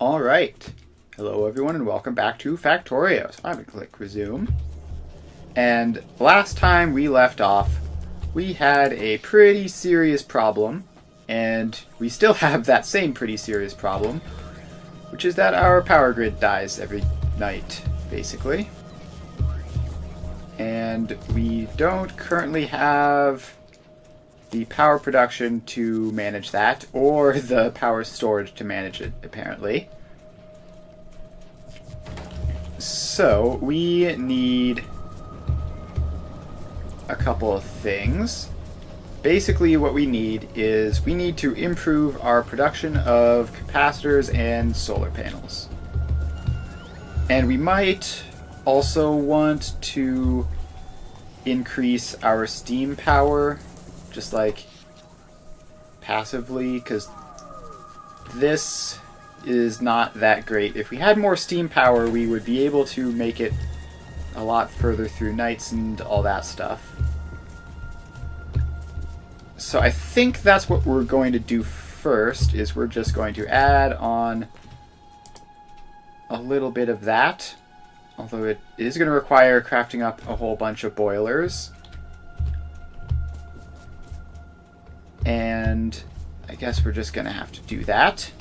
All right. Hello, everyone, and welcome back to Factorio. So I'm going to click resume. And last time we left off, we had a pretty serious problem, and we still have that same pretty serious problem, which is that our power grid dies every night, basically. And we don't currently have the power production to manage that, or the power storage to manage it, apparently. So, we need a couple of things. Basically, what we need is we need to improve our production of capacitors and solar panels. And we might also want to increase our steam power, just like passively, because this is not that great. If we had more steam power, we would be able to make it a lot further through nights and all that stuff. So I think that's what we're going to do first, is we're just going to add on a little bit of that. Although it is going to require crafting up a whole bunch of boilers. And I guess we're just going to have to do that.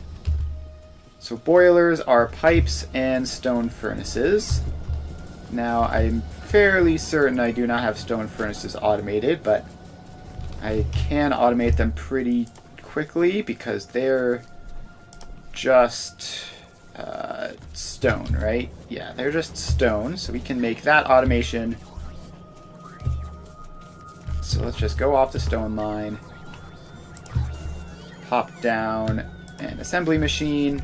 So boilers are pipes and stone furnaces. Now I'm fairly certain I do not have stone furnaces automated, but I can automate them pretty quickly because they're just stone, right? Yeah, they're just stone, so we can make that automation. So let's just go off the stone line, pop down an assembly machine,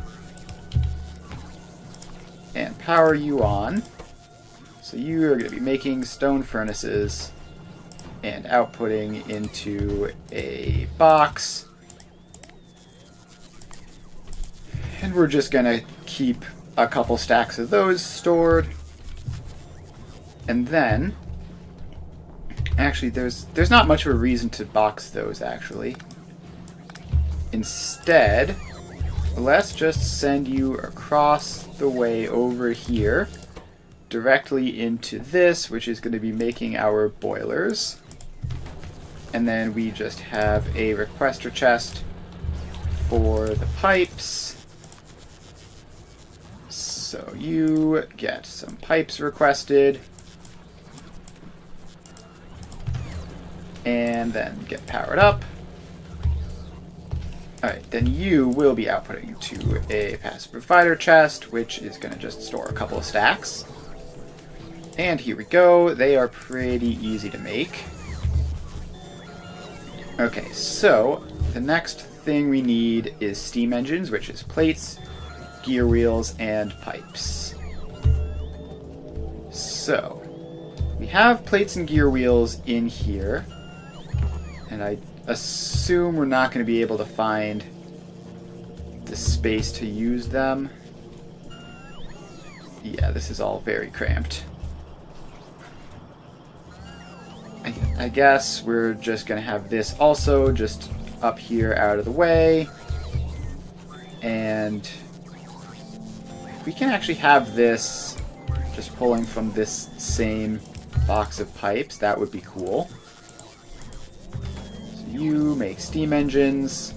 and power you on. So you are going to be making stone furnaces and outputting into a box. And we're just going to keep a couple stacks of those stored. And then, actually, there's not much of a reason to box those, actually. Instead, let's just send you across the way over here, directly into this, which is going to be making our boilers. And then we just have a requester chest for the pipes. So you get some pipes requested. And then get powered up. Alright, then you will be outputting to a passive provider chest, which is going to just store a couple of stacks. And here we go. They are pretty easy to make. Okay, so the next thing we need is steam engines, which is plates, gear wheels, and pipes. So we have plates and gear wheels in here, and I assume we're not going to be able to find the space to use them. Yeah, this is all very cramped. I guess we're just going to have this also just up here out of the way. And we can actually have this just pulling from this same box of pipes. That would be cool. So you make steam engines.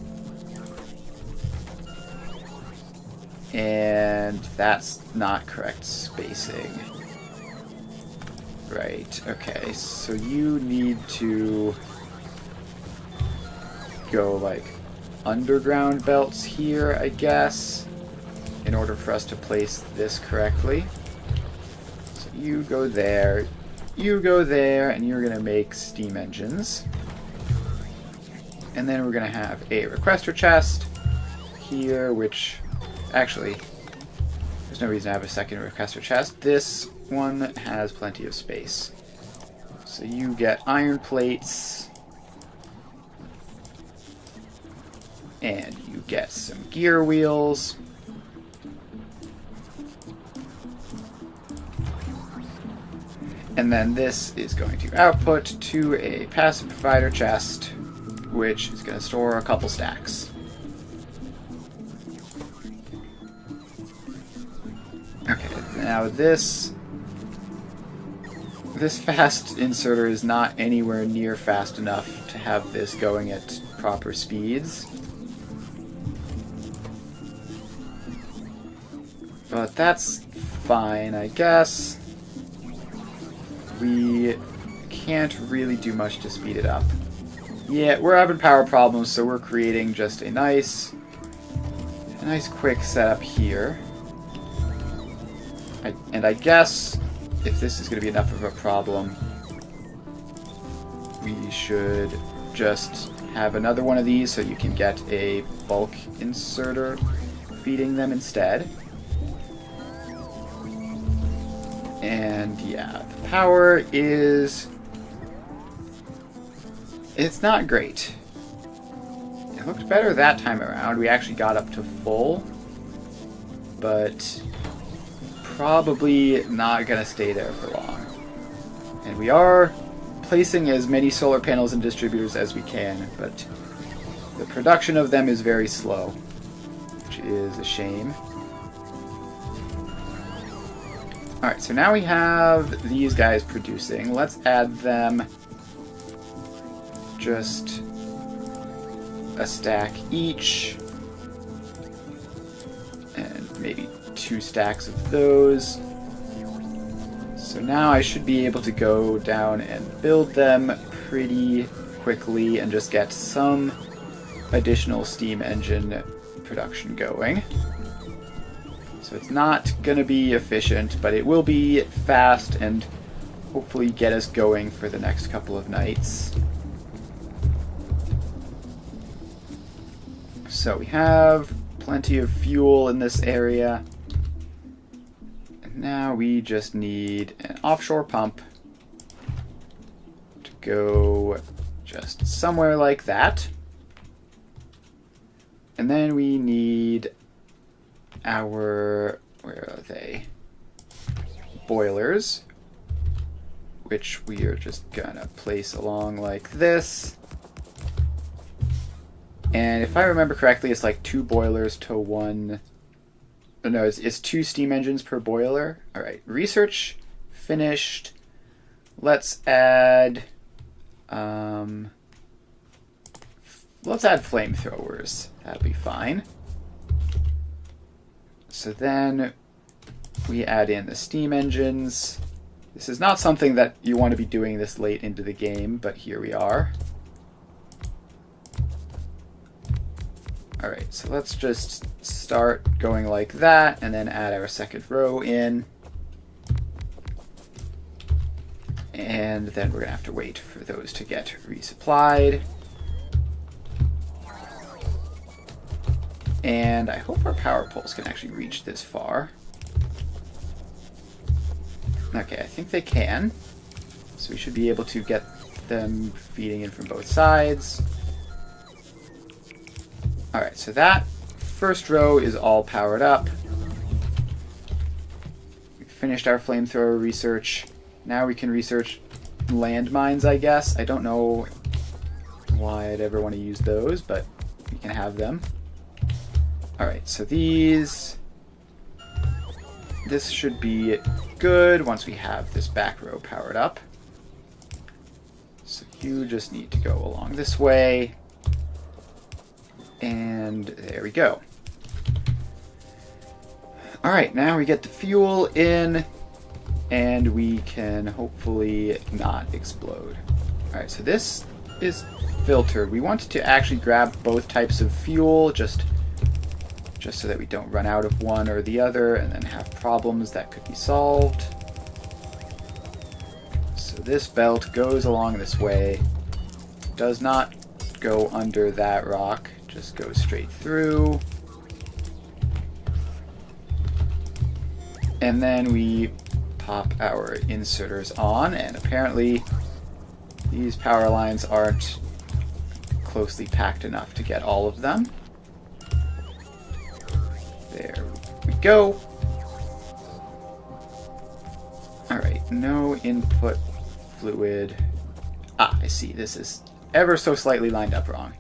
And that's not correct spacing. Right, okay, so you need to go like underground belts here, I guess, in order for us to place this correctly. So you go there, and you're going to make steam engines. And then we're going to have a requester chest here, which actually, there's no reason to have a second requester chest. This one has plenty of space. So you get iron plates, and you get some gear wheels. And then this is going to output to a passive provider chest, which is going to store a couple stacks. Now this fast inserter is not anywhere near fast enough to have this going at proper speeds. But that's fine, I guess. We can't really do much to speed it up. Yeah, we're having power problems, so we're creating just a nice quick setup here. And I guess if this is going to be enough of a problem, we should just have another one of these so you can get a bulk inserter feeding them instead. And yeah, the power is... it's not great. It looked better that time around. We actually got up to full, but probably not going to stay there for long. And we are placing as many solar panels and distributors as we can, but the production of them is very slow, which is a shame. Alright, so now we have these guys producing. Let's add them just a stack each, and maybe 2 stacks of those. So now I should be able to go down and build them pretty quickly and just get some additional steam engine production going. So it's not going to be efficient, but it will be fast and hopefully get us going for the next couple of nights. So we have plenty of fuel in this area. And now we just need an offshore pump to go just somewhere like that. And then we need our, where are they? Boilers, which we are just gonna place along like this. And if I remember correctly, it's like 2 boilers to 1... No, it's 2 steam engines per boiler. Alright, research finished. Let's add... let's add flamethrowers. That'll be fine. So then we add in the steam engines. This is not something that you want to be doing this late into the game, but here we are. Alright, so let's just start going like that, and then add our second row in. And then we're going to have to wait for those to get resupplied. And I hope our power poles can actually reach this far. Okay, I think they can. So we should be able to get them feeding in from both sides. Alright, so that first row is all powered up. We finished our flamethrower research. Now we can research landmines, I guess. I don't know why I'd ever want to use those, but we can have them. Alright, so this should be good once we have this back row powered up. So you just need to go along this way. And there we go. Alright, now we get the fuel in, and we can hopefully not explode. Alright, so this is filtered. We want to actually grab both types of fuel, just so that we don't run out of one or the other and then have problems that could be solved. So this belt goes along this way, does not go under that rock, just goes straight through. And then we pop our inserters on, and apparently these power lines aren't closely packed enough to get all of them. There we go. Alright, no input fluid. Ah, I see. This is ever so slightly lined up wrong.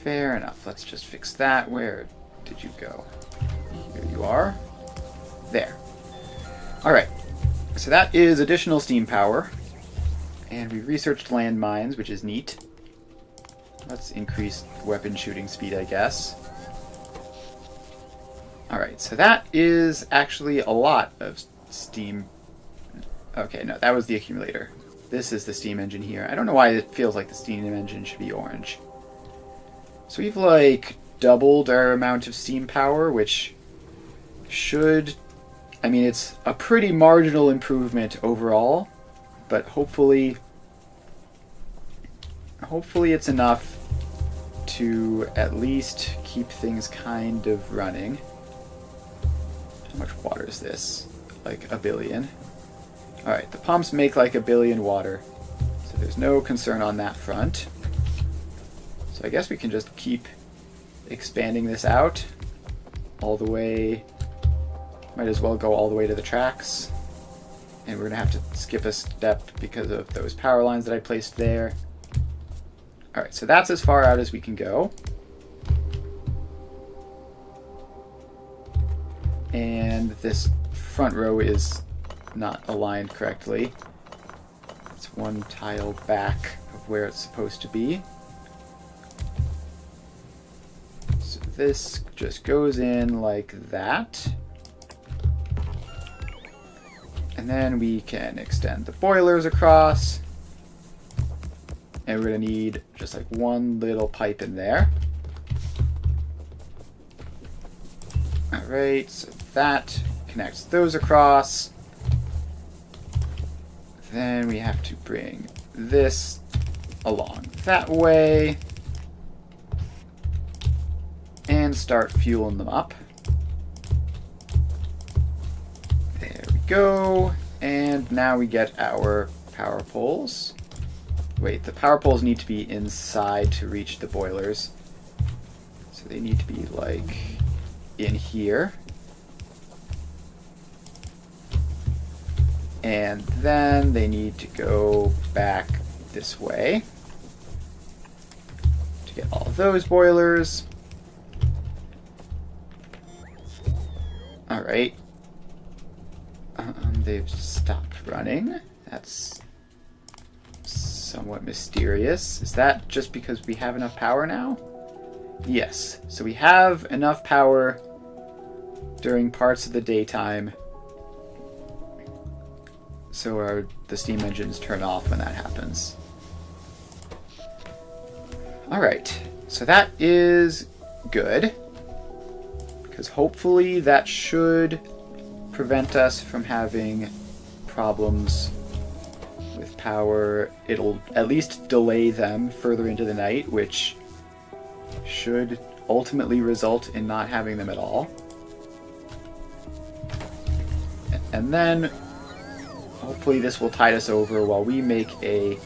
Fair enough. Let's just fix that. Where did you go? Here you are. There. So that is additional steam power. And we researched landmines, which is neat. Let's increase weapon shooting speed, I guess. Alright, so that is actually a lot of steam. Okay, no, that was the accumulator. This is the steam engine here. I don't know why it feels like the steam engine should be orange. So we've, like, doubled our amount of steam power, which should... I mean, it's a pretty marginal improvement overall, but hopefully it's enough to at least keep things kind of running. How much water is this? Like 1 billion. Alright, the pumps make like 1 billion water, so there's no concern on that front. So I guess we can just keep expanding this out all the way. Might as well go all the way to the tracks. And we're going to have to skip a step because of those power lines that I placed there. Alright, so that's as far out as we can go. And this front row is not aligned correctly. It's one tile back of where it's supposed to be. So this just goes in like that. And then we can extend the boilers across. And we're going to need just like one little pipe in there. Alright, so that connects those across. Then we have to bring this along that way. And start fueling them up. There we go. And now we get our power poles. Wait, the power poles need to be inside to reach the boilers. So they need to be like in here. And then they need to go back this way to get all of those boilers. Alright. They've stopped running. That's somewhat mysterious. Is that just because we have enough power now? Yes. So we have enough power during parts of the daytime. So the steam engines turn off when that happens. Alright. So that is good. Because hopefully that should prevent us from having problems with power. It'll at least delay them further into the night, which should ultimately result in not having them at all. And then hopefully this will tide us over while we make a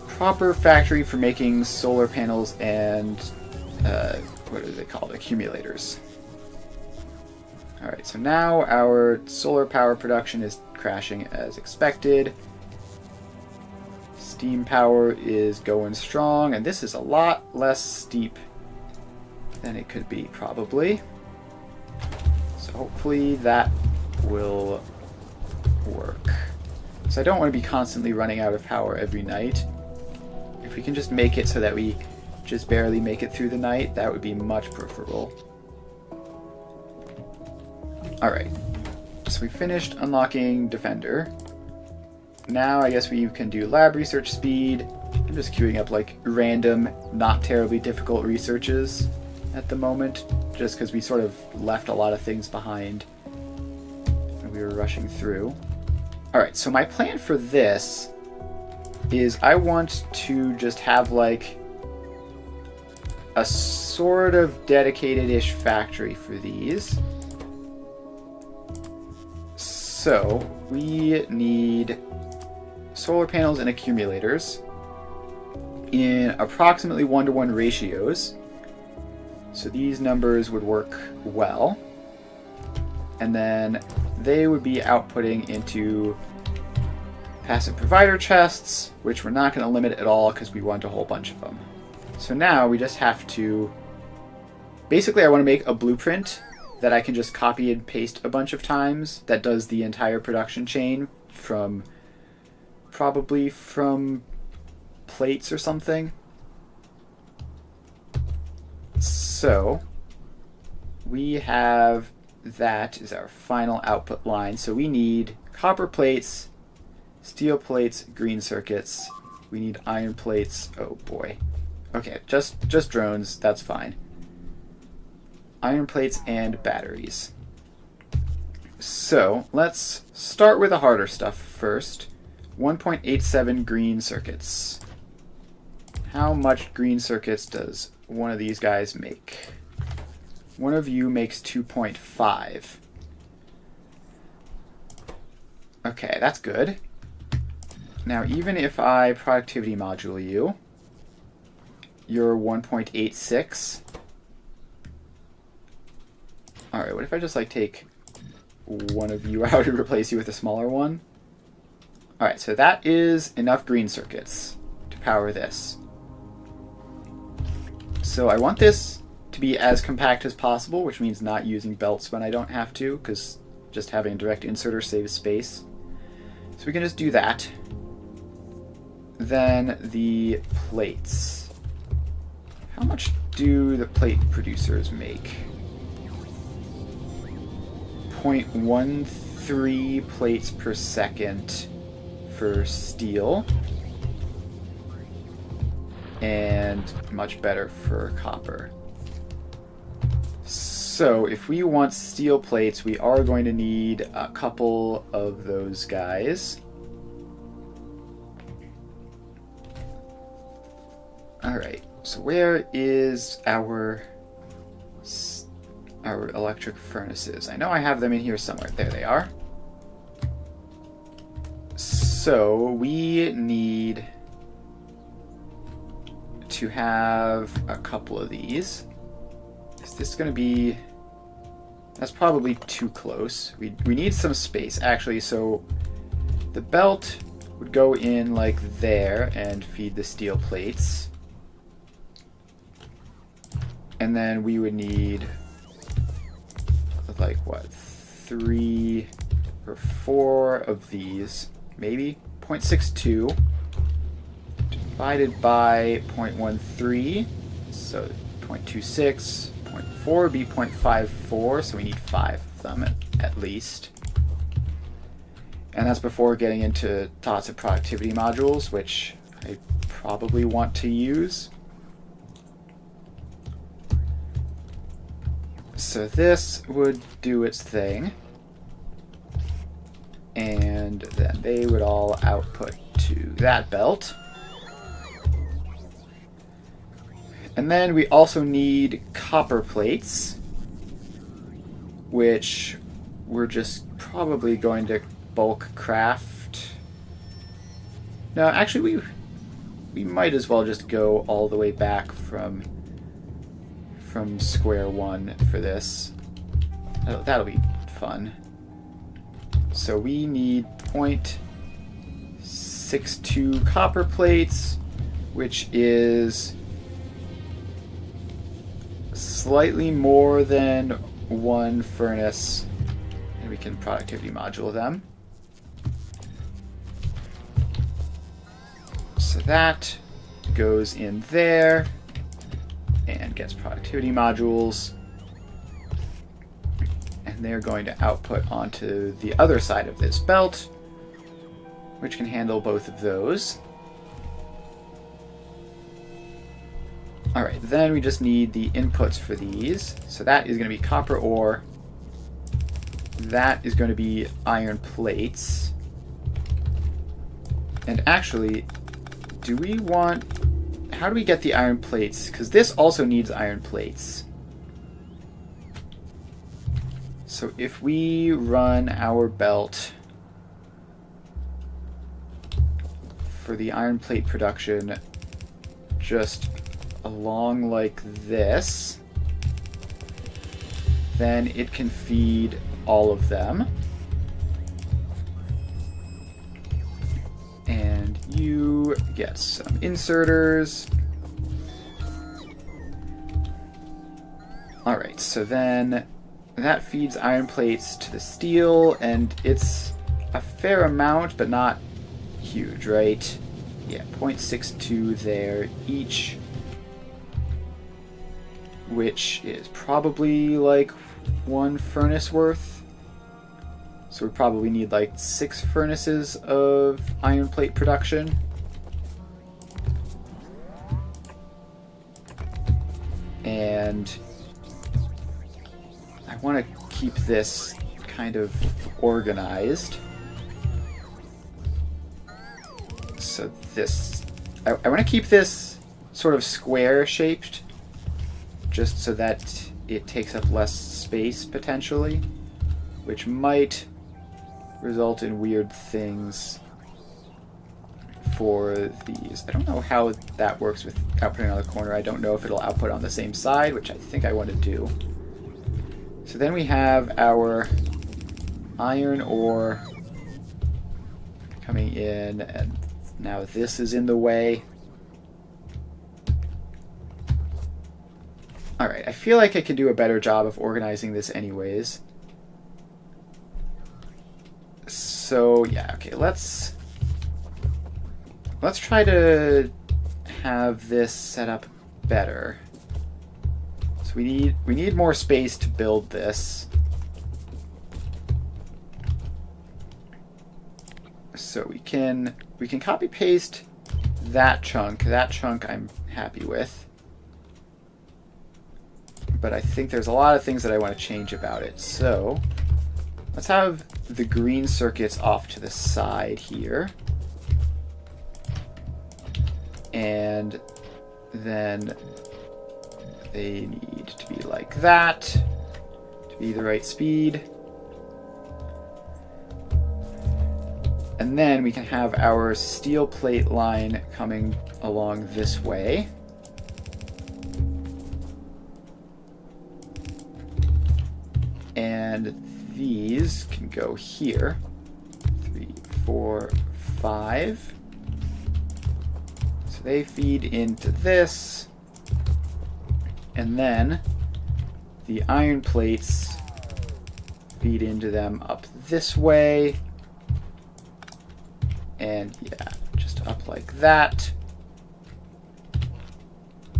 proper factory for making solar panels and what are they called? Accumulators. Alright, so now our solar power production is crashing as expected. Steam power is going strong, and this is a lot less steep than it could be, probably. So hopefully that will work. So I don't want to be constantly running out of power every night. If we can just make it so that we just barely make it through the night, that would be much preferable. Alright, so we finished unlocking Defender. Now I guess we can do lab research speed. I'm just queuing up like random, not terribly difficult researches at the moment, just because we sort of left a lot of things behind when we were rushing through. Alright, so my plan for this is I want to just have like a sort of dedicated-ish factory for these. So we need solar panels and accumulators in approximately 1-to-1 ratios. So these numbers would work well. And then they would be outputting into passive provider chests, which we're not going to limit at all because we want a whole bunch of them. So now we just have to... Basically, I want to make a blueprint that I can just copy and paste a bunch of times that does the entire production chain from probably from plates or something. So we have that is our final output line. So we need copper plates, steel plates, green circuits. We need iron plates. Oh boy. Okay, just drones, that's fine. Iron plates and batteries. So let's start with the harder stuff first. 1.87 green circuits. How much green circuits does one of these guys make? One of you makes 2.5. Okay, that's good. Now, even if I productivity module you, you're 1.86. Alright, what if I just like take one of you out and replace you with a smaller one? Alright, so that is enough green circuits to power this. So I want this to be as compact as possible, which means not using belts when I don't have to, because just having a direct inserter saves space. So we can just do that. Then the plates. How much do the plate producers make? 0.13 plates per second for steel. And much better for copper. So if we want steel plates, we are going to need a couple of those guys. Alright, so where is our electric furnaces? I know I have them in here somewhere. There they are. So we need to have a couple of these. Is this going to be... That's probably too close. We need some space, actually. So the belt would go in like there and feed the steel plates. And then we would need like what, 3 or 4 of these, maybe 0.62 divided by 0.13, so 0.26, 0.4 would be 0.54, so we need 5 of them at least. And that's before getting into thoughts of productivity modules, which I probably want to use. So this would do its thing, and then they would all output to that belt. And then we also need copper plates, which we're just probably going to bulk craft. No, actually we might as well just go all the way back from square one for this. That'll be fun. So we need 0.62 copper plates, which is slightly more than 1 furnace, and we can productivity module them. So that goes in there and gets productivity modules, and they're going to output onto the other side of this belt, which can handle both of those. Alright, then we just need the inputs for these. So that is going to be copper ore. That is going to be iron plates. And actually, do we want... How do we get the iron plates? Because this also needs iron plates. So if we run our belt for the iron plate production just along like this, then it can feed all of them. And you get some inserters. Alright, so then that feeds iron plates to the steel, and it's a fair amount, but not huge, right? Yeah, 0.62 there each, which is probably like 1 furnace worth. So we probably need like 6 furnaces of iron plate production. And I want to keep this kind of organized. So this, I want to keep this sort of square shaped, just so that it takes up less space potentially, which might result in weird things for these. I don't know how that works with outputting on the corner. I don't know if it'll output on the same side, which I think I want to do. So then we have our iron ore coming in, and now this is in the way. Alright, I feel like I could do a better job of organizing this anyways. So, yeah, okay, let's try to have this set up better. So we need more space to build this. So we can copy paste that chunk. That chunk I'm happy with. But I think there's a lot of things that I want to change about it. So let's have the green circuits off to the side here. And then they need to be like that to be the right speed. And then we can have our steel plate line coming along this way. And these can go here. 3, 4, 5. So they feed into this. And then the iron plates feed into them up this way. And yeah, just up like that.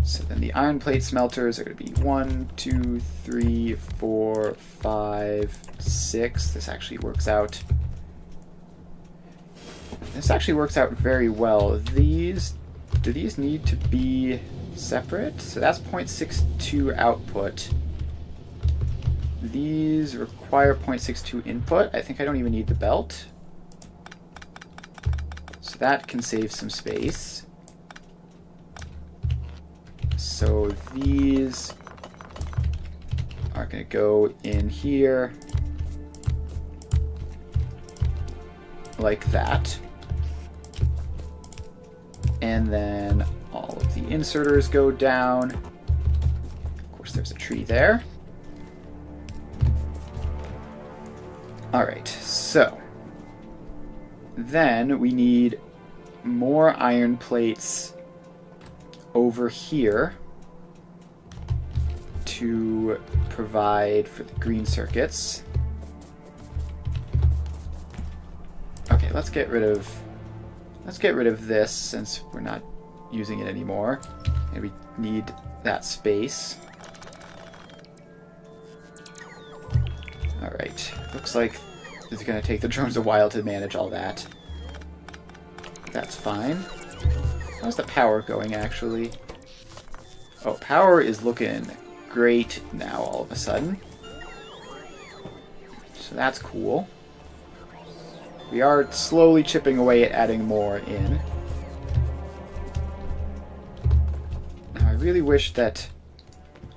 So then the iron plate smelters are going to be 1, 2, 3, 4, 5, 6. This actually works out. This actually works out very well. Do these need to be separate? So that's 0.62 output. These require 0.62 input. I think I don't even need the belt. So that can save some space. So these are going to go in here like that. And then all of the inserters go down. Of course, there's a tree there. All right, so then we need more iron plates over here to provide for the green circuits. Okay, let's get rid of this since we're not using it anymore, and we need that space. All right, looks like it's going to take the drones a while to manage all that. That's fine. How's the power going, actually? Oh, power is looking great now all of a sudden. So that's cool. We are slowly chipping away at adding more in. Now, I really wish that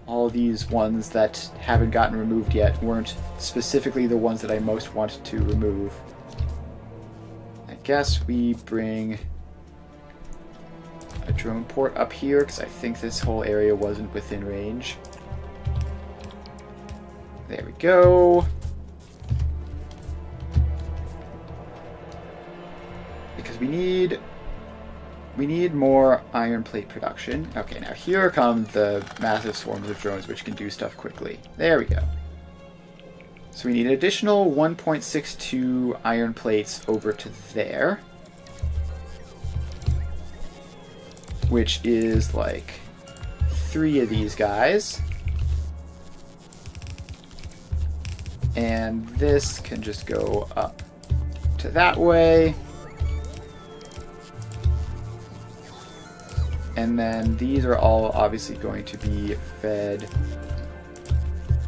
all these ones that haven't gotten removed yet weren't specifically the ones that I most want to remove. I guess we bring a drone port up here, because I think this whole area wasn't within range. There we go. Because we need more iron plate production. Okay, now here come the massive swarms of drones which can do stuff quickly. There we go. So we need an additional 1.62 iron plates over to there. Which is like 3 of these guys. And this can just go up to that way. And then these are all obviously going to be fed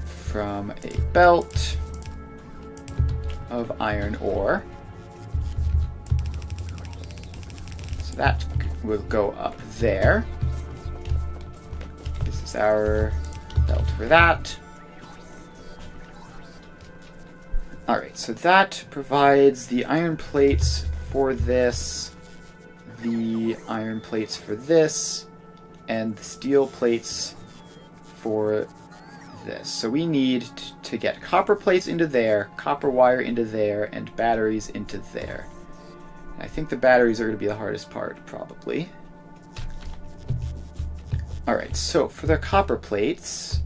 from a belt of iron ore. So that will go up there. This is our belt for that. Alright, so that provides the iron plates for this, the iron plates for this, and the steel plates for this. So we need to get copper plates into there, copper wire into there, and batteries into there. I think the batteries are going to be the hardest part, probably. Alright, so for the copper plates,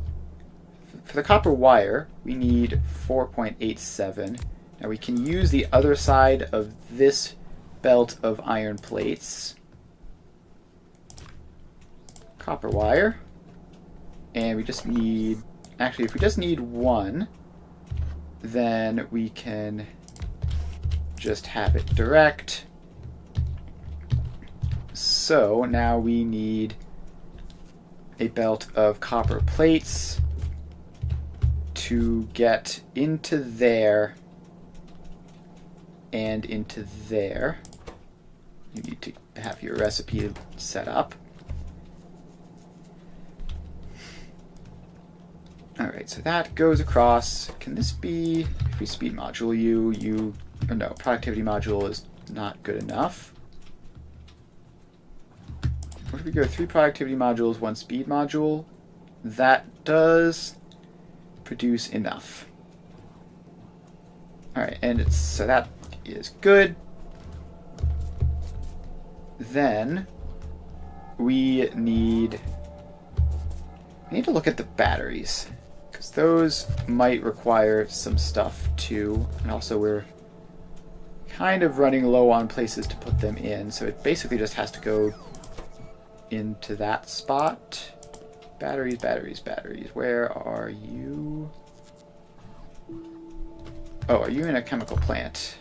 for the copper wire, we need 4.87. Now we can use the other side of this belt of iron plates. Copper wire. And we just need, actually if we just need one, then we can just have it direct. So now we need a belt of copper plates to get into there and into there. You need to have your recipe set up. Alright, so that goes across. Can this be, if we speed module or no, productivity module is not good enough. What if we go 3 productivity modules, 1 speed module? That does produce enough. Alright, and so that is good. Then we need to look at the batteries, because those might require some stuff too, and also we're kind of running low on places to put them in, so it basically just has to go into that spot. Batteries, batteries, batteries. Where are you? Oh, are you in a chemical plant?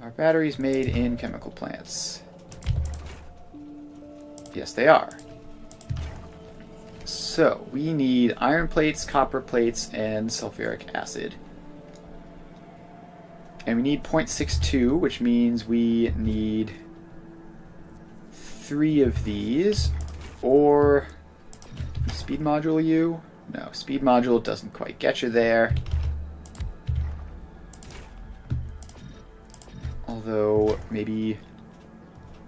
Are batteries made in chemical plants? Yes, they are. So, we need iron plates, copper plates, and sulfuric acid. And we need 0.62, which means we need 3 of these, or speed module you? No, speed module doesn't quite get you there. Although, maybe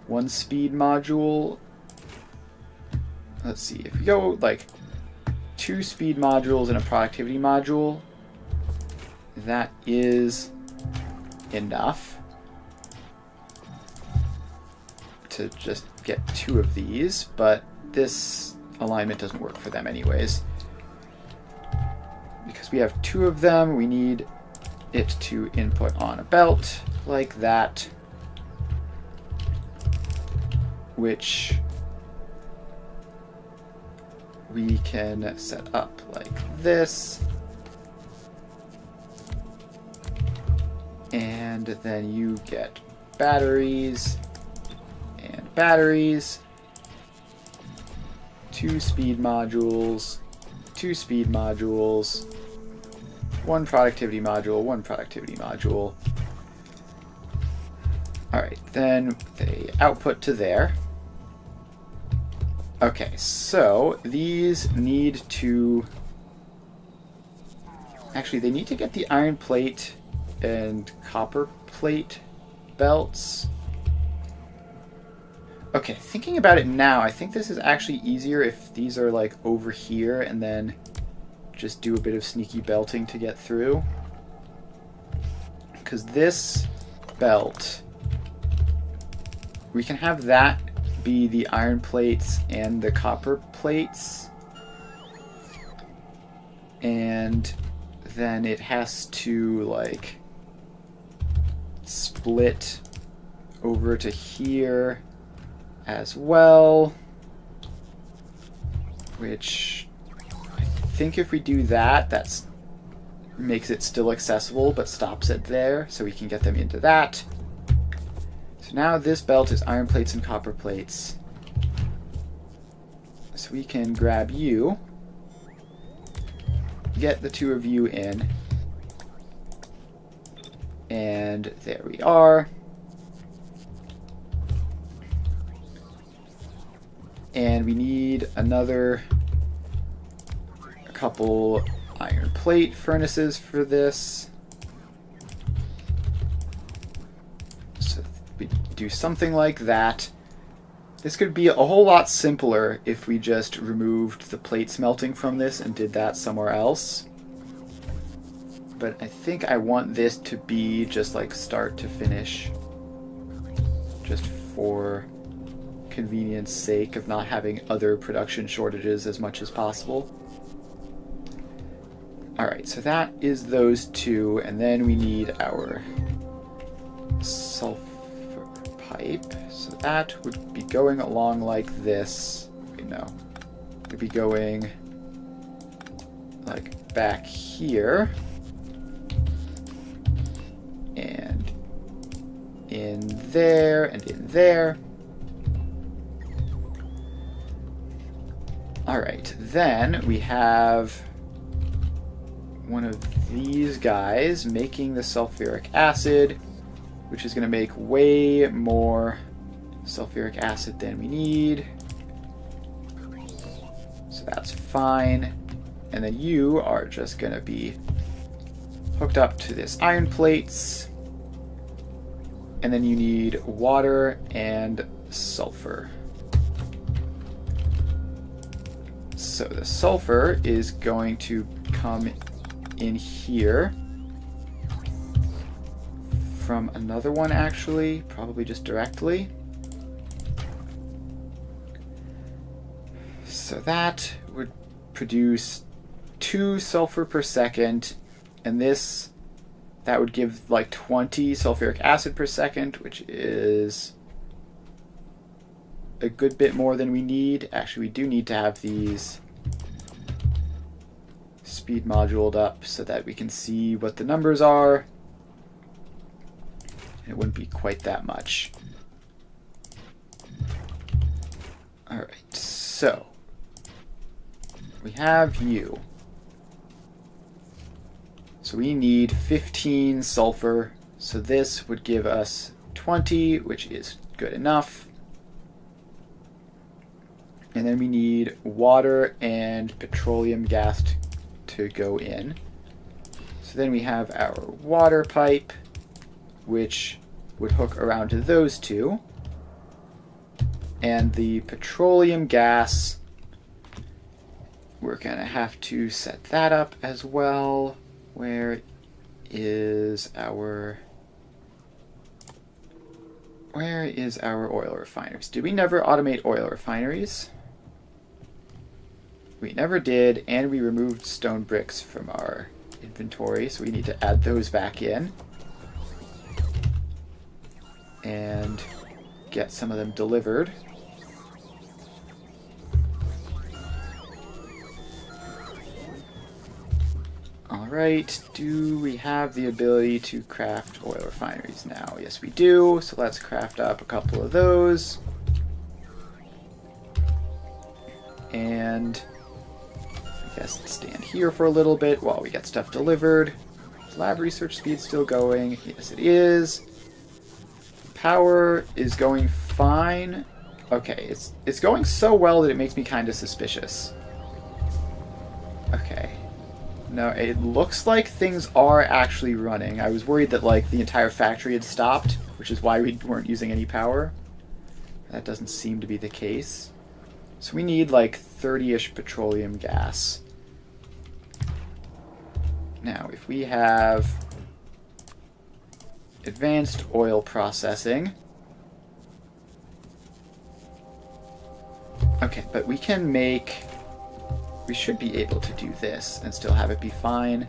1 speed module. Let's see, if we go like 2 speed modules and a productivity module, that is enough to just get 2 of these, but this alignment doesn't work for them anyways. Because we have 2 of them, we need it to input on a belt like that, which we can set up like this. And then you get batteries and batteries, 2 speed modules, 2 speed modules, 1 productivity module, 1 productivity module. Alright, then they output to there. Okay, so these need to... Actually, they need to get the iron plate and copper plate belts. Okay, thinking about it now, I think this is actually easier if these are like over here and then just do a bit of sneaky belting to get through. Because this belt, we can have that be the iron plates and the copper plates. And then it has to, like, split over to here as well. Which, I think if we do that, that's makes it still accessible, but stops it there, so we can get them into that. So now this belt is iron plates and copper plates. So we can grab you, get the two of you in, and there we are. And we need a couple iron plate furnaces for this. So we do something like that. This could be a whole lot simpler if we just removed the plate smelting from this and did that somewhere else. But I think I want this to be just like start to finish, just for convenience sake of not having other production shortages as much as possible. Alright, so that is those two, and then we need our sulfur pipe. So that would be going along like this. Wait, no. It would be going like back here. And in there, and in there. Alright, then we have one of these guys making the sulfuric acid, which is going to make way more sulfuric acid than we need. So that's fine. And then you are just going to be hooked up to this iron plates. And then you need water and sulfur. So the sulfur is going to come in here from another one, actually, probably just directly. So that would produce 2 sulfur per second, and that would give like 20 sulfuric acid per second, which is a good bit more than we need. Actually, we do need to have these speed moduled up so that we can see what the numbers are. It wouldn't be quite that much. Alright, so we have you. So we need 15 sulfur, so this would give us 20, which is good enough. And then we need water and petroleum gas to go in. So then we have our water pipe, which would hook around to those two. And the petroleum gas, we're going to have to set that up as well. Where is our oil refineries? Did we never automate oil refineries? We never did, and we removed stone bricks from our inventory, so we need to add those back in and get some of them delivered. Alright, do we have the ability to craft oil refineries now? Yes, we do, so let's craft up a couple of those. And I guess let's stand here for a little bit while we get stuff delivered. Lab research speed still going. Yes, it is. Power is going fine. Okay, it's going so well that it makes me kind of suspicious. Okay. No, it looks like things are actually running. I was worried that like the entire factory had stopped, which is why we weren't using any power. That doesn't seem to be the case. So we need like 30-ish petroleum gas. Now, if we have advanced oil processing. Okay, but we can make... We should be able to do this and still have it be fine.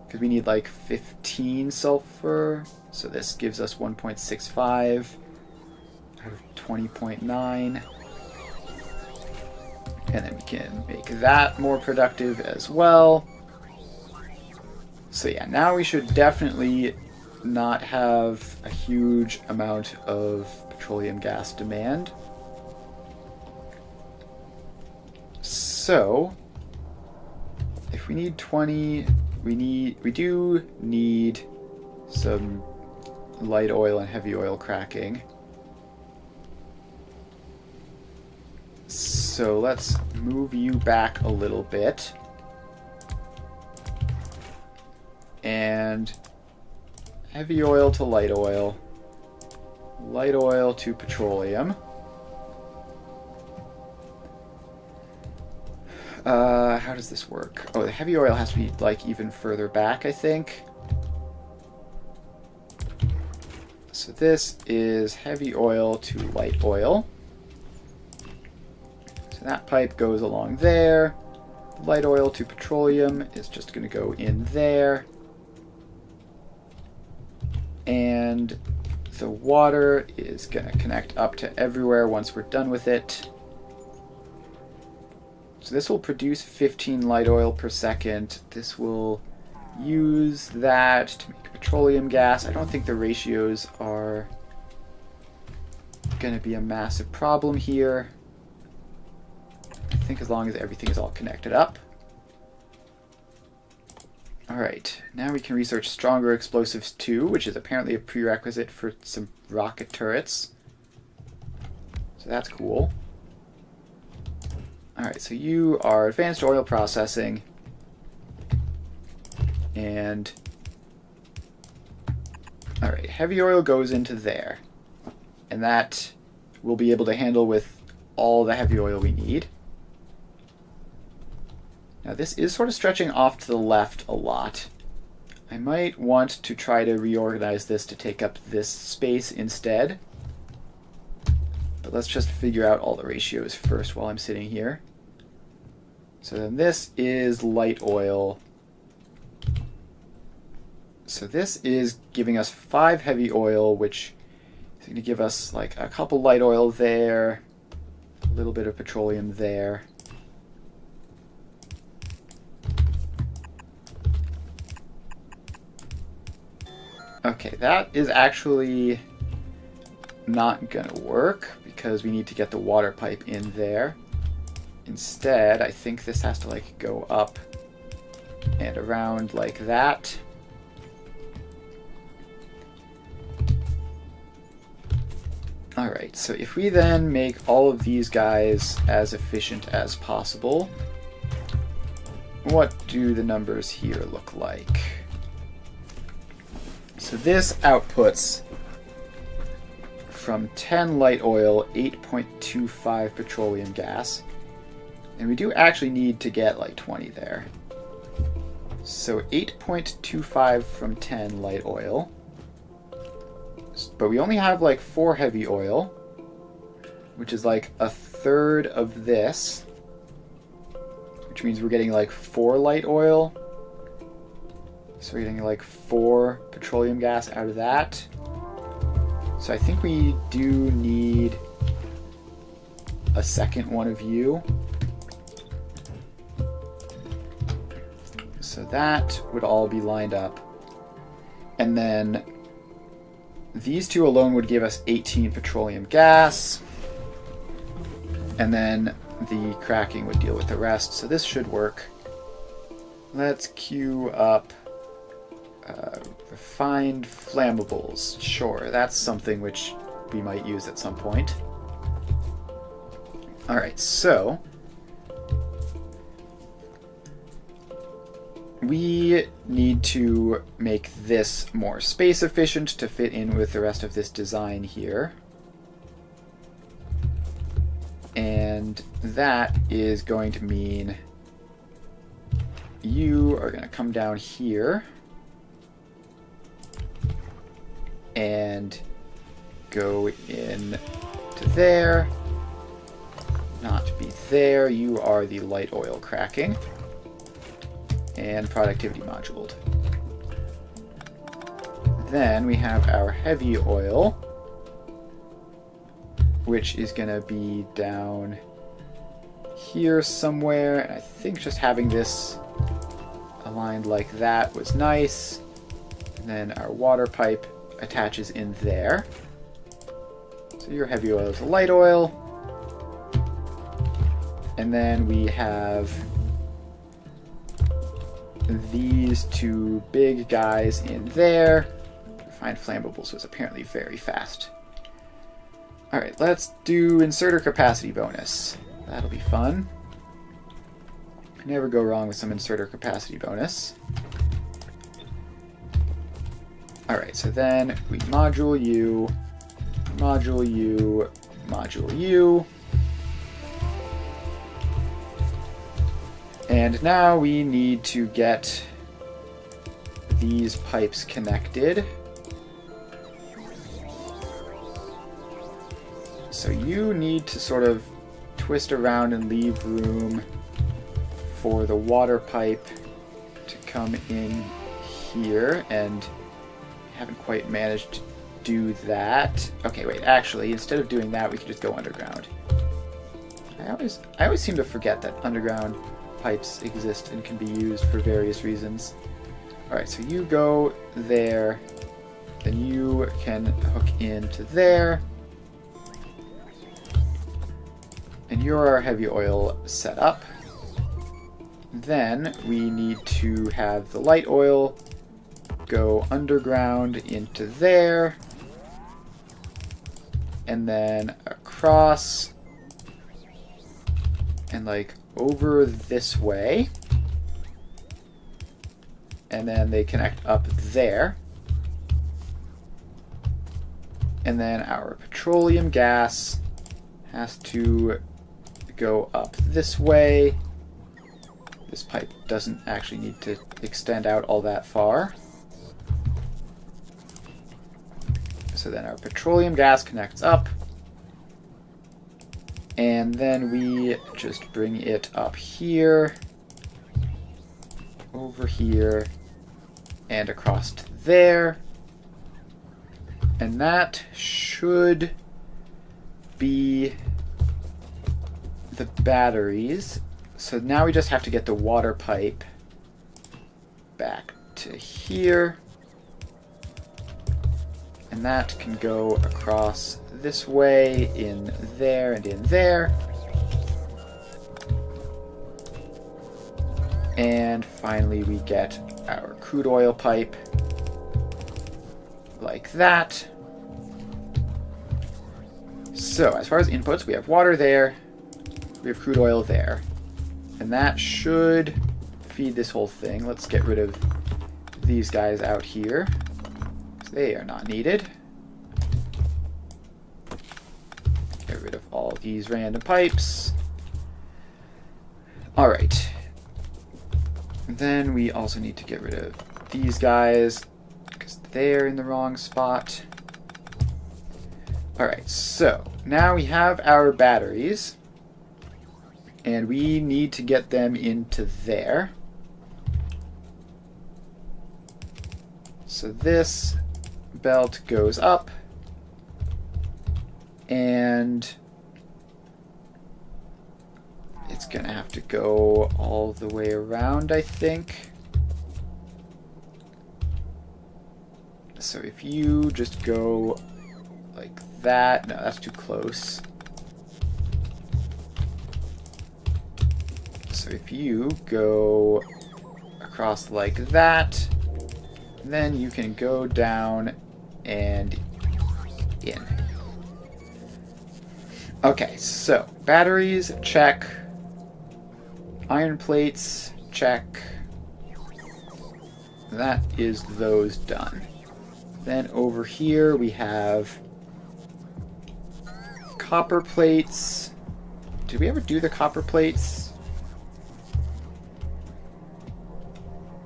because we need like 15 sulfur. So this gives us 1.65 out of 20.9. And then we can make that more productive as well. So yeah, now we should definitely not have a huge amount of petroleum gas demand. So if we need 20, we do need some light oil and heavy oil cracking. So let's move you back a little bit. And heavy oil to light oil to petroleum. How does this work? Oh, the heavy oil has to be like even further back, I think. So this is heavy oil to light oil. So that pipe goes along there. Light oil to petroleum is just going to go in there. And the water is going to connect up to everywhere once we're done with it. So this will produce 15 light oil per second. This will use that to make petroleum gas. I don't think the ratios are going to be a massive problem here. I think as long as everything is all connected up. Alright, now we can research stronger explosives too, which is apparently a prerequisite for some rocket turrets. So that's cool. Alright, so you are advanced oil processing. And alright, heavy oil goes into there. And that we'll be able to handle with all the heavy oil we need. Now this is sort of stretching off to the left a lot. I might want to try to reorganize this to take up this space instead. But let's just figure out all the ratios first while I'm sitting here. So then this is light oil. So this is giving us 5 heavy oil, which is going to give us like a couple light oil there, a little bit of petroleum there. Okay, that is actually not gonna work because we need to get the water pipe in there. Instead, I think this has to like go up and around like that. Alright, so if we then make all of these guys as efficient as possible, what do the numbers here look like? So this outputs from 10 light oil, 8.25 petroleum gas. And we do actually need to get like 20 there. So 8.25 from 10 light oil. But we only have like 4 heavy oil, which is like a third of this. Which means we're getting like 4 light oil. So we're getting like 4 petroleum gas out of that. So I think we do need a second one of you. So that would all be lined up. And then these two alone would give us 18 petroleum gas. And then the cracking would deal with the rest. So this should work. Let's queue up refined flammables. Sure, that's something which we might use at some point. Alright, so we need to make this more space efficient to fit in with the rest of this design here. And that is going to mean you are going to come down here and go in to there, not be there. You are the light oil cracking and productivity moduled. then we have our heavy oil, which is going to be down here somewhere. And I think just having this aligned like that was nice. And then our water pipe attaches in there. So your heavy oil is a light oil. And then we have these two big guys in there. Refined flammables was apparently very fast. Alright, let's do inserter capacity bonus. That'll be fun. Never go wrong with some inserter capacity bonus. Alright, so then we module you, module you, module you. And now we need to get these pipes connected. So you need to sort of twist around and leave room for the water pipe to come in here, and haven't quite managed to do that. Okay, wait, actually, instead of doing that, we could just go underground. I always seem to forget that underground pipes exist and can be used for various reasons. Alright, so you go there, then you can hook into there, and you're our heavy oil set up. Then we need to have the light oil go underground into there, and then across, and like over this way, and then they connect up there, and then our petroleum gas has to go up this way. This pipe doesn't actually need to extend out all that far. So then our petroleum gas connects up, and then we just bring it up here, over here, and across to there. And that should be the batteries. So now we just have to get the water pipe back to here. And that can go across this way, in there, and in there. And finally we get our crude oil pipe like that. So as far as inputs, we have water there, we have crude oil there, and that should feed this whole thing. Let's get rid of these guys out here. They are not needed. Get rid of all these random pipes. Alright. Then we also need to get rid of these guys, because they're in the wrong spot. Alright, so now we have our batteries, and we need to get them into there. So this belt goes up, and it's gonna have to go all the way around, I think. So if you just go like that, no, that's too close. So if you go across like that, then you can go down and in. Okay, so batteries, check. Iron plates, check. That is those done. Then over here we have copper plates. Did we ever do the copper plates?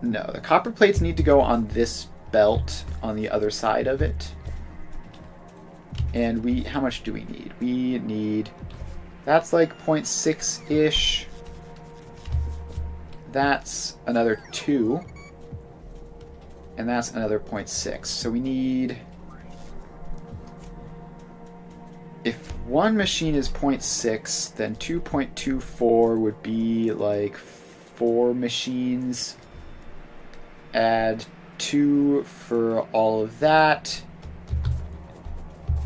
No, the copper plates need to go on this belt on the other side of it. And how much do we need? We need, that's like 0.6-ish. That's another 2. and that's another 0.6. So we need... If one machine is 0.6, then 2.24 would be like 4 machines. Add 2 for all of that.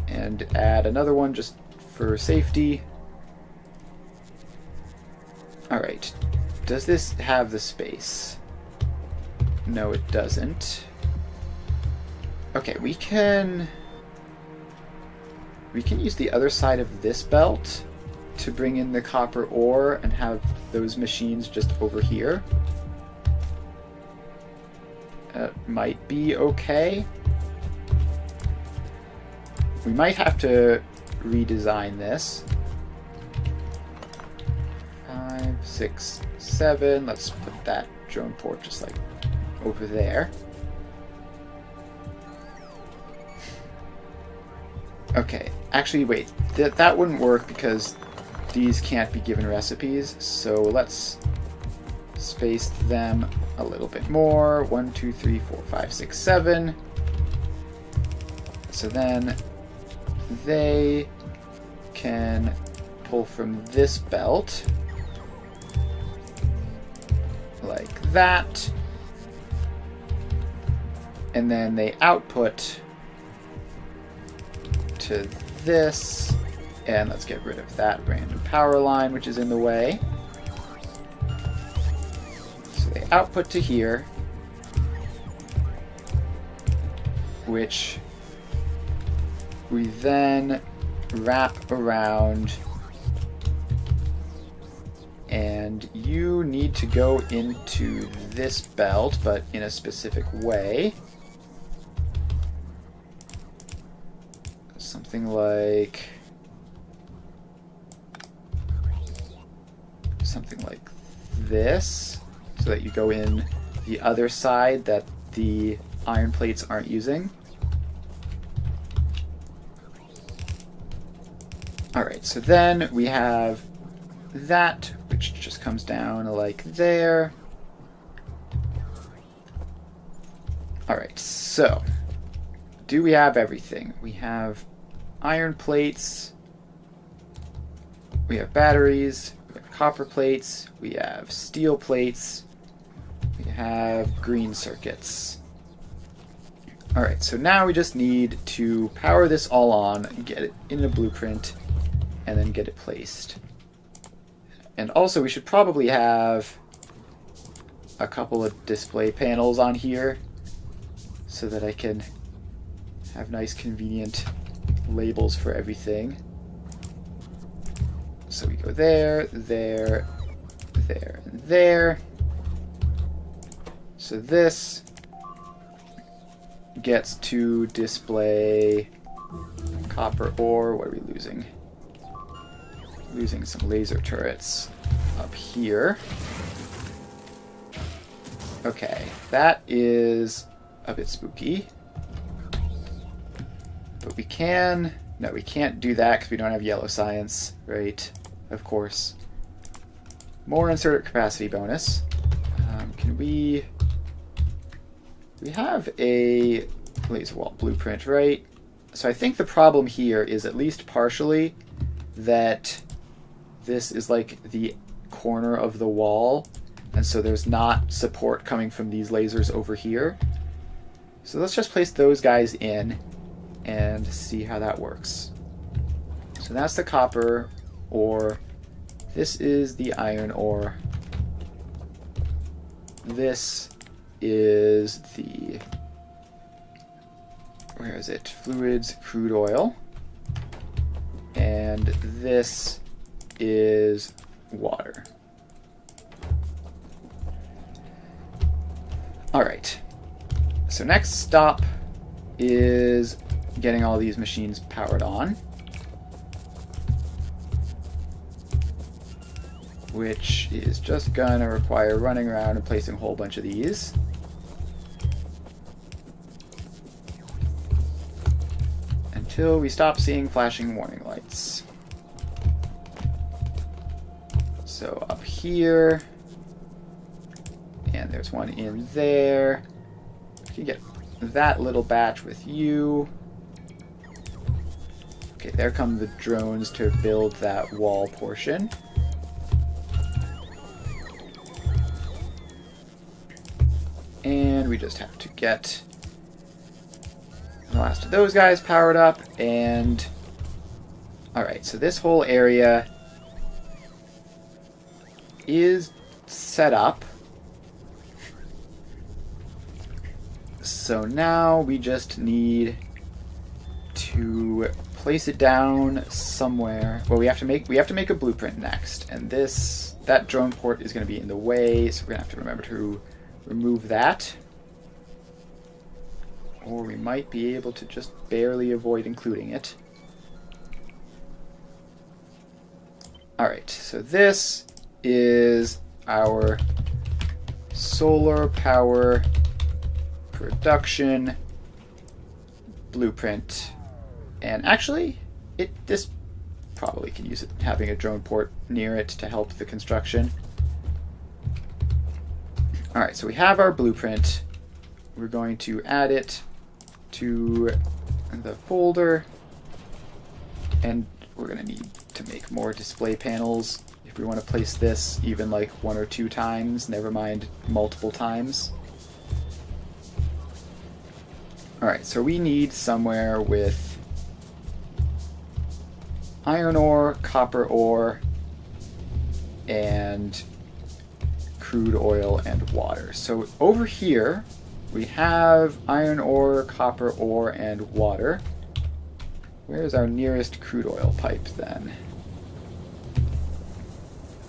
And add another one just for safety. Alright. Does this have the space? No, it doesn't. Okay, we can use the other side of this belt to bring in the copper ore and have those machines just over here. That might be okay. We might have to redesign this. 5, 6, 7. Let's put that drone port just like over there. Okay, actually, wait. That wouldn't work because these can't be given recipes. So let's space them a little bit more. 1, 2, 3, 4, 5, 6, 7. So then they can pull from this belt like that. And then they output to this, and let's get rid of that random power line which is in the way. So they output to here, which we then wrap around, and you need to go into this belt, but in a specific way. Something like this, so that you go in the other side that the iron plates aren't using. Alright, so then we have that, which just comes down like there. Alright, so do we have everything? We have iron plates, we have batteries, we have copper plates, we have steel plates, we have green circuits. Alright, so now we just need to power this all on, get it in a blueprint, and then get it placed. And also we should probably have a couple of display panels on here so that I can have nice convenient labels for everything. So we go there, there, there, and there. So this gets to display copper ore. What are we losing? Losing some laser turrets up here. Okay, that is a bit spooky. But we can... No, we can't do that because we don't have yellow science, right? Of course. More inserter capacity bonus. Can we... We have a laser wall blueprint, right? So I think the problem here is at least partially that this is like the corner of the wall, and so there's not support coming from these lasers over here. So let's just place those guys in and see how that works. So that's the copper ore. This is the iron ore. This is the... Where is it? Fluids, crude oil. And this is water. Alright. So next stop is getting all these machines powered on, which is just gonna require running around and placing a whole bunch of these. Until we stop seeing flashing warning lights. So up here, and there's one in there. can get that little batch with you. Okay, there come the drones to build that wall portion. And we just have to get the last of those guys powered up. And alright, so this whole area is set up. So now we just need to place it down somewhere. Well, we have to make a blueprint next, and that drone port is going to be in the way, so we're going to have to remember to remove that. Or we might be able to just barely avoid including it. Alright, so this is our solar power production blueprint. And actually, this probably can use it having a drone port near it to help the construction. Alright, so we have our blueprint. We're going to add it to the folder, and we're going to need to make more display panels if we want to place this even like 1 or 2 times, never mind multiple times. Alright, so we need somewhere with iron ore, copper ore, and crude oil and water. So over here we have iron ore, copper ore, and water. Where's our nearest crude oil pipe then?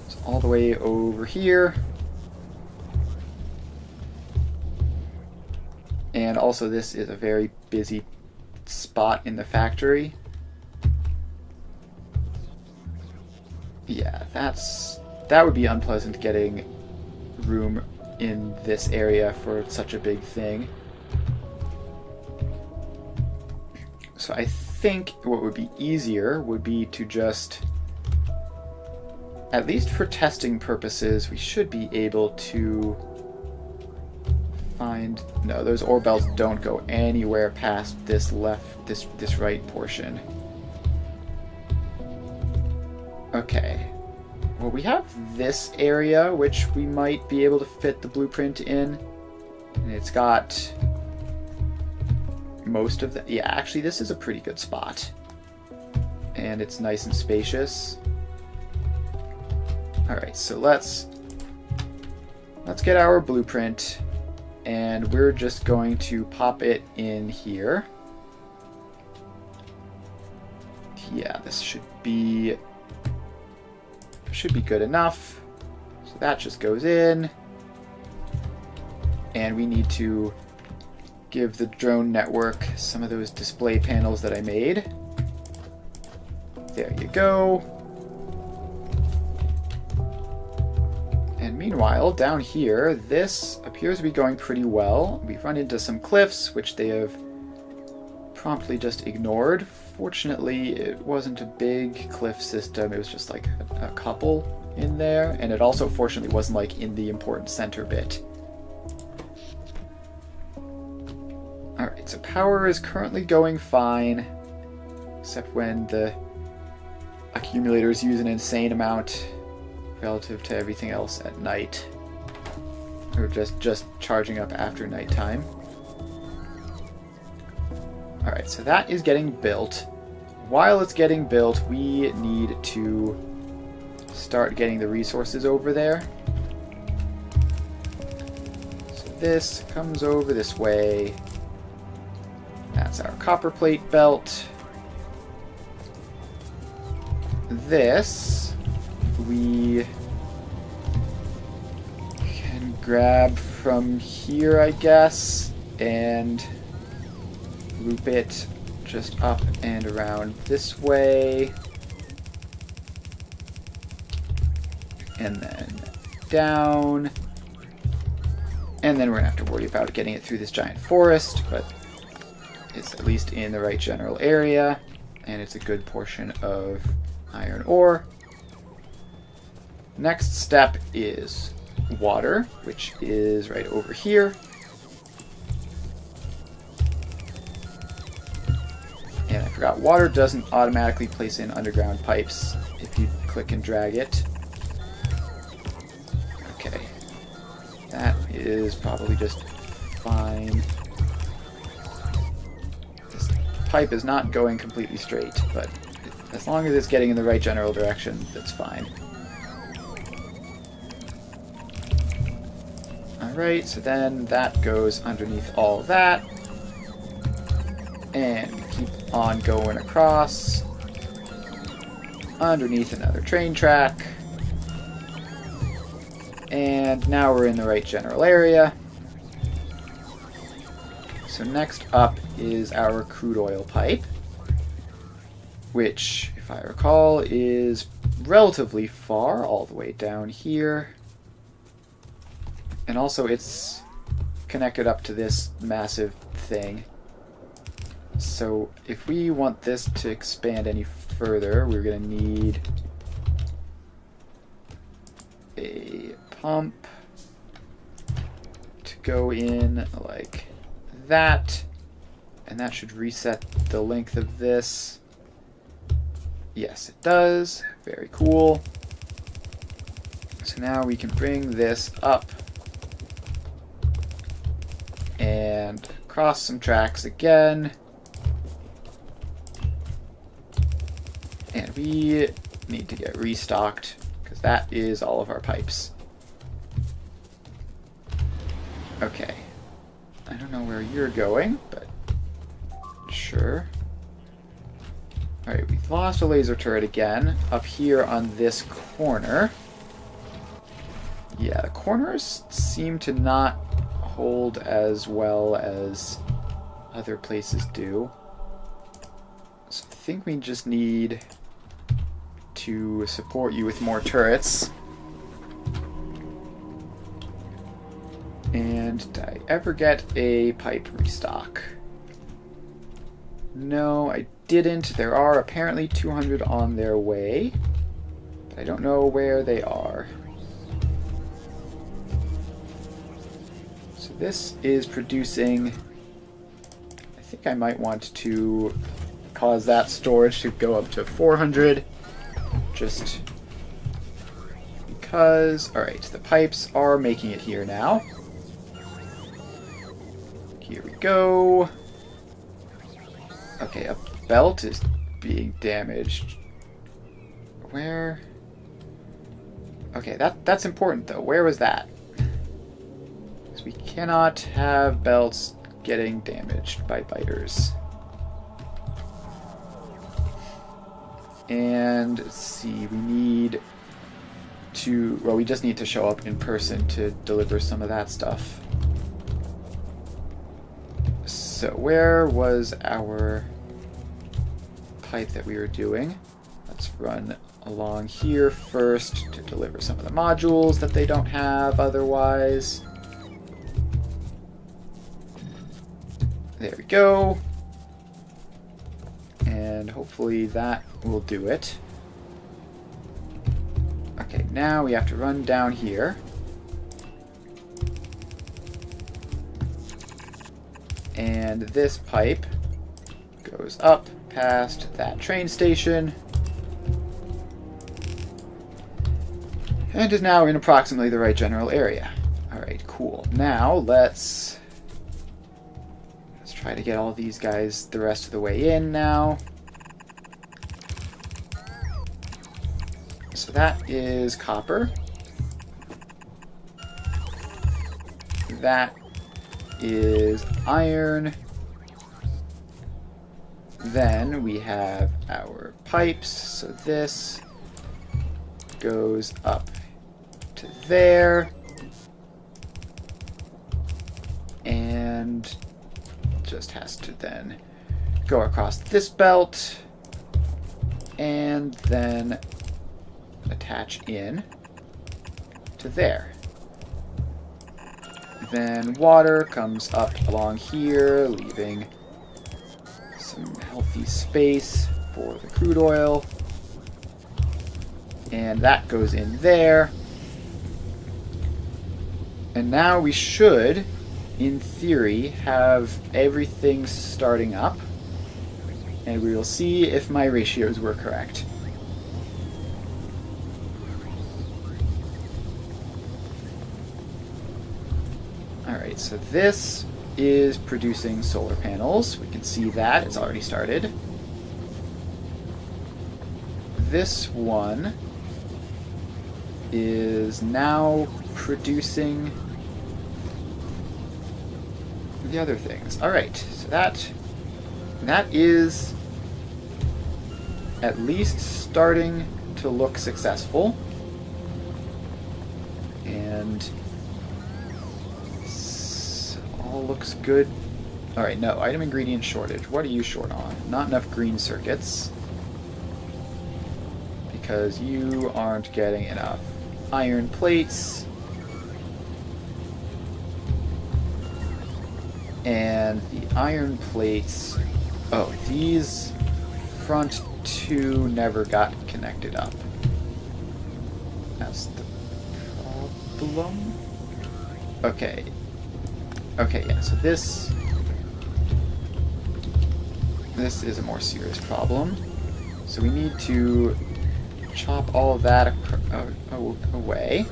It's all the way over here. And also this is a very busy spot in the factory. Yeah, that would be unpleasant getting room in this area for such a big thing. So I think what would be easier would be to just, at least for testing purposes, we should be able to find, no, those ore belts don't go anywhere past this this right portion. Okay. Well, we have this area, which we might be able to fit the blueprint in. And it's got most of the... Yeah, actually, this is a pretty good spot. And it's nice and spacious. Alright, so let's get our blueprint. And we're just going to pop it in here. Yeah, this should be good enough. So that just goes in. And we need to give the drone network some of those display panels that I made. There you go. And meanwhile, down here, this appears to be going pretty well. We've run into some cliffs, which they have promptly just ignored. Fortunately, it wasn't a big cliff system. It was just like a couple in there. And it also, fortunately, wasn't like in the important center bit. Alright, so power is currently going fine. Except when the accumulators use an insane amount relative to everything else at night. Or just charging up after nighttime. Alright, so that is getting built. While it's getting built, we need to start getting the resources over there. So this comes over this way. That's our copper plate belt. This we can grab from here, I guess, and loop it just up and around this way. And then down. And then we're going to have to worry about getting it through this giant forest, but it's at least in the right general area, and it's a good portion of iron ore. Next step is water, which is right over here. forgot, water doesn't automatically place in underground pipes if you click and drag it. Okay. That is probably just fine. This pipe is not going completely straight, but as long as it's getting in the right general direction, that's fine. Alright, so then that goes underneath all of that. And we keep on going across. Underneath another train track. And now we're in the right general area. So next up is our crude oil pipe, which, if I recall, is relatively far, all the way down here. And also it's connected up to this massive thing. So if we want this to expand any further, we're going to need a pump to go in like that. And that should reset the length of this. Yes, it does. Very cool. So now we can bring this up and cross some tracks again. And we need to get restocked, because that is all of our pipes. Okay. I don't know where you're going, but sure. Alright, we've lost a laser turret again, up here on this corner. Yeah, the corners seem to not hold as well as other places do. So I think we just need to support you with more turrets. And did I ever get a pipe restock? No, I didn't. There are apparently 200 on their way, but I don't know where they are. So this is producing... I think I might want to cause that storage to go up to 400, just because... Alright, the pipes are making it here now. Here we go. Okay, a belt is being damaged. Where? Okay, that's important though. Where was that? Because we cannot have belts getting damaged by biters. And let's see, we need to... Well, we just need to show up in person to deliver some of that stuff. So where was our pipe that we were doing? Let's run along here first to deliver some of the modules that they don't have otherwise. There we go. And hopefully that will do it. Okay, now we have to run down here. And this pipe goes up past that train station and is now in approximately the right general area. Alright, cool. Now let's try to get all these guys the rest of the way in now. So that is copper. That is iron. Then we have our pipes, so this goes up to there and just has to then go across this belt and then attach in to there. Then water comes up along here, leaving some healthy space for the crude oil. And that goes in there. And now we should, in theory, have everything starting up. and we will see if my ratios were correct. Alright, so this is producing solar panels. We can see that. It's already started. This one is now producing the other things. Alright, so that is at least starting to look successful. And all looks good. Alright, no, item ingredient shortage. What are you short on? Not enough green circuits. Because you aren't getting enough iron plates. And the iron plates... Oh, these front two never got connected up. That's the problem. Okay. Okay, yeah, so this is a more serious problem. So we need to chop all of that away.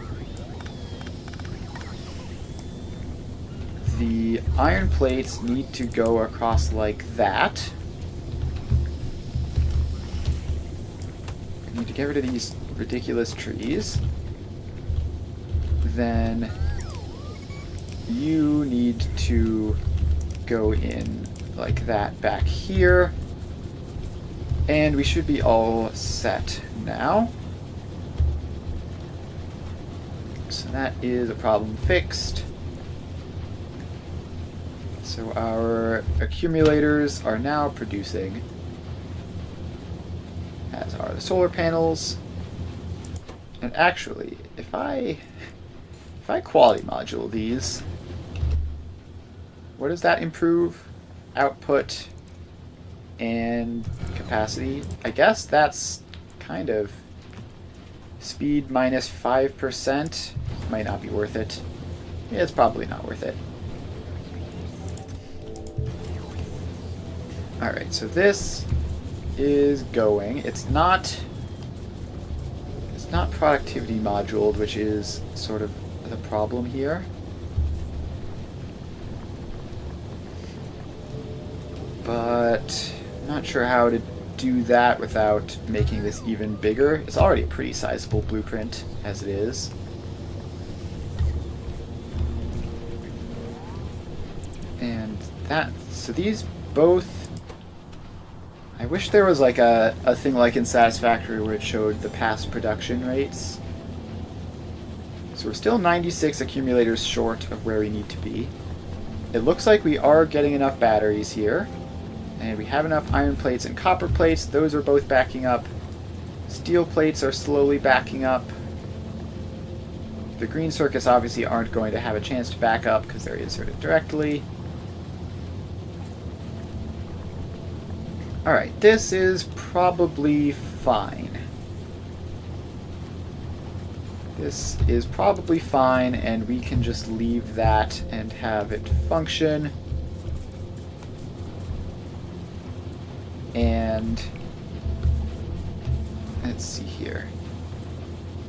The iron plates need to go across like that. We need to get rid of these ridiculous trees. Then you need to go in like that back here. And we should be all set now. So that is a problem fixed. So our accumulators are now producing, as are the solar panels. And actually, if I quality module these, what does that improve? Output and capacity. I guess that's kind of speed minus 5%. Might not be worth it. Yeah, it's probably not worth it. Alright, so this is going. It's not productivity moduled, which is sort of the problem here. But I'm not sure how to do that without making this even bigger. It's already a pretty sizable blueprint as it is. And that, so these both, I wish there was like a thing like in Satisfactory where it showed the past production rates. So we're still 96 accumulators short of where we need to be. It looks like we are getting enough batteries here. And we have enough iron plates and copper plates. Those are both backing up. Steel plates are slowly backing up. The green circuits obviously aren't going to have a chance to back up because they're inserted directly. Alright, this is probably fine. This is probably fine, and we can just leave that and have it function. And let's see here.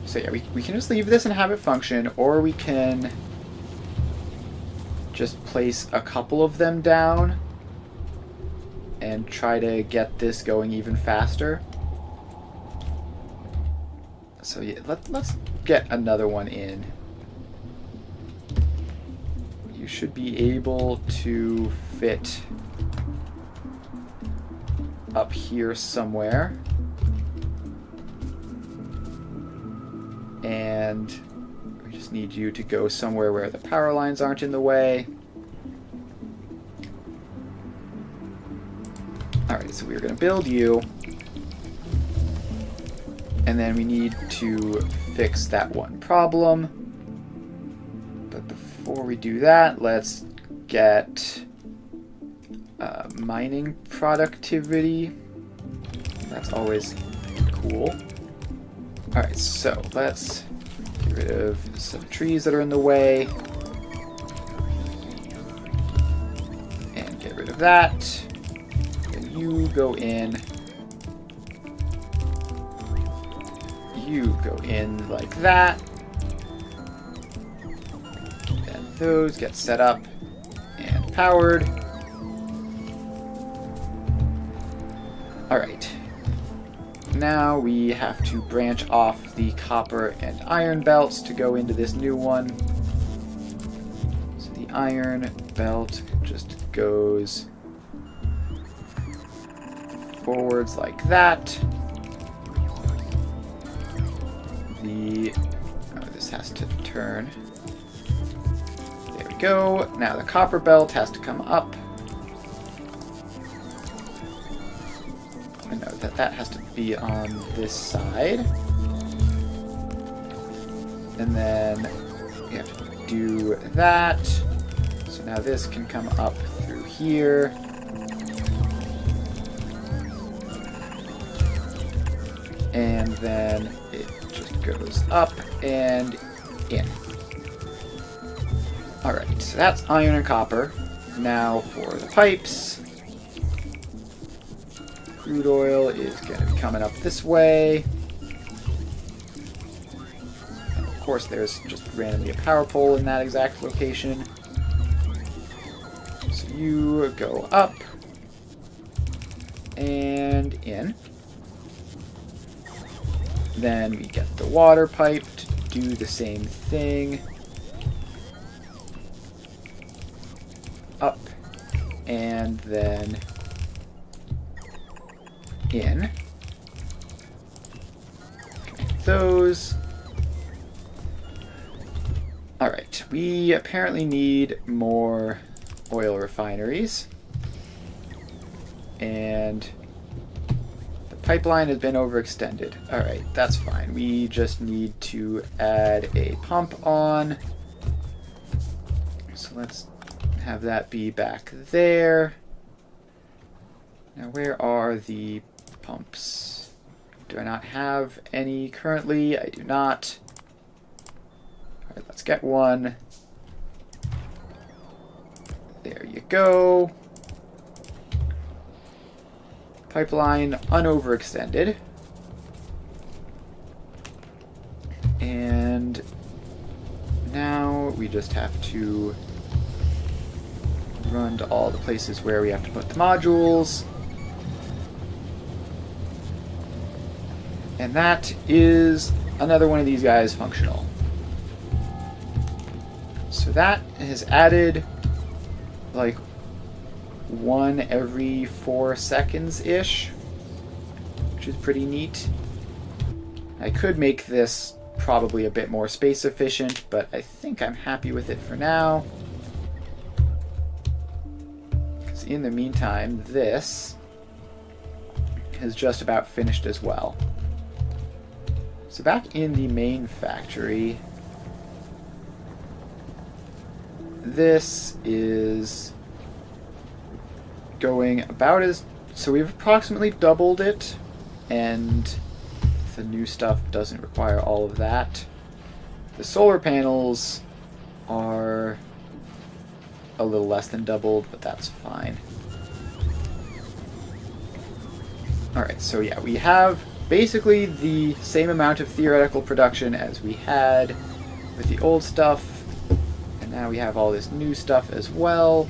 So yeah, we can just leave this and have it function, or we can just place a couple of them down and try to get this going even faster. So yeah, let's get another one in. You should be able to fit up here somewhere. And we just need you to go somewhere where the power lines aren't in the way. Alright, so we're going to build you. And then we need to fix that one problem. But before we do that, let's get mining productivity. That's always cool. Alright, so let's get rid of some trees that are in the way. And get rid of that. And you go in. You go in like that. And those get set up and powered. Alright. Now we have to branch off the copper and iron belts to go into this new one. So the iron belt just goes forwards like that. This has to turn. There we go. Now the copper belt has to come up. I know that has to be on this side. And then we have to do that. So now this can come up through here. And then it just goes up and in. Alright, so that's iron and copper. Now for the pipes. Crude oil is going to be coming up this way. And of course there's just randomly a power pole in that exact location. So you go up and in. Then we get the water pipe to do the same thing. Up and then in. Connect those. Alright, we apparently need more oil refineries. And pipeline has been overextended. Alright, that's fine. We just need to add a pump on. So let's have that be back there. Now where are the pumps? Do I not have any currently? I do not. Alright, let's get one. There you go. Pipeline unoverextended. And now we just have to run to all the places where we have to put the modules. And that is another one of these guys functional. So that has added like one every 4 seconds-ish, which is pretty neat. I could make this probably a bit more space efficient, but I think I'm happy with it for now. Because in the meantime, this is just about finished as well. So back in the main factory, this is going about as... So we've approximately doubled it, and the new stuff doesn't require all of that. The solar panels are a little less than doubled, but that's fine. Alright, so yeah, we have basically the same amount of theoretical production as we had with the old stuff, and now we have all this new stuff as well.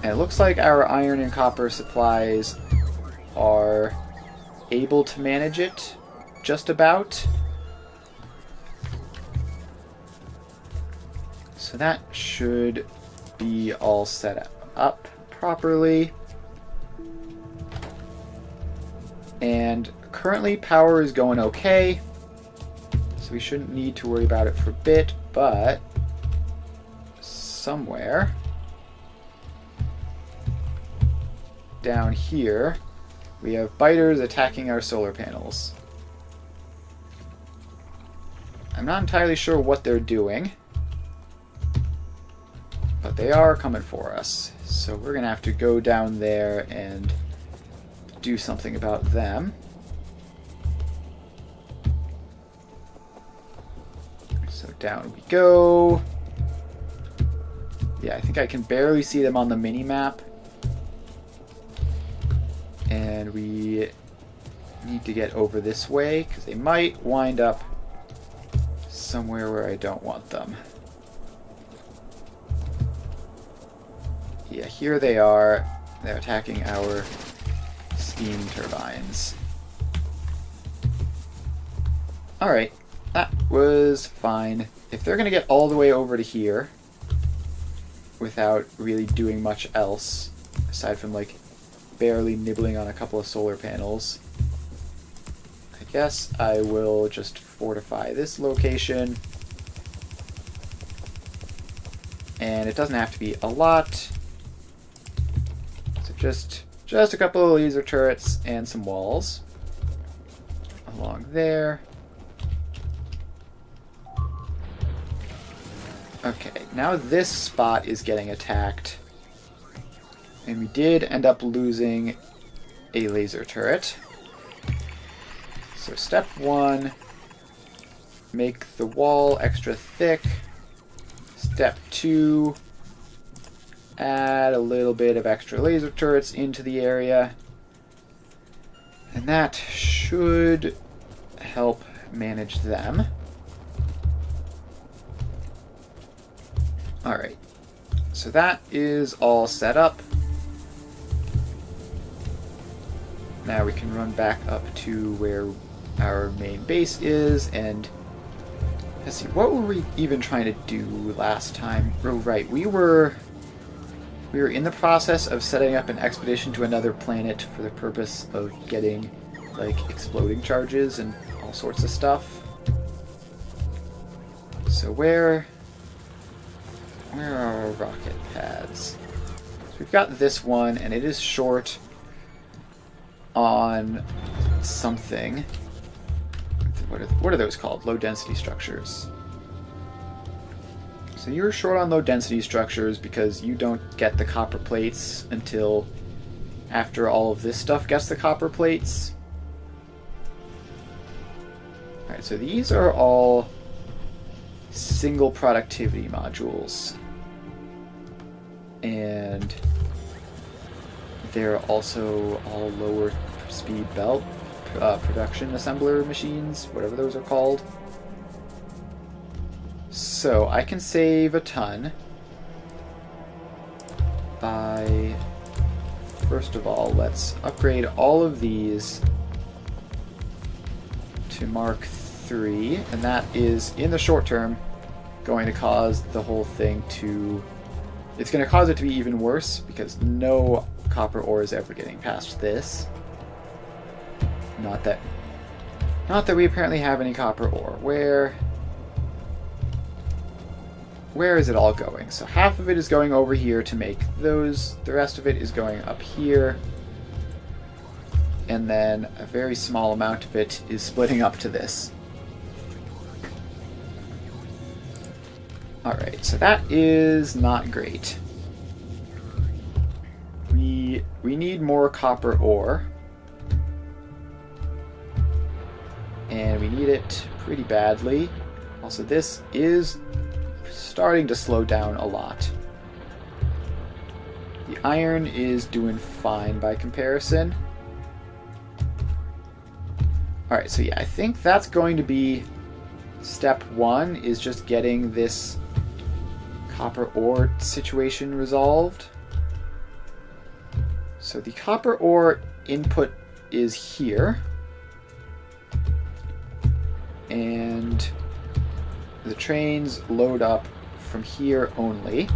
And it looks like our iron and copper supplies are able to manage it, just about. So that should be all set up properly. And currently power is going okay, so we shouldn't need to worry about it for a bit, but somewhere down here we have biters attacking our solar panels. I'm not entirely sure what they're doing, but they are coming for us. So we're gonna have to go down there and do something about them. So down we go. Yeah, I think I can barely see them on the mini-map. And we need to get over this way, because they might wind up somewhere where I don't want them. Yeah, here they are. They're attacking our steam turbines. Alright, that was fine. If they're going to get all the way over to here without really doing much else, aside from like barely nibbling on a couple of solar panels, I guess I will just fortify this location. And it doesn't have to be a lot. So just a couple of laser turrets and some walls along there. Okay, now this spot is getting attacked. And we did end up losing a laser turret. So step one, make the wall extra thick. Step two, add a little bit of extra laser turrets into the area. And that should help manage them. Alright, so that is all set up. Now we can run back up to where our main base is, and let's see, what were we even trying to do last time? Oh, right, we were in the process of setting up an expedition to another planet for the purpose of getting, like, exploding charges and all sorts of stuff. So where are our rocket pads? So we've got this one, and it is short on something. What are those called? Low density structures. So you're short on low density structures because you don't get the copper plates until after all of this stuff gets the copper plates. Alright, so these are all single productivity modules. And they're also all lower speed belt production assembler machines, whatever those are called. So I can save a ton by, first of all, let's upgrade all of these to Mark III, and that is, in the short term, going to cause the whole thing to... It's going to cause it to be even worse, because no copper ore is ever getting past this. Not that we apparently have any copper ore. Where is it all going? So half of it is going over here to make those. The rest of it is going up here. And then a very small amount of it is splitting up to this. Alright, so that is not great. We need more copper ore. And we need it pretty badly. Also, this is starting to slow down a lot. The iron is doing fine by comparison. Alright, so yeah, I think that's going to be step one, is just getting this copper ore situation resolved. So the copper ore input is here. And the trains load up from here only.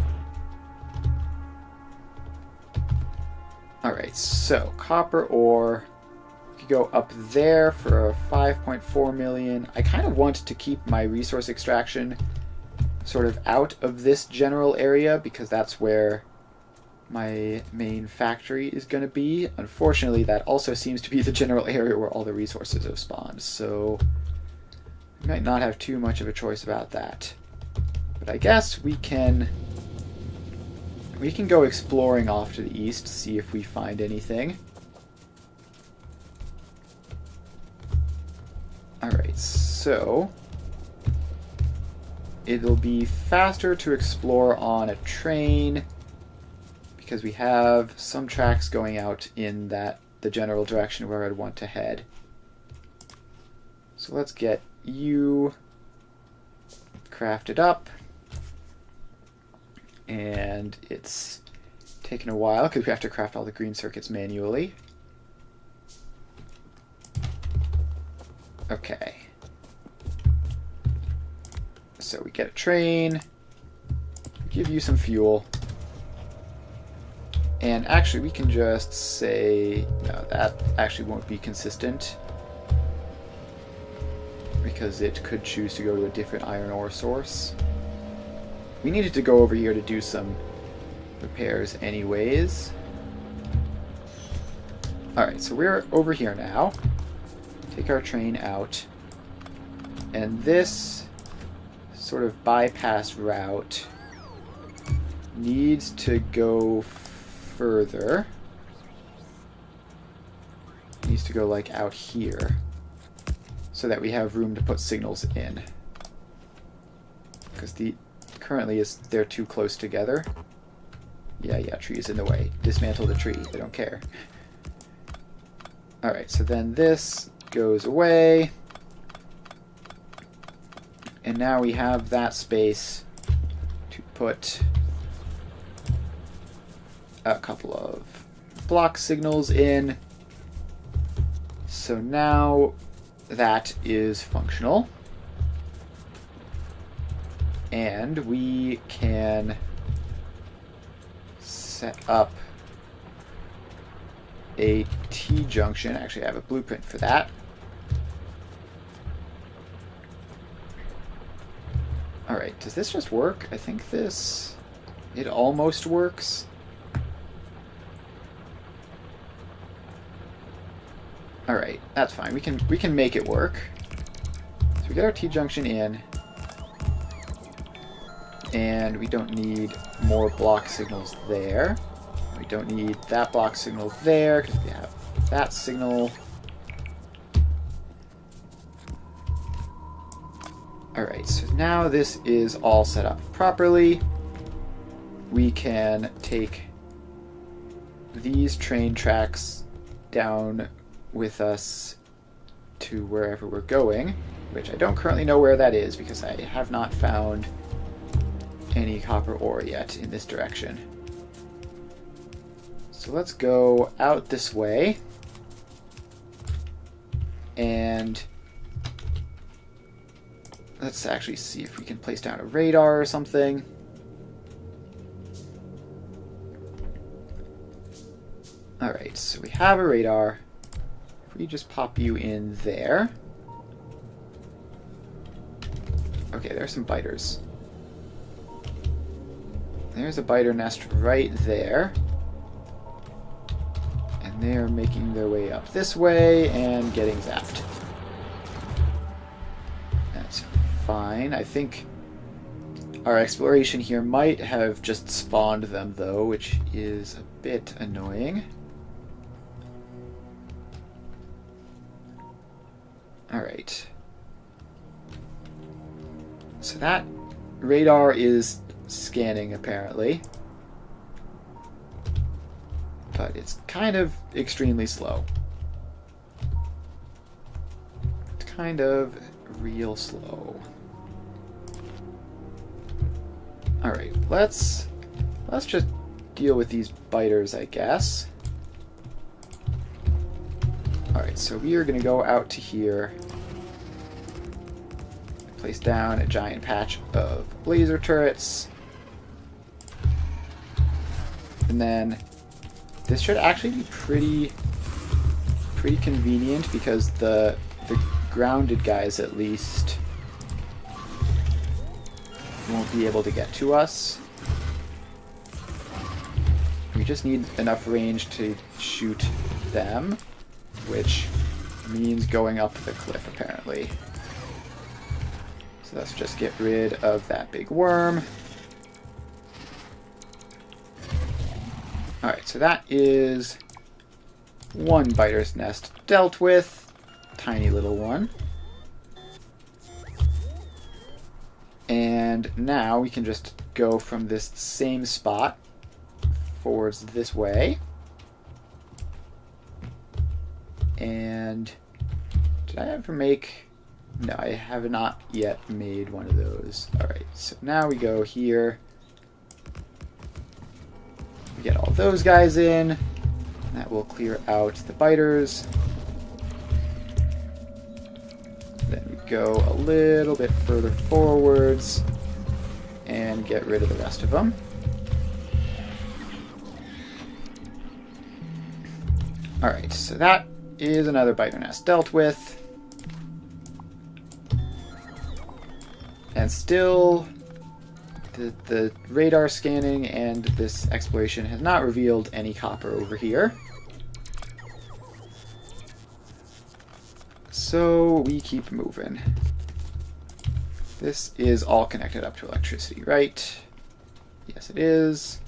Alright, so copper ore could go up there for 5.4 million. I kind of want to keep my resource extraction sort of out of this general area because that's where my main factory is going to be. Unfortunately, that also seems to be the general area where all the resources have spawned, so we might not have too much of a choice about that. But I guess we can go exploring off to the east, see if we find anything. Alright, so it'll be faster to explore on a train because we have some tracks going out in that the general direction where I'd want to head. So let's get you crafted up. And it's taken a while because we have to craft all the green circuits manually. Okay. So we get a train, give you some fuel, and actually we can just say, no, that actually won't be consistent because it could choose to go to a different iron ore source. We needed to go over here to do some repairs anyways. Alright, so we're over here now. Take our train out. And this sort of bypass route needs to go further. Needs to go like out here so that we have room to put signals in. Because currently they're too close together. Yeah, tree's in the way. Dismantle the tree. They don't care. Alright, so then this goes away. And now we have that space to put a couple of block signals in. So now that is functional. And we can set up a T-junction. Actually, I have a blueprint for that. Alright, does this just work? I think it almost works. Alright, that's fine. We can make it work. So we get our T-junction in. And we don't need more block signals there. We don't need that block signal there because we have that signal. Alright, so now this is all set up properly. We can take these train tracks down with us to wherever we're going, which I don't currently know where that is because I have not found any copper ore yet in this direction. So let's go out this way and let's actually see if we can place down a radar or something. Alright, so we have a radar. If we just pop you in there. Okay, there's some biters. There's a biter nest right there. And they're making their way up this way and getting zapped. That's fine. I think our exploration here might have just spawned them, though, which is a bit annoying. Alright. So that radar is scanning, apparently. But it's kind of extremely slow. It's kind of real slow. Alright, let's just deal with these biters, I guess. Alright, so we are going to go out to here. Place down a giant patch of laser turrets. And then this should actually be pretty convenient because the grounded guys at least won't be able to get to us. We just need enough range to shoot them, which means going up the cliff, apparently. So let's just get rid of that big worm. Alright, so that is one biter's nest dealt with. Tiny little one. And now we can just go from this same spot forwards this way. and did I ever make... No, I have not yet made one of those. Alright, so now we go here. We get all those guys in. And that will clear out the biters. Then we go a little bit further forwards and get rid of the rest of them. Alright, so that is another biter nest dealt with. And still, the radar scanning and this exploration has not revealed any copper over here. So we keep moving. This is all connected up to electricity, right? Yes, it is.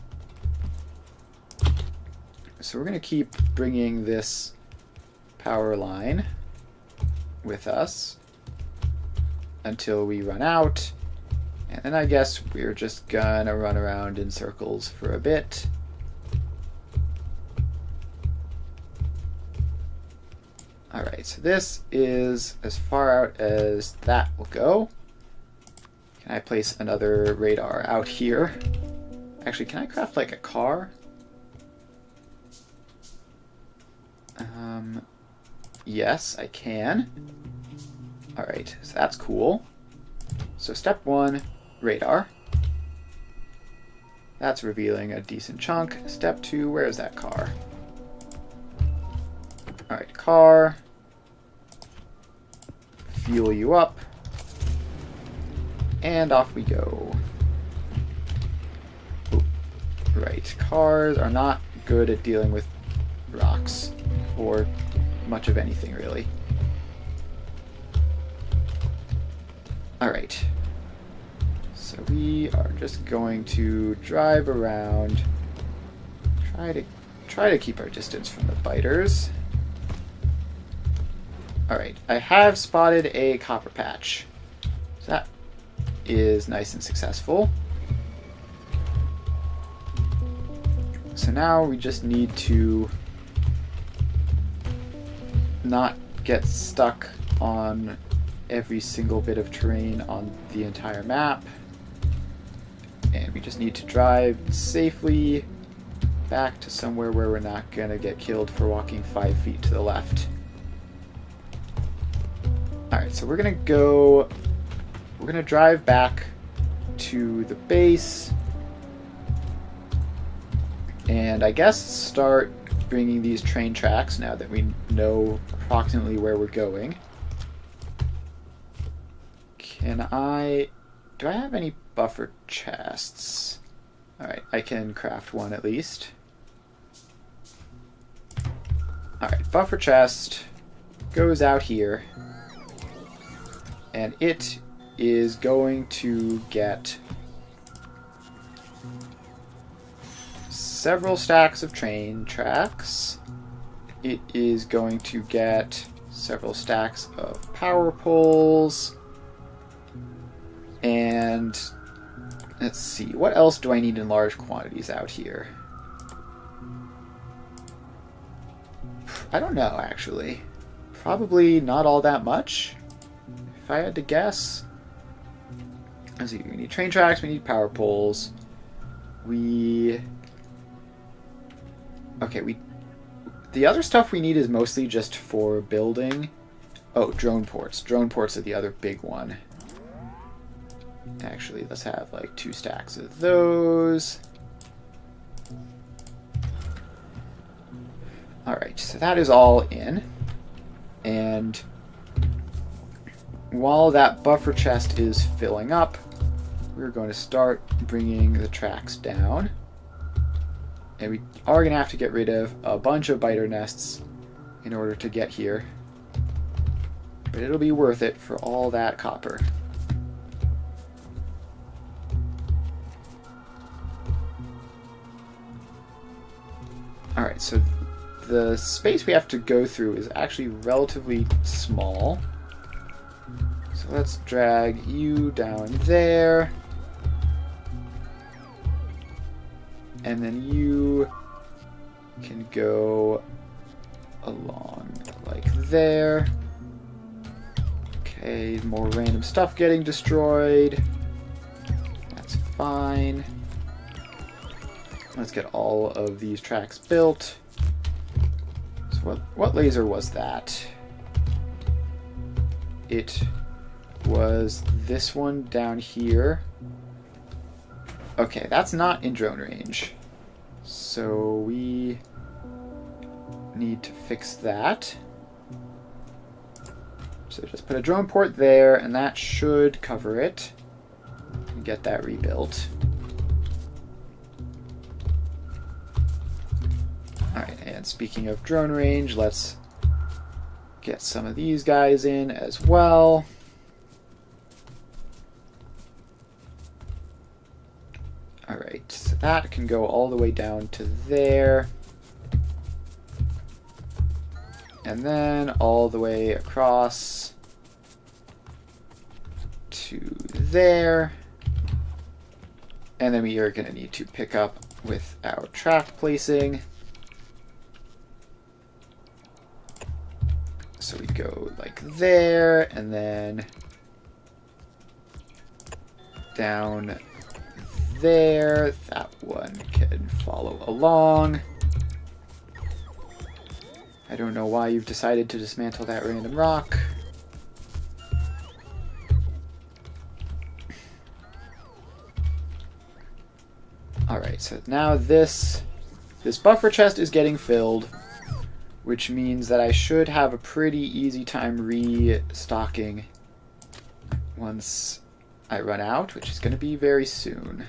So we're going to keep bringing this power line with us until we run out. And then I guess we're just going to run around in circles for a bit. Alright, so this is as far out as that will go. Can I place another radar out here? Actually, can I craft like a car? Yes, I can. Alright, so that's cool. So step 1, radar. That's revealing a decent chunk. Step 2, where is that car? Alright, car. Fuel you up. And off we go. Ooh. Right, cars are not good at dealing with rocks. Or much of anything, really. Alright. So we are just going to drive around. Try to keep our distance from the biters. Alright, I have spotted a copper patch. So that is nice and successful. So now we just need to not get stuck on every single bit of terrain on the entire map. And we just need to drive safely back to somewhere where we're not going to get killed for walking 5 feet to the left. Alright, so we're going to drive back to the base and I guess start bringing these train tracks now that we know approximately where we're going. Do I have any buffer chests? Alright, I can craft one at least. Alright, buffer chest goes out here. And it is going to get several stacks of train tracks. It is going to get several stacks of power poles. And let's see, what else do I need in large quantities out here? I don't know, actually. Probably not all that much, if I had to guess. Let's see, we need train tracks, we need power poles. The other stuff we need is mostly just for building. Oh, drone ports. Drone ports are the other big one. Actually, let's have like 2 stacks of those. Alright, so that is all in. And while that buffer chest is filling up, we're going to start bringing the tracks down. And we are going to have to get rid of a bunch of biter nests in order to get here. But it'll be worth it for all that copper. Alright, so the space we have to go through is actually relatively small. So let's drag you down there. And then you can go along like there. Okay, more random stuff getting destroyed. That's fine. Let's get all of these tracks built. So what laser was that? It was this one down here. Okay, that's not in drone range. So we need to fix that. So just put a drone port there, and that should cover it. And get that rebuilt. Alright, and speaking of drone range, let's get some of these guys in as well. Alright, so that can go all the way down to there. And then all the way across to there. And then we are going to need to pick up with our track placing. So we go like there, and then down there. That one can follow along. I don't know why you've decided to dismantle that random rock. Alright, so now this buffer chest is getting filled, which means that I should have a pretty easy time restocking once I run out, which is going to be very soon.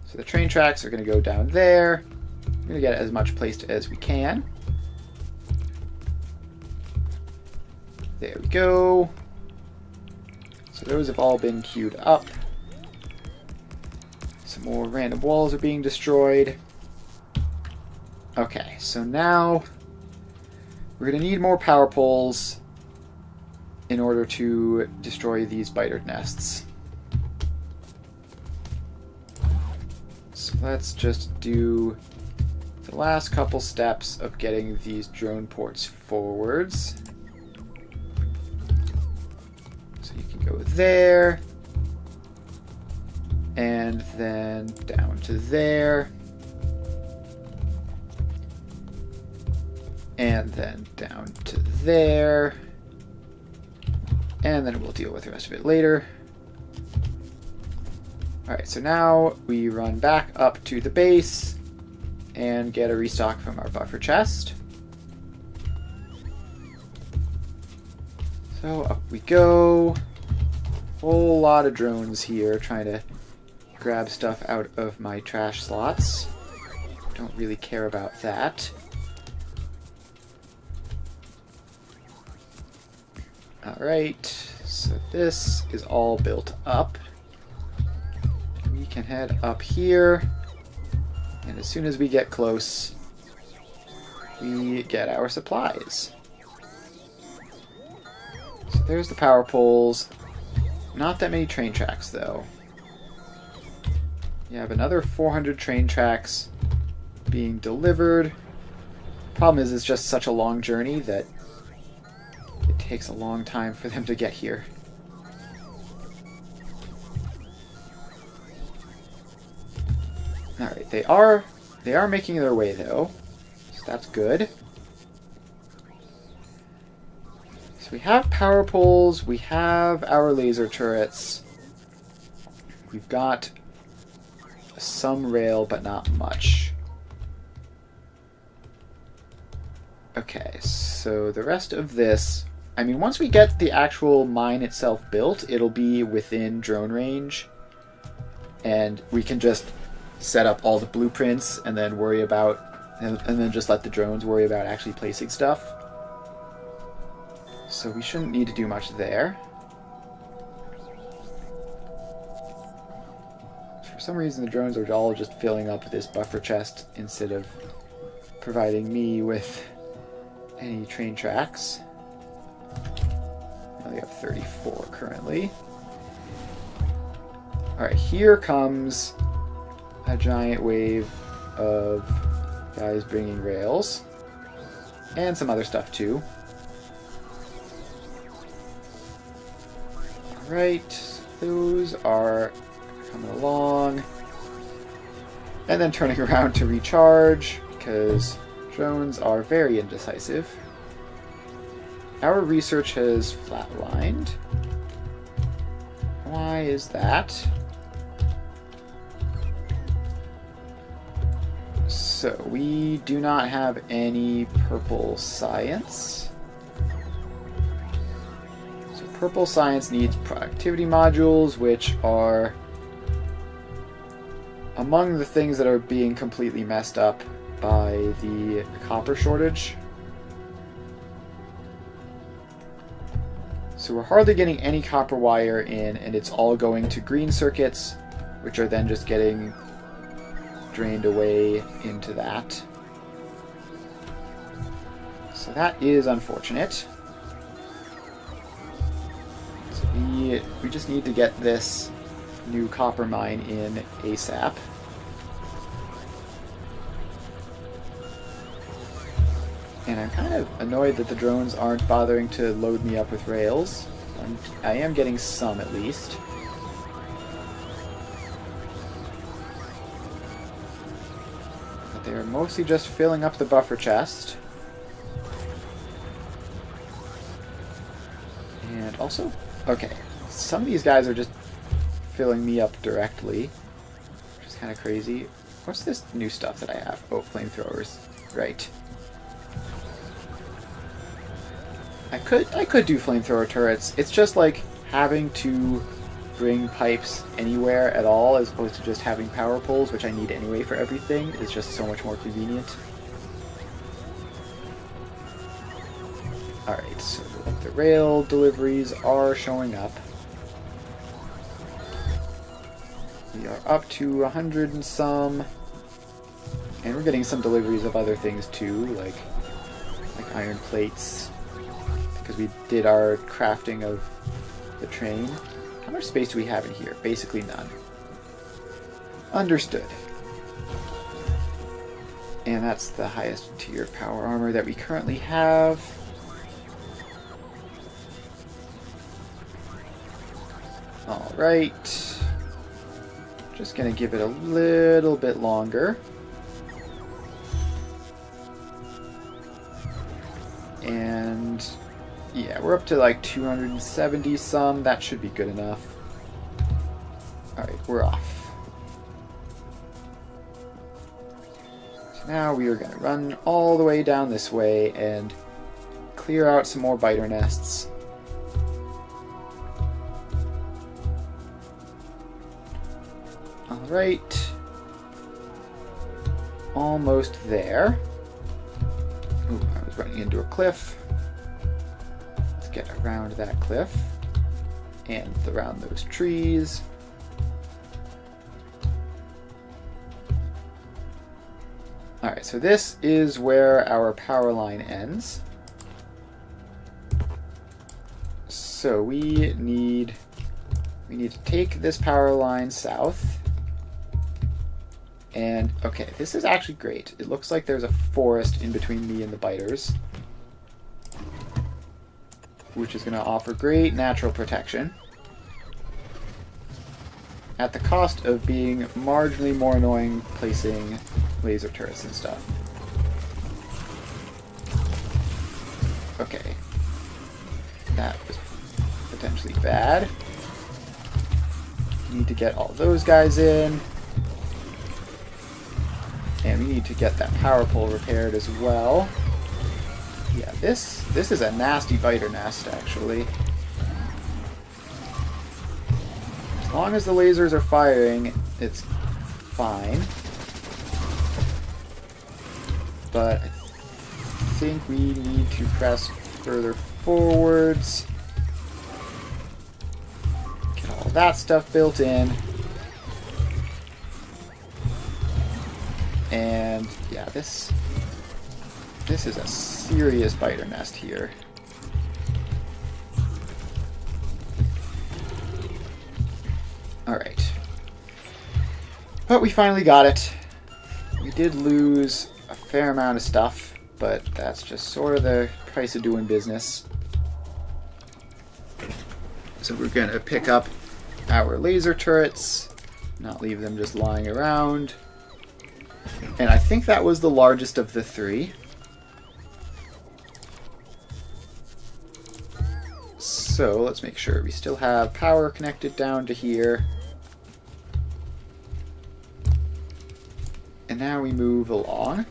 So the train tracks are going to go down there. We're going to get as much placed as we can. There we go. So those have all been queued up. Some more random walls are being destroyed. Okay, so now we're going to need more power poles in order to destroy these biter nests. So let's just do the last couple steps of getting these drone ports forwards. So you can go there, and then down to there, and then down to there, and then we'll deal with the rest of it later. Alright, so now we run back up to the base and get a restock from our buffer chest. So up we go. Whole lot of drones here trying to grab stuff out of my trash slots. Don't really care about that. Alright, so this is all built up. We can head up here, and as soon as we get close, we get our supplies. So there's the power poles. Not that many train tracks, though. You have another 400 train tracks being delivered. Problem is, it's just such a long journey that it takes a long time for them to get here. Alright, they are making their way, though, so that's good. So we have power poles, we have our laser turrets, we've got some rail, but not much. Okay, so the rest of this, I mean, once we get the actual mine itself built, it'll be within drone range, and we can just set up all the blueprints and then worry about, and then just let the drones worry about actually placing stuff. So we shouldn't need to do much there. For some reason the drones are all just filling up this buffer chest instead of providing me with any train tracks. I only have 34 currently. Alright, here comes a giant wave of guys bringing rails. And some other stuff too. Alright, those are coming along. And then turning around to recharge, because drones are very indecisive. Our research has flatlined. Why is that? So, we do not have any purple science. So, purple science needs productivity modules, which are among the things that are being completely messed up by the copper shortage. So we're hardly getting any copper wire in, and it's all going to green circuits, which are then just getting drained away into that. So that is unfortunate. So we just need to get this new copper mine in ASAP. And I'm kind of annoyed that the drones aren't bothering to load me up with rails. I am getting some, at least. But they're mostly just filling up the buffer chest. And also, okay, some of these guys are just filling me up directly, which is kind of crazy. What's this new stuff that I have? Oh, flamethrowers. Right. I could do flamethrower turrets. It's just like having to bring pipes anywhere at all as opposed to just having power poles, which I need anyway for everything, is just so much more convenient. Alright, so the rail deliveries are showing up. We are up to 100 and some. And we're getting some deliveries of other things too, like iron plates. Because we did our crafting of the train. How much space do we have in here? Basically none. Understood. And that's the highest tier power armor that we currently have. Alright. Just gonna give it a little bit longer. And yeah, we're up to like 270 some. That should be good enough. Alright, we're off. So now we are going to run all the way down this way and clear out some more biter nests. Alright. Almost there. Ooh, I was running into a cliff. Let's get around that cliff and around those trees. Alright, so this is where our power line ends. So we need to take this power line south. And, okay, this is actually great. It looks like there's a forest in between me and the biters, which is going to offer great natural protection at the cost of being marginally more annoying placing laser turrets and stuff. Okay. That was potentially bad. Need to get all those guys in. And we need to get that power pole repaired as well. Yeah, this is a nasty biter nest, actually. As long as the lasers are firing, it's fine. But I think we need to press further forwards. Get all that stuff built in. And yeah, this is a serious biter nest here. Alright. But we finally got it. We did lose a fair amount of stuff, but that's just sort of the price of doing business. So we're going to pick up our laser turrets, not leave them just lying around. And I think that was the largest of the three. So let's make sure we still have power connected down to here. And now we move along.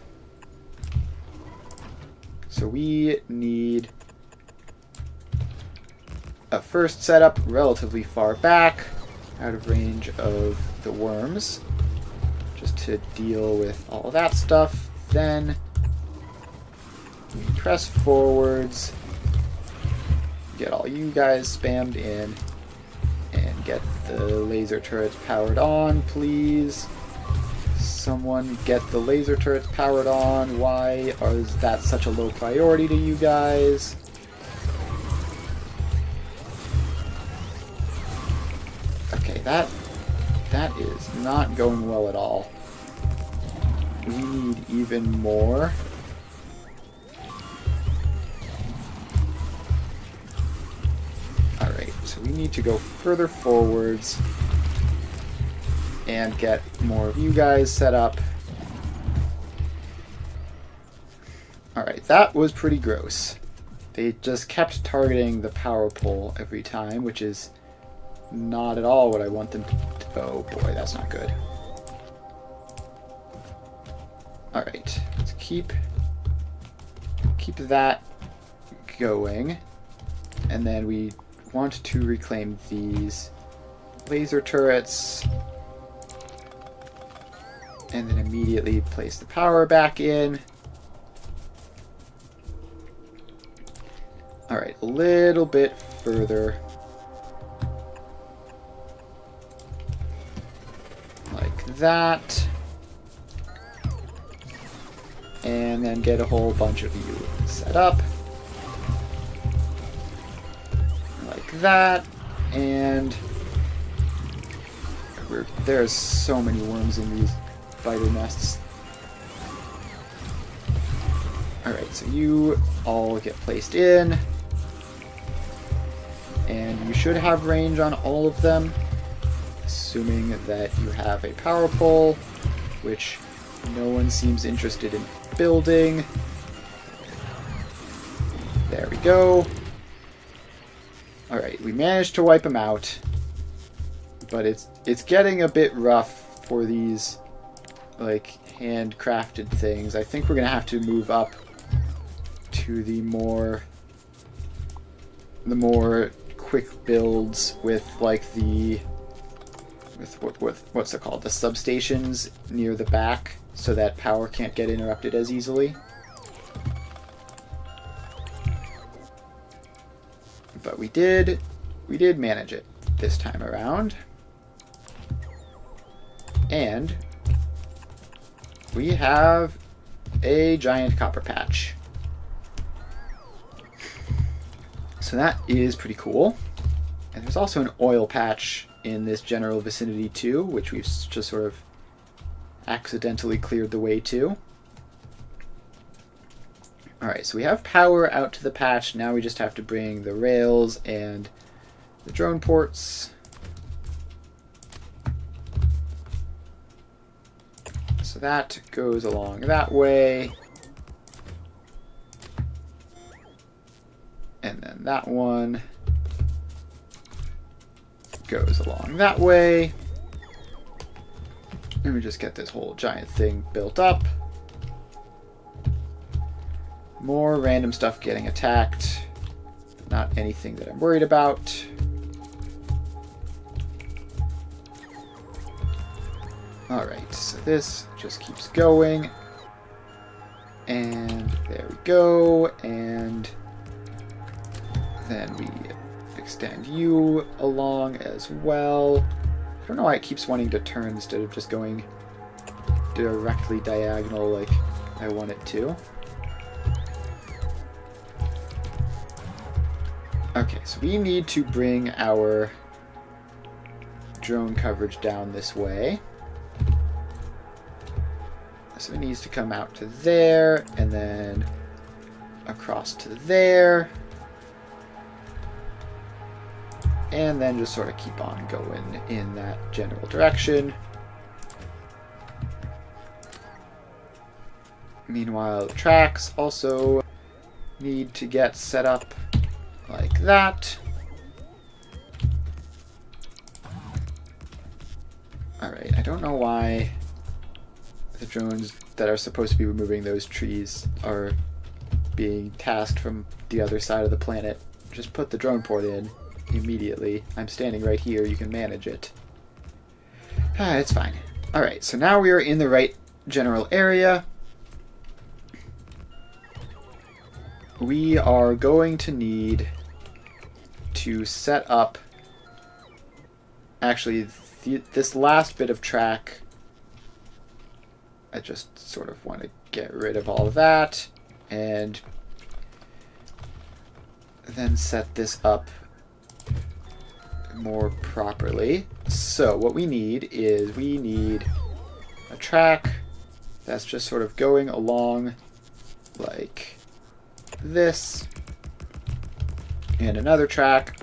So we need a first setup relatively far back, out of range of the worms, just to deal with all that stuff. Then we press forwards, get all you guys spammed in, and get the laser turrets powered on, please. Someone get the laser turrets powered on. Why is that such a low priority to you guys? Okay, that is not going well at all. We need even more. Alright, so we need to go further forwards and get more of you guys set up. Alright, that was pretty gross. They just kept targeting the power pole every time, which is not at all what I want them to... Oh boy, that's not good. Alright, let's keep that going. And then we want to reclaim these laser turrets. And then immediately place the power back in. Alright, a little bit further. Like that. And then get a whole bunch of you set up. Like that. And there's so many worms in these spider nests. Alright, so you all get placed in. And you should have range on all of them, assuming that you have a power pole, which no one seems interested in building. There we go. Alright, we managed to wipe them out, but it's getting a bit rough for these like handcrafted things. I think we're gonna have to move up to the more quick builds with like what's it called, the substations near the back, so that power can't get interrupted as easily. But we did manage it this time around. And we have a giant copper patch. So that is pretty cool. And there's also an oil patch in this general vicinity too, which we've just sort of accidentally cleared the way to. Alright, so we have power out to the patch. Now we just have to bring the rails and the drone ports. So that goes along that way. And then that one goes along that way. And we just get this whole giant thing built up. More random stuff getting attacked. Not anything that I'm worried about. Alright, so this just keeps going. And there we go. And then we extend you along as well. I don't know why it keeps wanting to turn instead of just going directly diagonal like I want it to. Okay, so we need to bring our drone coverage down this way. So it needs to come out to there, and then across to there. And then just sort of keep on going in that general direction. Meanwhile, the tracks also need to get set up like that. Alright, I don't know why the drones that are supposed to be removing those trees are being tasked from the other side of the planet. Just put the drone port in immediately. I'm standing right here, you can manage it. It's fine. Alright, so now we are in the right general area. We are going to need to set up... Actually, this last bit of track, I just sort of want to get rid of all of that and then set this up more properly. So what we need is a track that's just sort of going along like this, and another track.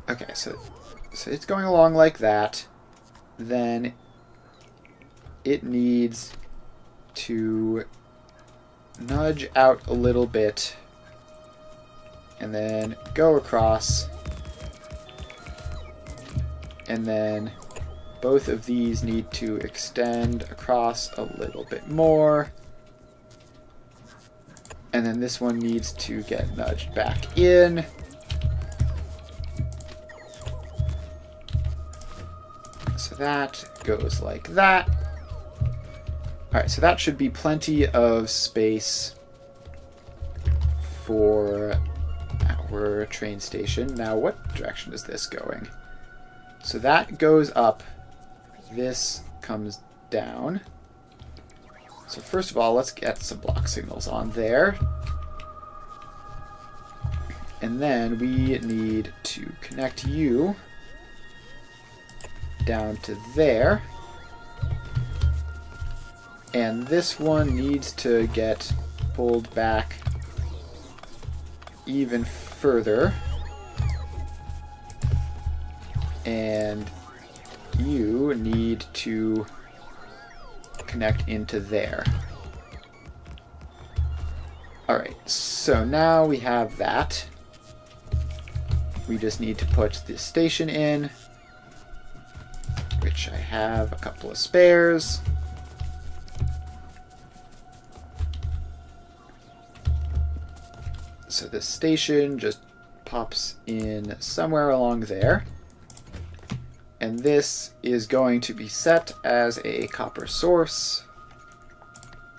Okay, so it's going along like that. Then it needs to nudge out a little bit and then go across, and then both of these need to extend across a little bit more, and then this one needs to get nudged back in. So that goes like that. Alright, so that should be plenty of space for our train station. Now, what direction is this going? So that goes up. This comes down. So first of all, let's get some block signals on there. And then we need to connect you down to there. And this one needs to get pulled back even further. And you need to connect into there. Alright, so now we have that. We just need to put this station in, which I have a couple of spares. So this station just pops in somewhere along there. And this is going to be set as a copper source.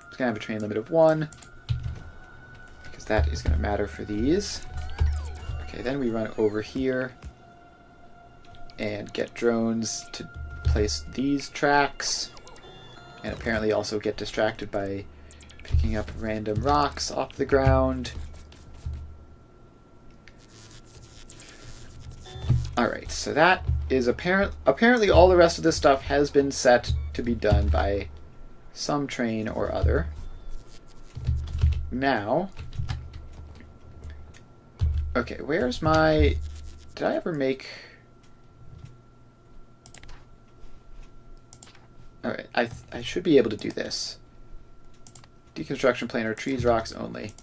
It's going to have a train limit of 1, because that is going to matter for these. Okay, then we run over here and get drones to place these tracks, and apparently also get distracted by picking up random rocks off the ground. Alright, so that is apparently all the rest of this stuff has been set to be done by some train or other. Now, okay, where's my... Did I ever make... Alright, I should be able to do this. Deconstruction planar, trees, rocks only.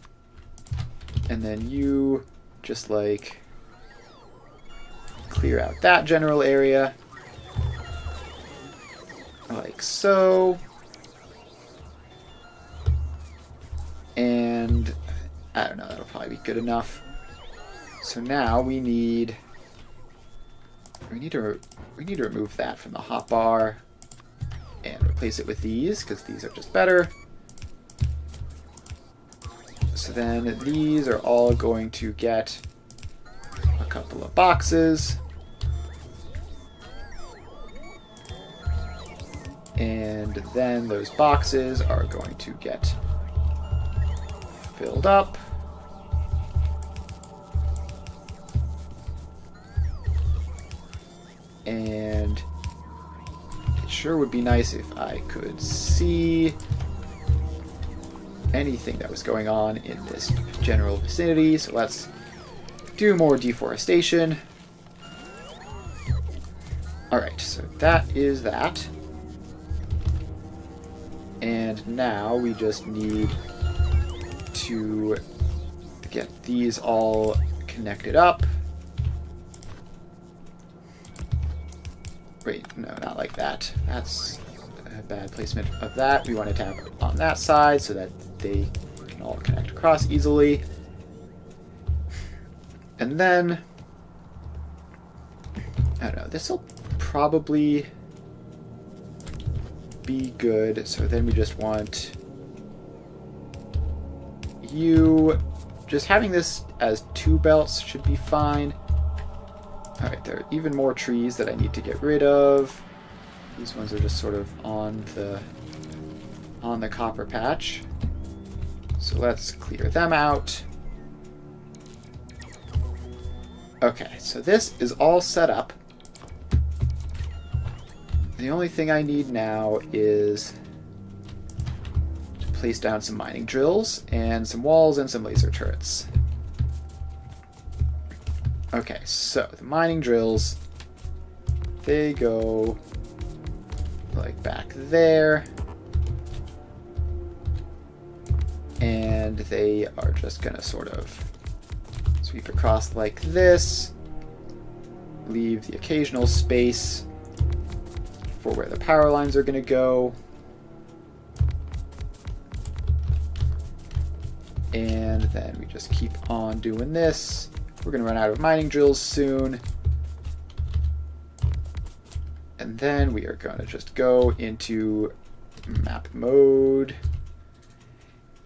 And then you just like clear out that general area. Like so. And I don't know, that'll probably be good enough. So now we need to remove that from the hotbar and replace it with these, because these are just better. So then these are all going to get a couple of boxes. And then those boxes are going to get filled up. And it sure would be nice if I could see anything that was going on in this general vicinity. So let's do more deforestation. Alright, so that is that. And now we just need to get these all connected up. Wait, no, not like that. That's a bad placement of that. We want it to have it on that side so that they can all connect across easily. And then, I don't know, this will probably be good. So then we just want you, just having this as 2 belts should be fine. Alright, there are even more trees that I need to get rid of. These ones are just sort of on the copper patch. So let's clear them out. Okay, so this is all set up. The only thing I need now is to place down some mining drills and some walls and some laser turrets. Okay, so the mining drills, they go like back there, and they are just gonna sort of sweep across like this, leave the occasional space for where the power lines are gonna go, and then we just keep on doing this. We're going to run out of mining drills soon. And then we are going to just go into map mode.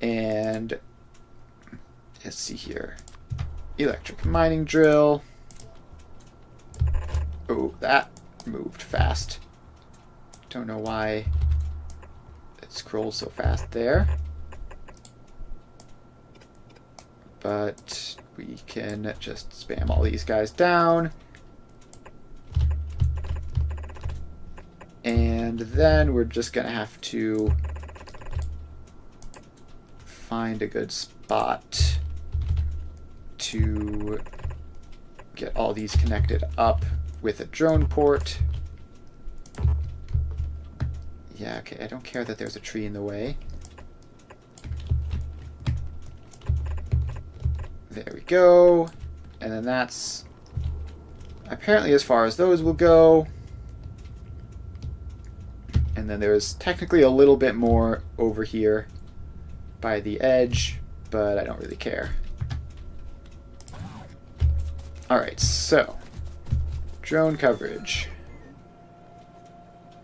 And let's see here. Electric mining drill. Oh, that moved fast. Don't know why it scrolled so fast there. But we can just spam all these guys down. And then we're just going to have to find a good spot to get all these connected up with a drone port. Yeah, okay, I don't care that there's a tree in the way. There we go. And then that's apparently as far as those will go. And then there's technically a little bit more over here by the edge, but I don't really care. Alright, so drone coverage.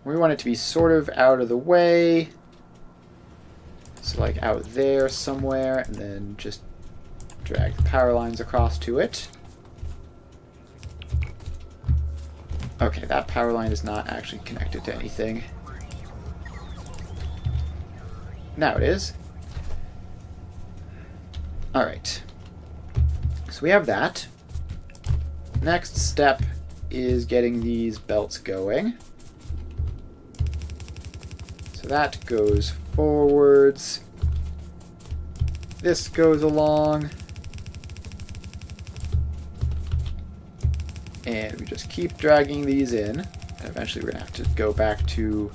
We want it to be sort of out of the way. So like out there somewhere, and then just drag the power lines across to it. Okay, that power line is not actually connected to anything. Now it is. Alright. So we have that. Next step is getting these belts going. So that goes forwards. This goes along. And we just keep dragging these in. And eventually we're going to have to go back to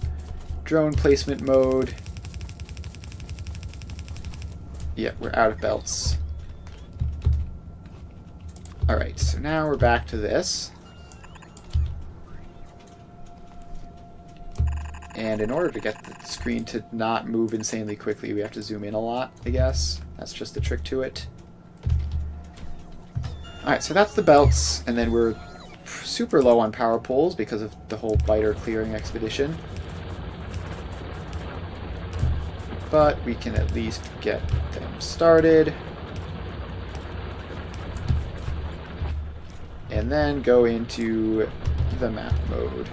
drone placement mode. Yeah, we're out of belts. Alright, so now we're back to this. And in order to get the screen to not move insanely quickly, we have to zoom in a lot, I guess. That's just the trick to it. Alright, so that's the belts, and then we're super low on power poles because of the whole biter clearing expedition. But we can at least get them started. And then go into the map mode.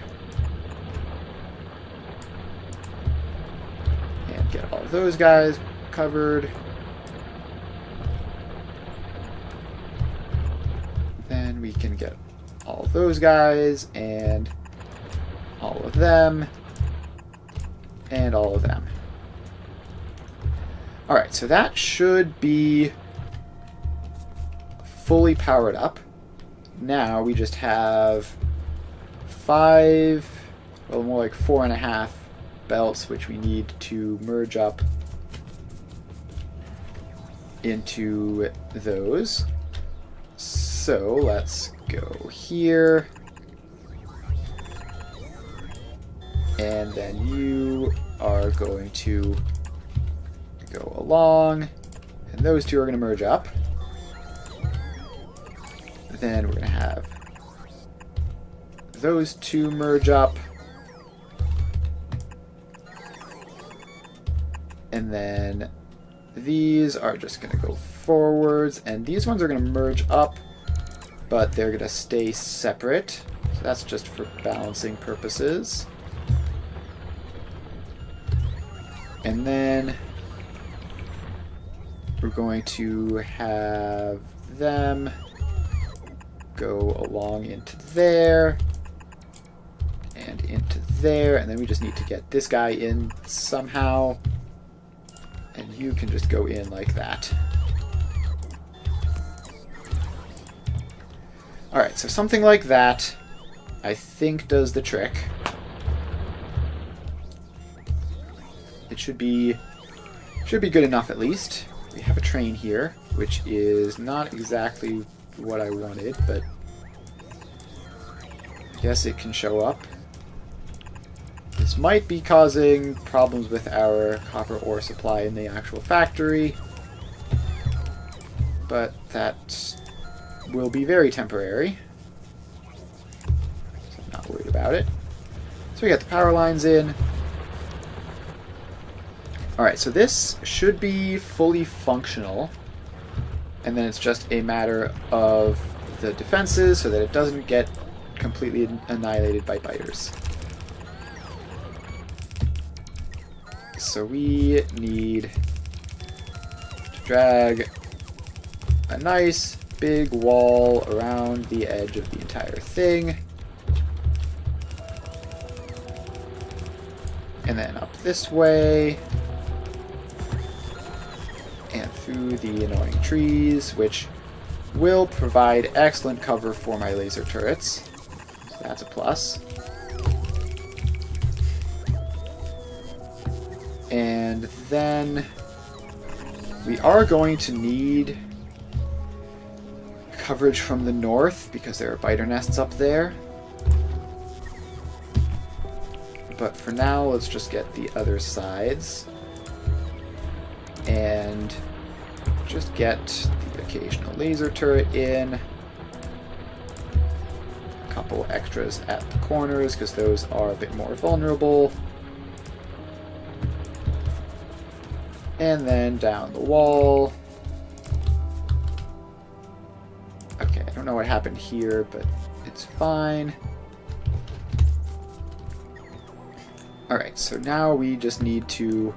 And get all those guys covered. Then we can get all those guys and all of them. and all of them. Alright, so that should be fully powered up. Now we just have 5, well, more like 4.5 belts, which we need to merge up into those. So let's go here. And then you are going to go along. And those two are going to merge up. Then we're going to have those two merge up. And then these are just going to go forwards. And these ones are going to merge up, but they're going to stay separate. So that's just for balancing purposes. And then we're going to have them go along into there and into there, and then we just need to get this guy in somehow, and you can just go in like that. Alright, so something like that I think does the trick. It should be good enough at least. We have a train here, which is not exactly what I wanted, but I guess it can show up. This might be causing problems with our copper ore supply in the actual factory, but that will be very temporary, so I'm not worried about it. So we got the power lines in. Alright, so this should be fully functional, and then it's just a matter of the defenses so that it doesn't get completely annihilated by biters. So we need to drag a nice big wall around the edge of the entire thing. And then up this way. And through the annoying trees, which will provide excellent cover for my laser turrets. So that's a plus. And then we are going to need coverage from the north because there are biter nests up there. But for now, let's just get the other sides. And just get the occasional laser turret in. A couple extras at the corners because those are a bit more vulnerable. And then down the wall. Okay, I don't know what happened here, but it's fine. Alright, so now we just need to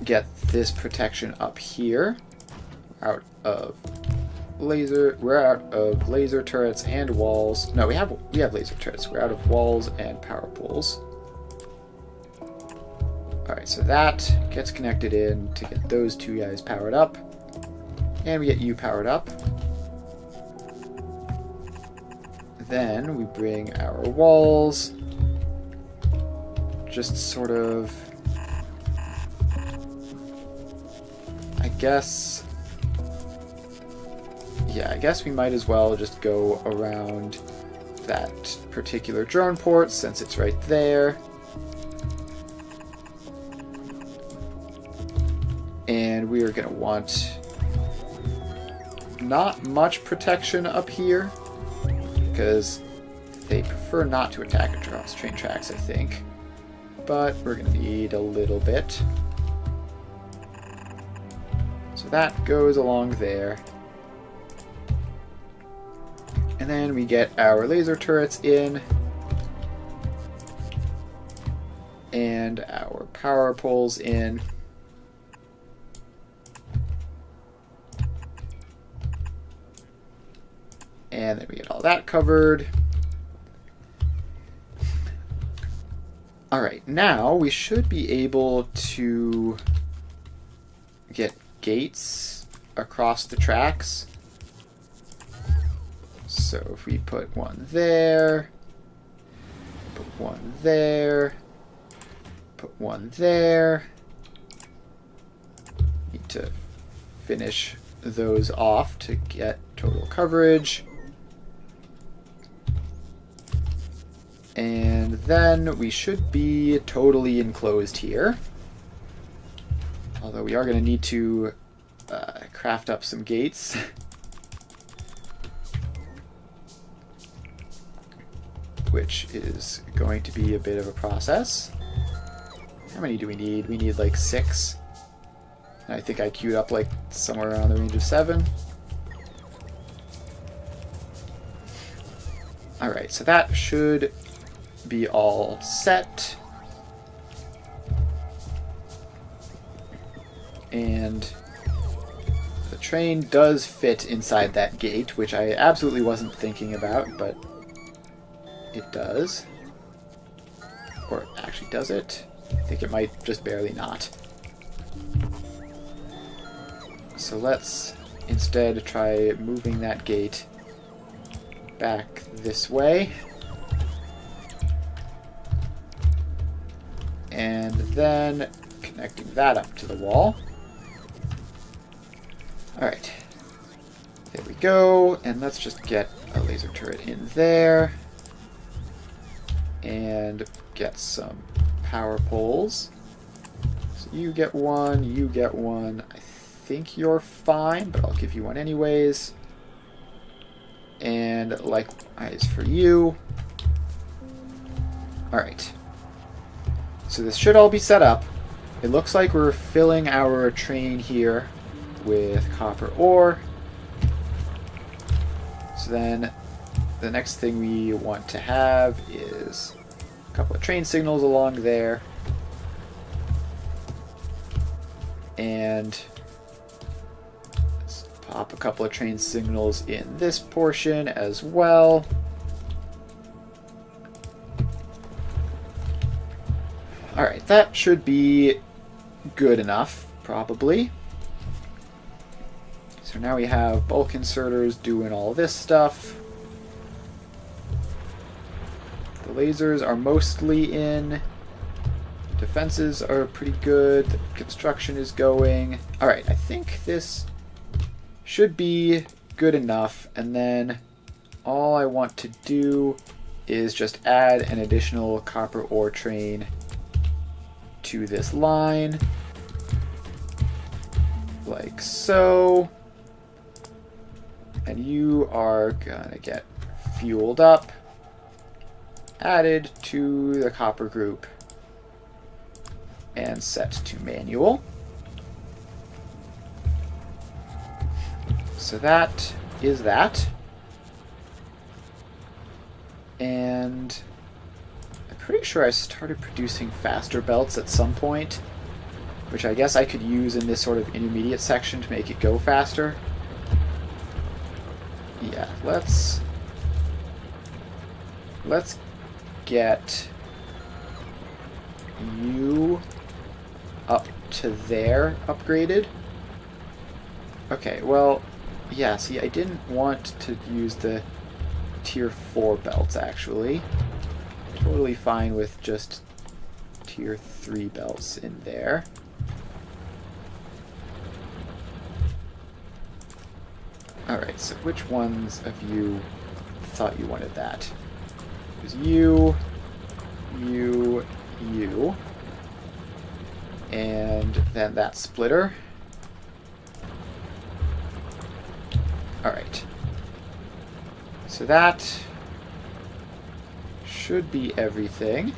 get this protection up here. We're out of laser turrets and walls. No, we have laser turrets. We're out of walls and power poles. Alright, so that gets connected in to get those two guys powered up. And we get you powered up. Then we bring our walls. Just sort of, I guess we might as well just go around that particular drone port since it's right there. And we are going to want not much protection up here because they prefer not to attack across train tracks, I think. But we're going to need a little bit. So that goes along there. And then we get our laser turrets in. And our power poles in. And then we get all that covered. Alright, now we should be able to get gates across the tracks. So if we put one there, put one there, put one there. Need to finish those off to get total coverage. And then we should be totally enclosed here. Although we are going to need to craft up some gates. Which is going to be a bit of a process. How many do we need? We need like 6. And I think I queued up like somewhere around the range of 7. Alright, so that should be all set. And the train does fit inside that gate, which I absolutely wasn't thinking about, but it does. Or actually, does it? I think it might just barely not. So let's instead try moving that gate back this way. And then connecting that up to the wall. Alright. There we go. And let's just get a laser turret in there. And get some power poles. So you get one, you get one. I think you're fine, but I'll give you one anyways. And likewise for you. Alright. So this should all be set up. It looks like we're filling our train here with copper ore. So then the next thing we want to have is a couple of train signals along there. And let's pop a couple of train signals in this portion as well. Alright, that should be good enough, probably. So now we have bulk inserters doing all this stuff. The lasers are mostly in. Defenses are pretty good. The construction is going. Alright, I think this should be good enough. And then all I want to do is just add an additional copper ore train to this line. Like so. And you are gonna get fueled up. Added to the copper group. And set to manual. So that is that. And I'm pretty sure I started producing faster belts at some point, which I guess I could use in this sort of intermediate section to make it go faster. Yeah, let's get you up to there upgraded. Okay, well, yeah, see, I didn't want to use the tier 4 belts, actually. Totally fine with just tier 3 belts in there. Alright, so which ones of you thought you wanted that? It was you, you, you, and then that splitter. Alright. So that should be everything.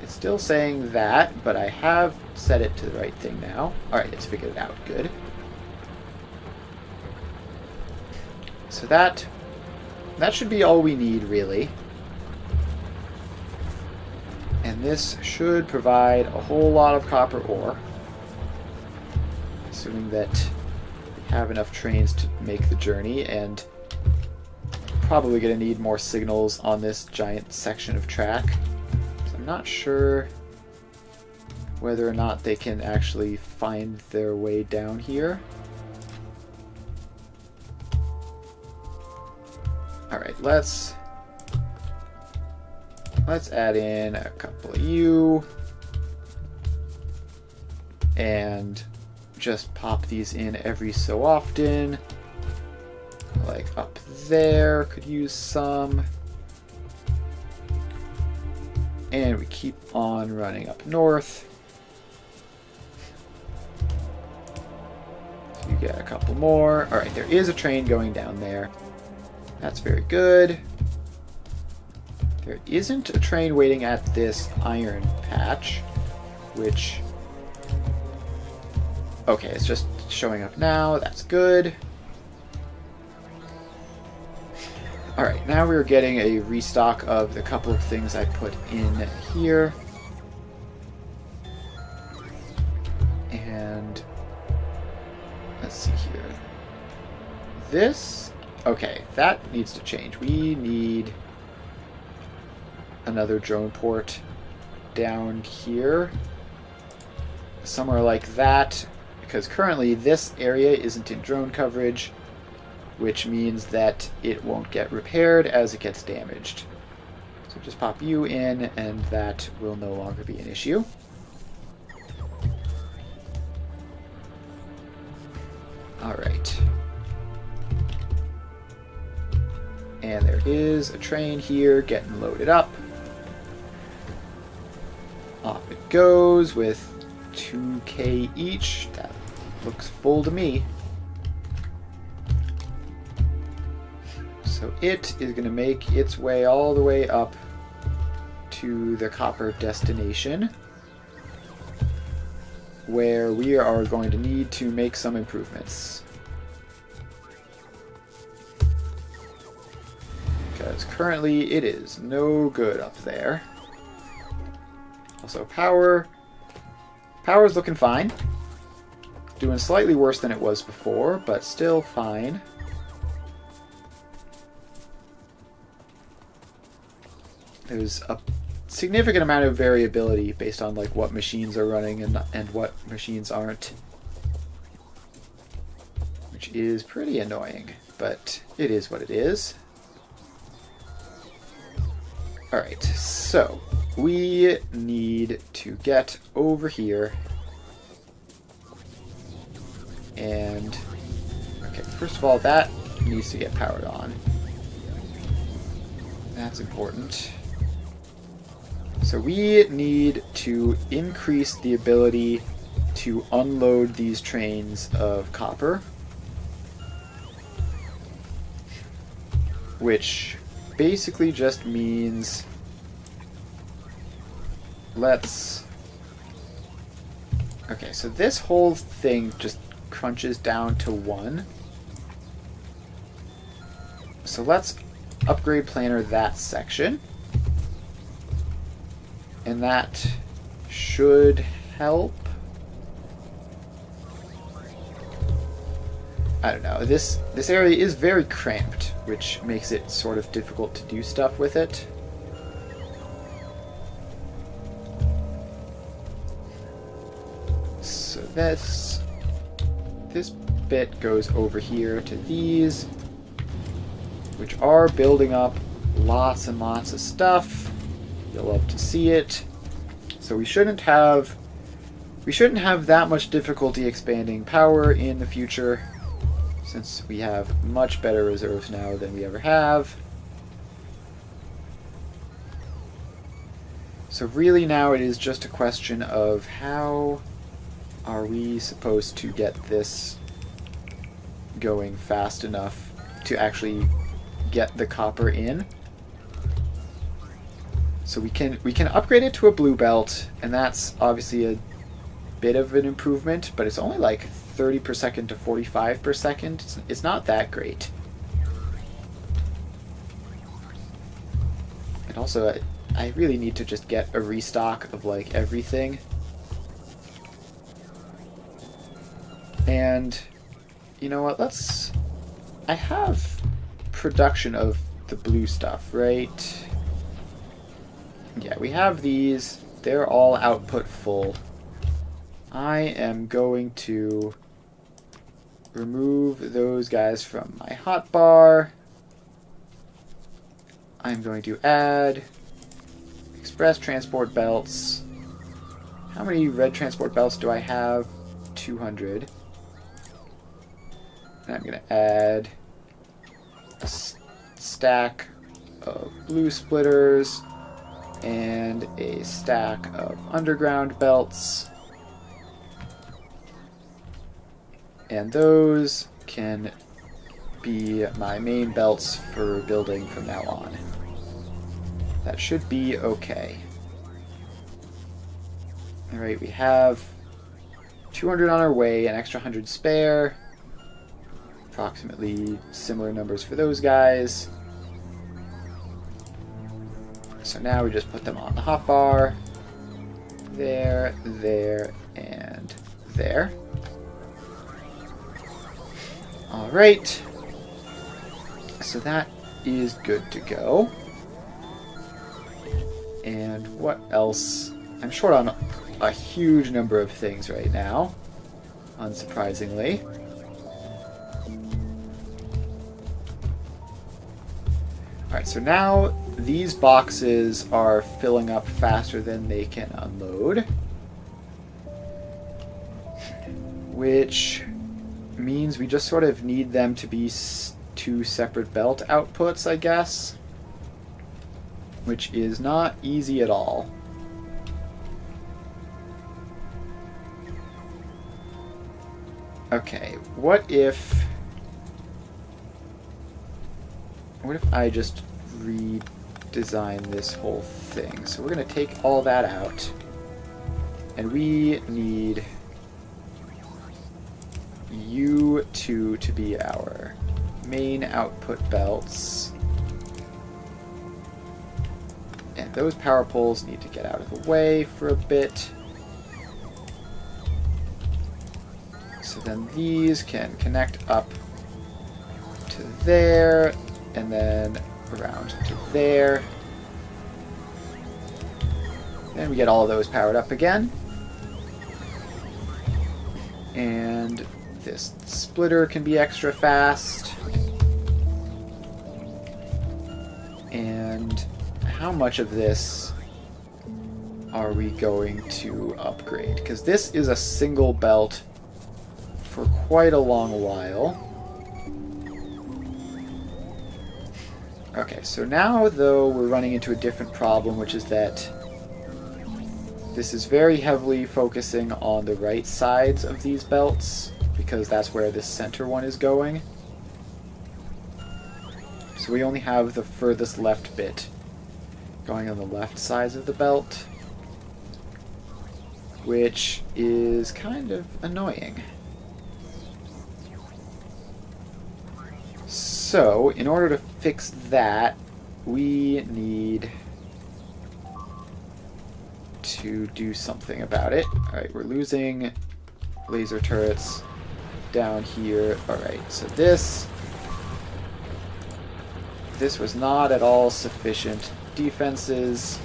It's still saying that, but I have set it to the right thing now. Alright, it's figured it out. Good. So that should be all we need, really. And this should provide a whole lot of copper ore. Assuming that we have enough trains to make the journey, and probably going to need more signals on this giant section of track. So I'm not sure whether or not they can actually find their way down here. Alright, let's add in a couple of you and just pop these in every so often. Like up there, could use some. And we keep on running up north. So you get a couple more. Alright, there is a train going down there. That's very good. There isn't a train waiting at this iron patch, which... Okay, it's just showing up now. That's good. Alright, now we're getting a restock of the couple of things I put in here. And... let's see here. This... okay, that needs to change. We need another drone port down here. Somewhere like that. Because currently this area isn't in drone coverage, which means that it won't get repaired as it gets damaged. So just pop you in, and that will no longer be an issue. Alright. And there is a train here getting loaded up. Off it goes with 2K each. That looks full to me. So it is going to make its way all the way up to the copper destination, where we are going to need to make some improvements. Because currently it is no good up there. Also power. Power's looking fine. Doing slightly worse than it was before, but still fine. There's a significant amount of variability based on like what machines are running and what machines aren't. Which is pretty annoying, but it is what it is. Alright, so we need to get over here. And, okay, first of all, that needs to get powered on. That's important. So we need to increase the ability to unload these trains of copper, which basically just means let's... Okay, so this whole thing just crunches down to 1. So let's upgrade planner that section. And that should help. I don't know. This area is very cramped, which makes it sort of difficult to do stuff with it. So this bit goes over here to these, which are building up lots and lots of stuff. You'll love to see it. So we shouldn't have that much difficulty expanding power in the future, since we have much better reserves now than we ever have. So really now it is just a question of how are we supposed to get this going fast enough to actually get the copper in. So we can upgrade it to a blue belt, and that's obviously a bit of an improvement, but it's only like 30 per second to 45 per second. It's not that great. And also, I really need to just get a restock of like everything. And you know what? I have production of the blue stuff, right? Yeah, we have these. They're all output full. I am going to remove those guys from my hotbar. I'm going to add express transport belts. How many red transport belts do I have? 200. And I'm going to add a stack of blue splitters and a stack of underground belts. And those can be my main belts for building from now on. That should be okay. Alright, we have 200 on our way, an extra 100 spare. Approximately similar numbers for those guys. So now we just put them on the hotbar. There, there, and there. Alright. So that is good to go. And what else? I'm short on a huge number of things right now, unsurprisingly. Alright, so now these boxes are filling up faster than they can unload. Which means we just sort of need them to be two separate belt outputs, I guess. Which is not easy at all. Okay, what if I just redesign this whole thing? So we're going to take all that out, and we need you two to be our main output belts. And those power poles need to get out of the way for a bit. So then these can connect up to there, and then around to there. Then we get all of those powered up again. And this splitter can be extra fast. And how much of this are we going to upgrade? Because this is a single belt for quite a long while. Okay, so now, though, we're running into a different problem, which is that this is very heavily focusing on the right sides of these belts, because that's where this center one is going. So we only have the furthest left bit going on the left sides of the belt, which is kind of annoying. So, in order to fix that, we need to do something about it. Alright, we're losing laser turrets down here. Alright, so this was not at all sufficient defenses.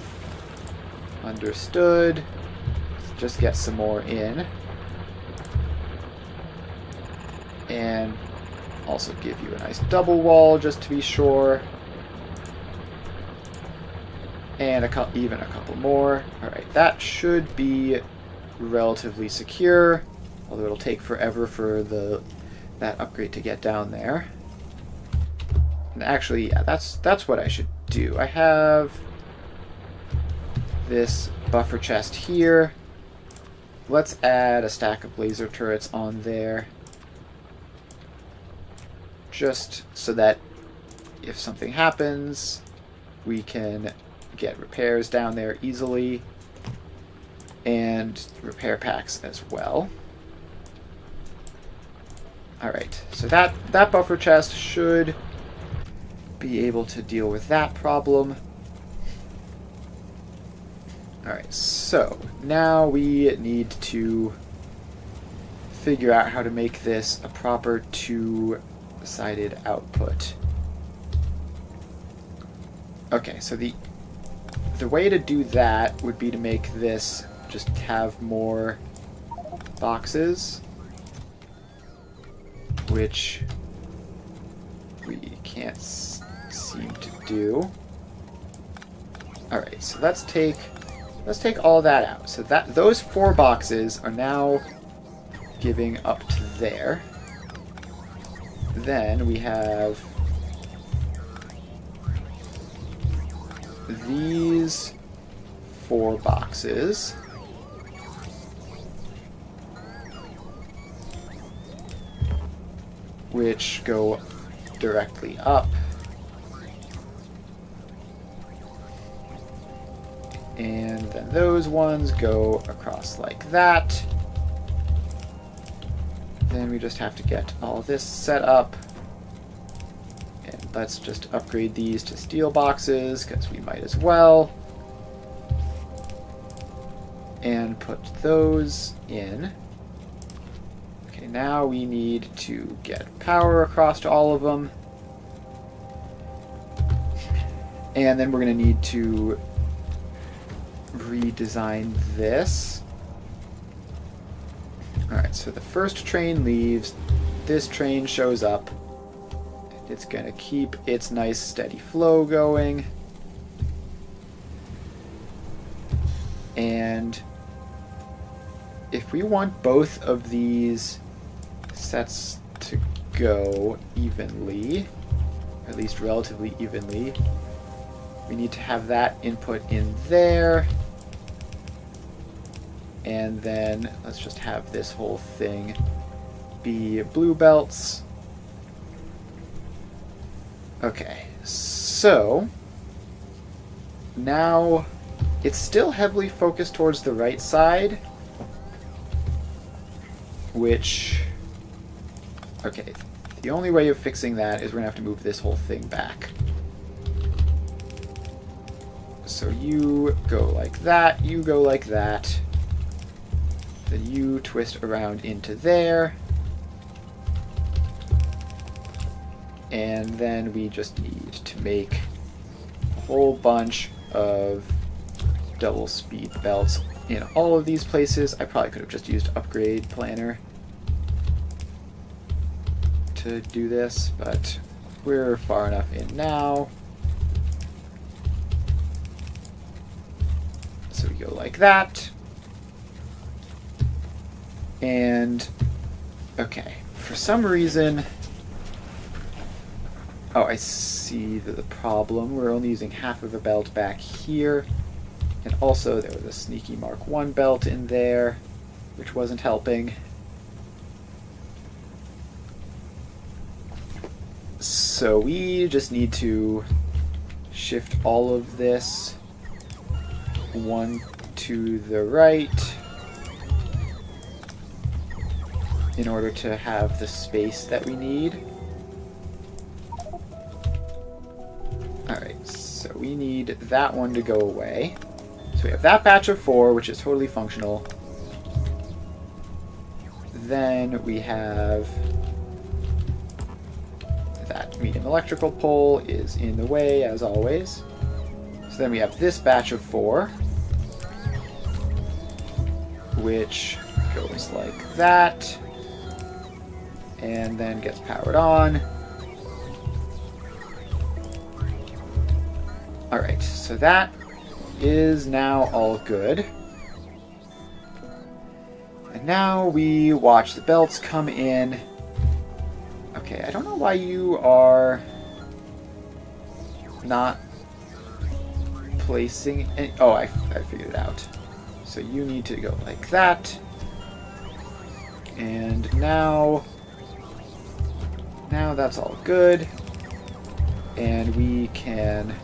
Understood. Let's just get some more in. And also give you a nice double wall just to be sure. And even a couple more. Alright, that should be relatively secure. Although it'll take forever for that upgrade to get down there. And actually, yeah, that's what I should do. I have this buffer chest here. Let's add a stack of laser turrets on there. Just so that if something happens, we can get repairs down there easily. And repair packs as well. Alright, so that buffer chest should be able to deal with that problem. Alright, so now we need to figure out how to make this a proper two-sided output. Okay, so the the way to do that would be to make this just have more boxes, which we can't seem to do. Alright, so let's take all that out. So that those 4 boxes are now giving up to there. Then we have these 4 boxes. Which go directly up. And then those ones go across like that. Then we just have to get all this set up. And let's just upgrade these to steel boxes, because we might as well. And put those in. Okay, now we need to get power across to all of them. And then we're going to need to redesign this. Alright, so the first train leaves, this train shows up. It's going to keep its nice steady flow going. And if we want both of these sets to go evenly, or at least relatively evenly, we need to have that input in there. And then let's just have this whole thing be blue belts. Okay, so now it's still heavily focused towards the right side, which, okay, the only way of fixing that is we're gonna have to move this whole thing back. So you go like that, you go like that. Then you twist around into there. And then we just need to make a whole bunch of double speed belts in all of these places. I probably could have just used upgrade planner to do this, but we're far enough in now. So we go like that. And, okay, for some reason, oh, I see the problem. We're only using half of a belt back here. And also there was a sneaky Mark 1 belt in there, which wasn't helping. So we just need to shift all of this one to the right in order to have the space that we need. Alright, so we need that one to go away. So we have that batch of 4, which is totally functional. Then we have that medium electrical pole is in the way, as always. So then we have this batch of 4, which goes like that, and then gets powered on. Alright, so that is now all good. And now we watch the belts come in. Okay, I don't know why you are not placing any... Oh, I figured it out. So you need to go like that. And now that's all good. And we can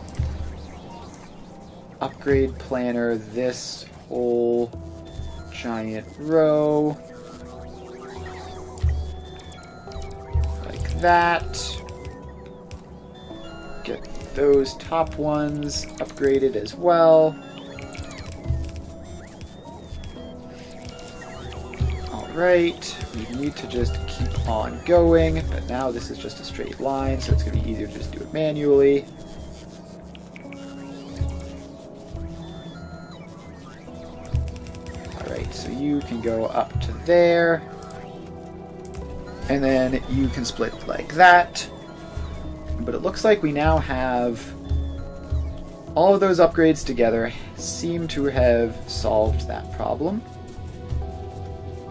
upgrade planner this whole giant row like that. Get those top ones upgraded as well. Alright, we need to just keep on going, but now this is just a straight line, so it's going to be easier to just do it manually. you can go up to there. And then you can split like that. But it looks like we now have all of those upgrades together seem to have solved that problem.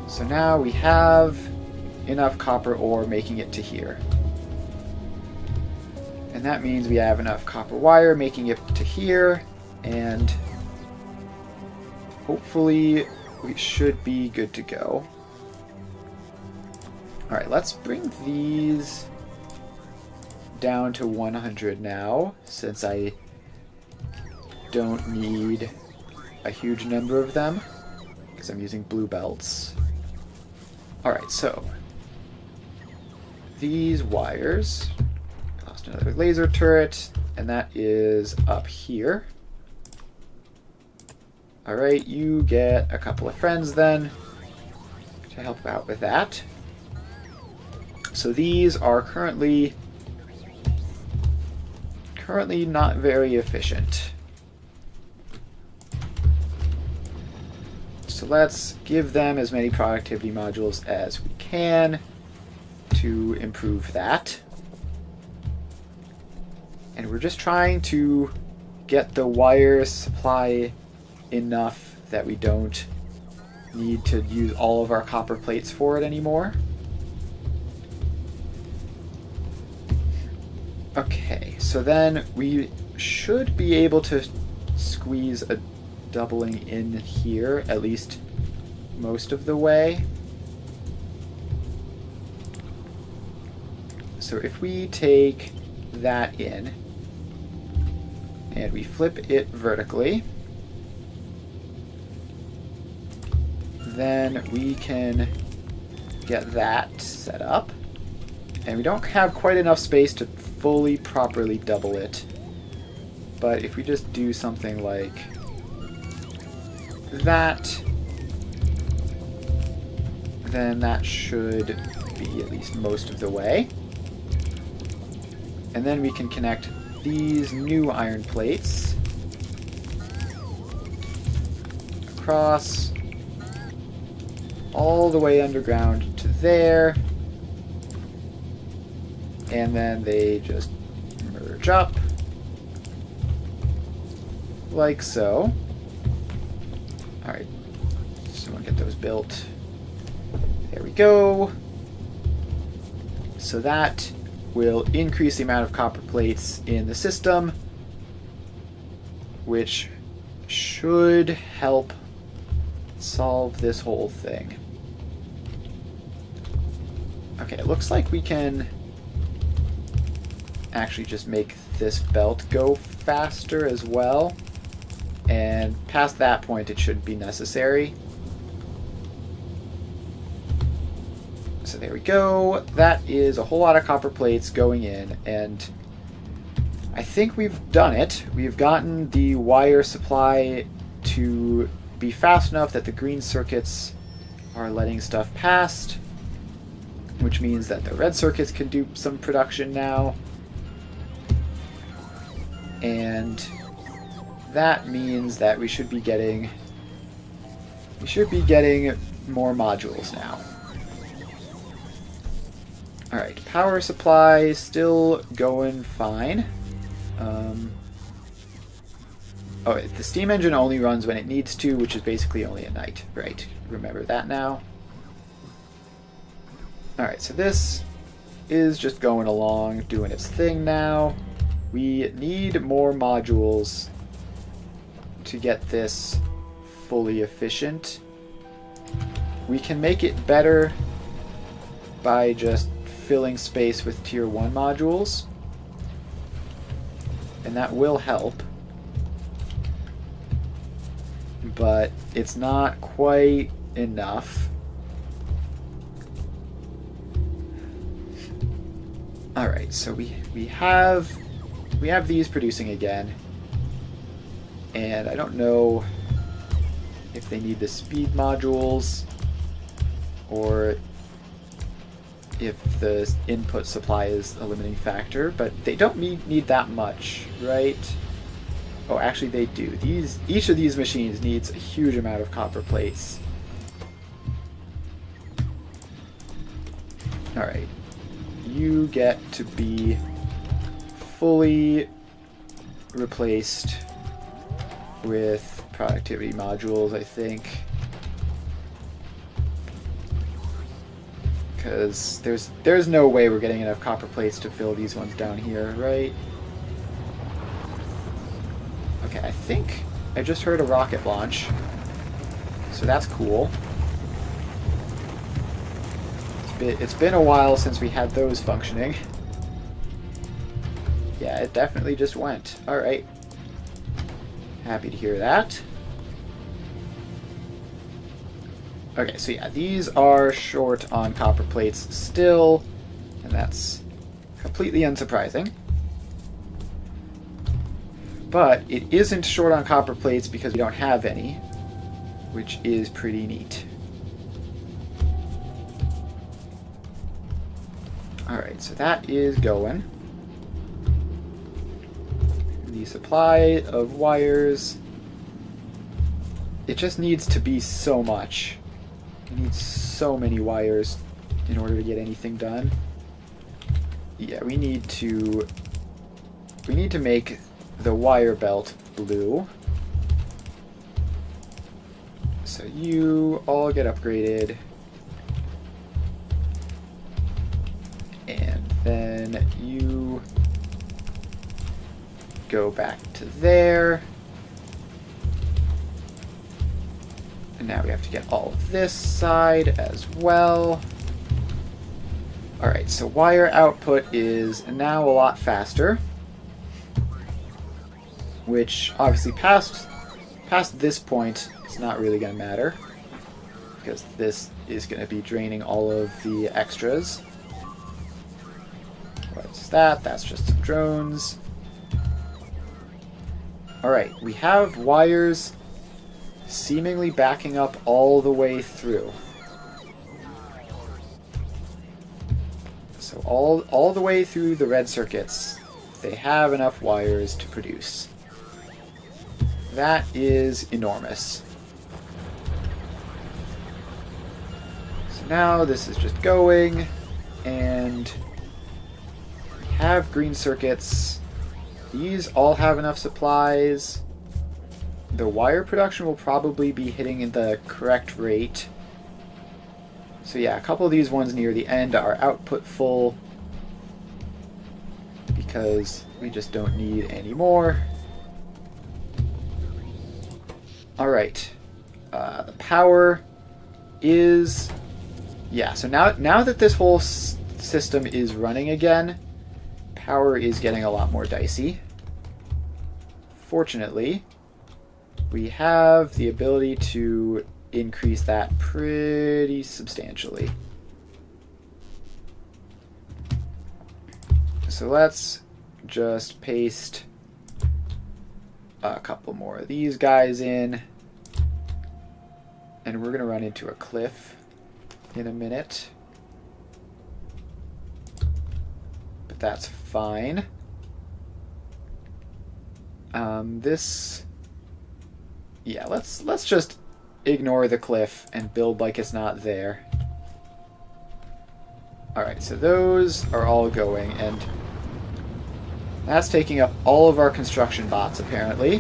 So now we have enough copper ore making it to here. And that means we have enough copper wire making it to here, and hopefully we should be good to go. Alright, let's bring these down to 100 now, since I don't need a huge number of them, because I'm using blue belts. Alright, so these wires, lost another laser turret, and that is up here. Alright, you get a couple of friends then to help out with that. So these are currently not very efficient. So let's give them as many productivity modules as we can to improve that. And we're just trying to get the wire supply enough that we don't need to use all of our copper plates for it anymore. Okay, so then we should be able to squeeze a doubling in here, at least most of the way. So if we take that in and we flip it vertically, then we can get that set up. And we don't have quite enough space to fully properly double it. But if we just do something like that, then that should be at least most of the way. And then we can connect these new iron plates across all the way underground to there. And then they just merge up like so. Alright, so we'll get those built. There we go. So that will increase the amount of copper plates in the system, which should help solve this whole thing. Okay, it looks like we can actually just make this belt go faster as well, and past that point it should be necessary. So there we go. That is a whole lot of copper plates going in, and I think we've done it. We've gotten the wire supply to be fast enough that the green circuits are letting stuff past, which means that the red circuits can do some production now. And that means that we should be getting more modules now. Alright, power supply still going fine. Oh, the steam engine only runs when it needs to, which is basically only at night. Right, remember that now. Alright, so this is just going along, doing its thing now. We need more modules to get this fully efficient. We can make it better by just filling space with tier 1 modules, and that will help, but it's not quite enough. Alright, so we have these producing again, and I don't know if they need the speed modules or if the input supply is a limiting factor, but they don't need that much, right? Oh, actually they do. Each of these machines needs a huge amount of copper plates. Alright. You get to be fully replaced with productivity modules, I think. Because there's no way we're getting enough copper plates to fill these ones down here, right? Okay, I think I just heard a rocket launch. So that's cool. It's been a while since we had those functioning. Yeah, it definitely just went. Alright. Happy to hear that. Okay, so yeah, these are short on copper plates still, and that's completely unsurprising. But it isn't short on copper plates because we don't have any, which is pretty neat. Alright, so that is going. The supply of wires, it just needs to be so much. It needs so many wires in order to get anything done. Yeah, we need to make the wire belt blue. So you all get upgraded. And then you go back to there. And now we have to get all of this side as well. Alright, so wire output is now a lot faster. Which, obviously, past this point, it's not really going to matter. Because this is going to be draining all of the extras. What's that? That's just some drones. Alright, we have wires seemingly backing up all the way through. So all the way through the red circuits, they have enough wires to produce. That is enormous. So now this is just going, and we have green circuits. These all have enough supplies. The wire production will probably be hitting at the correct rate. So yeah, a couple of these ones near the end are output full because we just don't need any more. Alright. The power is... Yeah, so now that this whole system is running again, power is getting a lot more dicey. Fortunately, we have the ability to increase that pretty substantially. So let's just paste a couple more of these guys in, and we're going to run into a cliff in a minute. But that's fine. Yeah, let's just ignore the cliff and build like it's not there. Alright, so those are all going, and that's taking up all of our construction bots, apparently.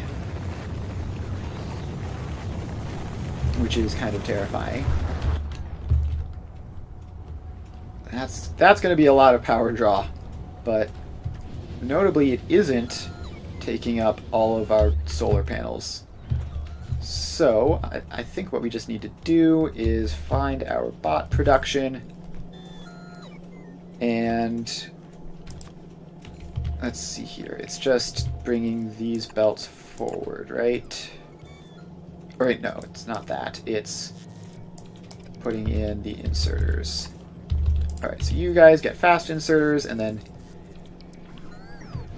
Which is kind of terrifying. That's going to be a lot of power draw, but notably it isn't taking up all of our solar panels. So, I think what we just need to do is find our bot production, and let's see here. It's just bringing these belts forward, right? Or wait, no, it's not that. It's putting in the inserters. Alright, so you guys get fast inserters, and then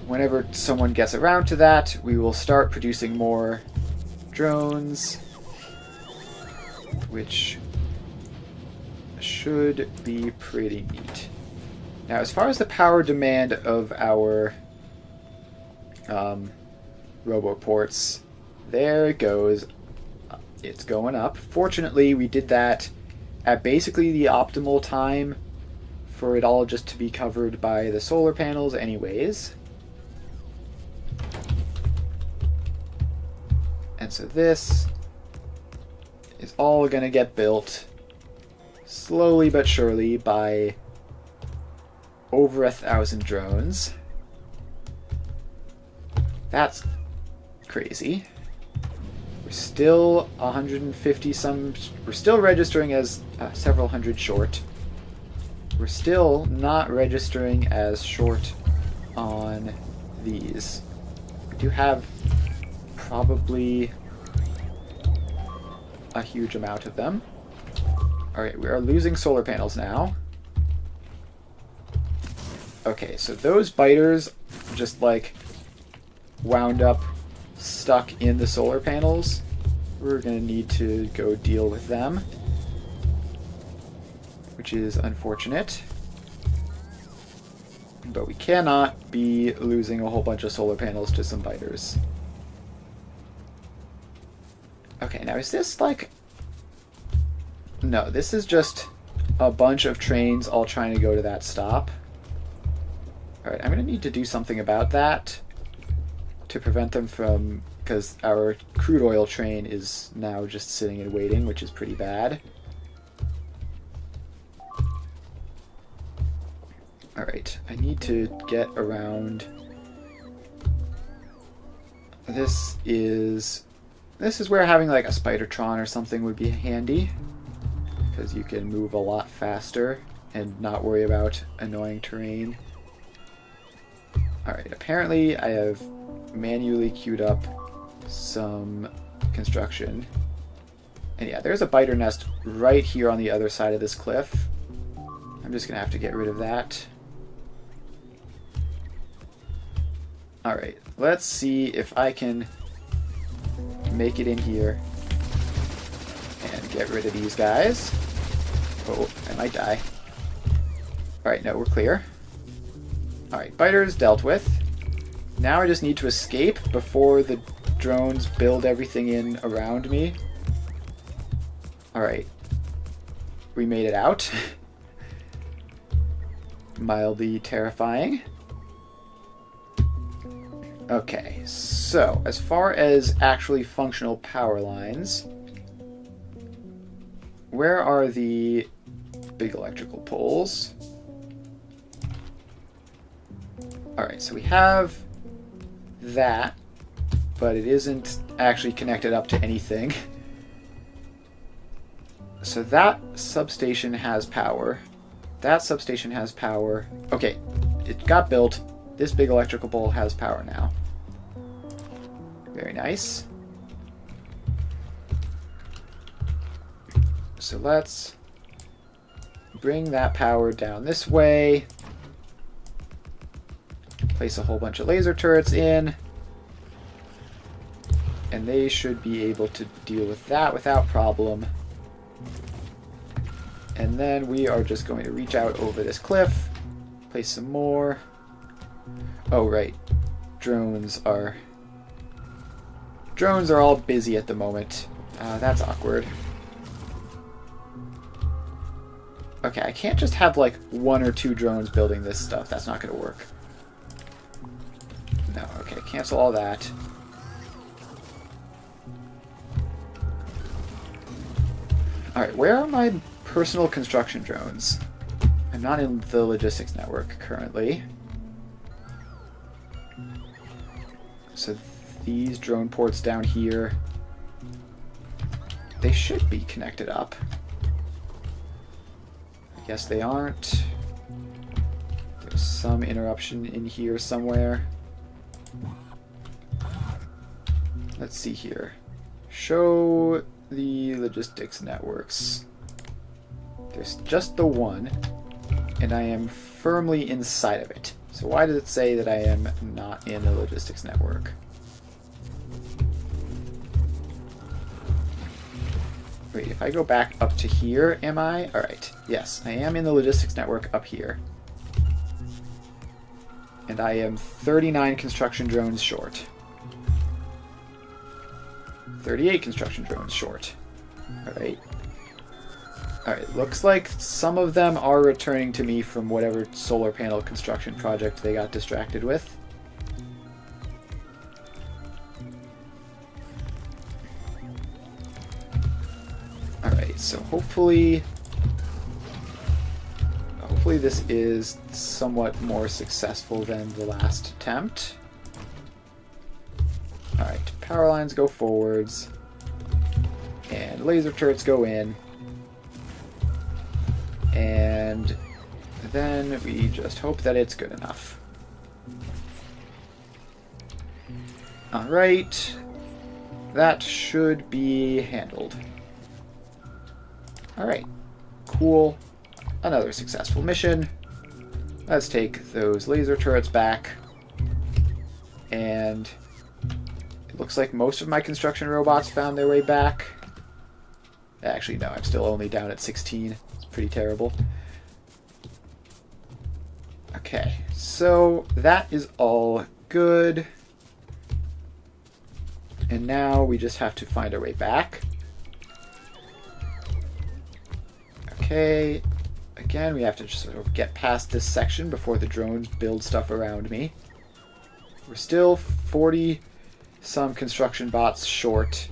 whenever someone gets around to that, we will start producing more drones, which should be pretty neat. Now, as far as the power demand of our roboports, there it goes. It's going up. Fortunately, we did that at basically the optimal time for it all just to be covered by the solar panels anyways. And so this is all going to get built slowly but surely by over 1,000 drones. That's crazy. We're still 150 some. We're still registering as several hundred short. We're still not registering as short on these. We do have probably a huge amount of them. Alright, we are losing solar panels now. Okay, so those biters just like wound up stuck in the solar panels. We're going to need to go deal with them, which is unfortunate. But we cannot be losing a whole bunch of solar panels to some biters. Okay, now is this like... No, this is just a bunch of trains all trying to go to that stop. Alright, I'm going to need to do something about that to prevent them from... Because our crude oil train is now just sitting and waiting, which is pretty bad. Alright, I need to get around... This is where having like a Spidertron or something would be handy, because you can move a lot faster and not worry about annoying terrain. Alright, apparently I have manually queued up some construction. And yeah, there's a biter nest right here on the other side of this cliff. I'm just gonna have to get rid of that. Alright, let's see if I can make it in here and get rid of these guys. Oh, I might die. Alright, no, we're clear. Alright, biters dealt with. Now I just need to escape before the drones build everything in around me. Alright. We made it out. Mildly terrifying. Okay, so as far as actually functional power lines, where are the big electrical poles? Alright, so we have that, but it isn't actually connected up to anything. So that substation has power. That substation has power. Okay, it got built. This big electrical pole has power now. Very nice. So let's bring that power down this way. Place a whole bunch of laser turrets in. And they should be able to deal with that without problem. And then we are just going to reach out over this cliff. Place some more. Oh, right. Drones are all busy at the moment. That's awkward. Okay, I can't just have like 1 or 2 drones building this stuff. That's not going to work. No, okay, cancel all that. Alright, where are my personal construction drones? I'm not in the logistics network currently. So these drone ports down here, they should be connected up. I guess they aren't. There's some interruption in here somewhere. Let's see here. Show the logistics networks. There's just the one, and I am firmly inside of it. So why does it say that I am not in the logistics network? Wait, if I go back up to here, am I? Alright, yes, I am in the logistics network up here. And I am 39 construction drones short. 38 construction drones short. Alright. Alright, looks like some of them are returning to me from whatever solar panel construction project they got distracted with. Alright, so hopefully this is somewhat more successful than the last attempt. Alright, power lines go forwards, and laser turrets go in, and then we just hope that it's good enough. Alright, that should be handled. Alright, cool. Another successful mission. Let's take those laser turrets back. And it looks like most of my construction robots found their way back. Actually, no, I'm still only down at 16. It's pretty terrible. Okay, so that is all good. And now we just have to find our way back. Okay, again, we have to just sort of get past this section before the drones build stuff around me. We're still 40-some construction bots short.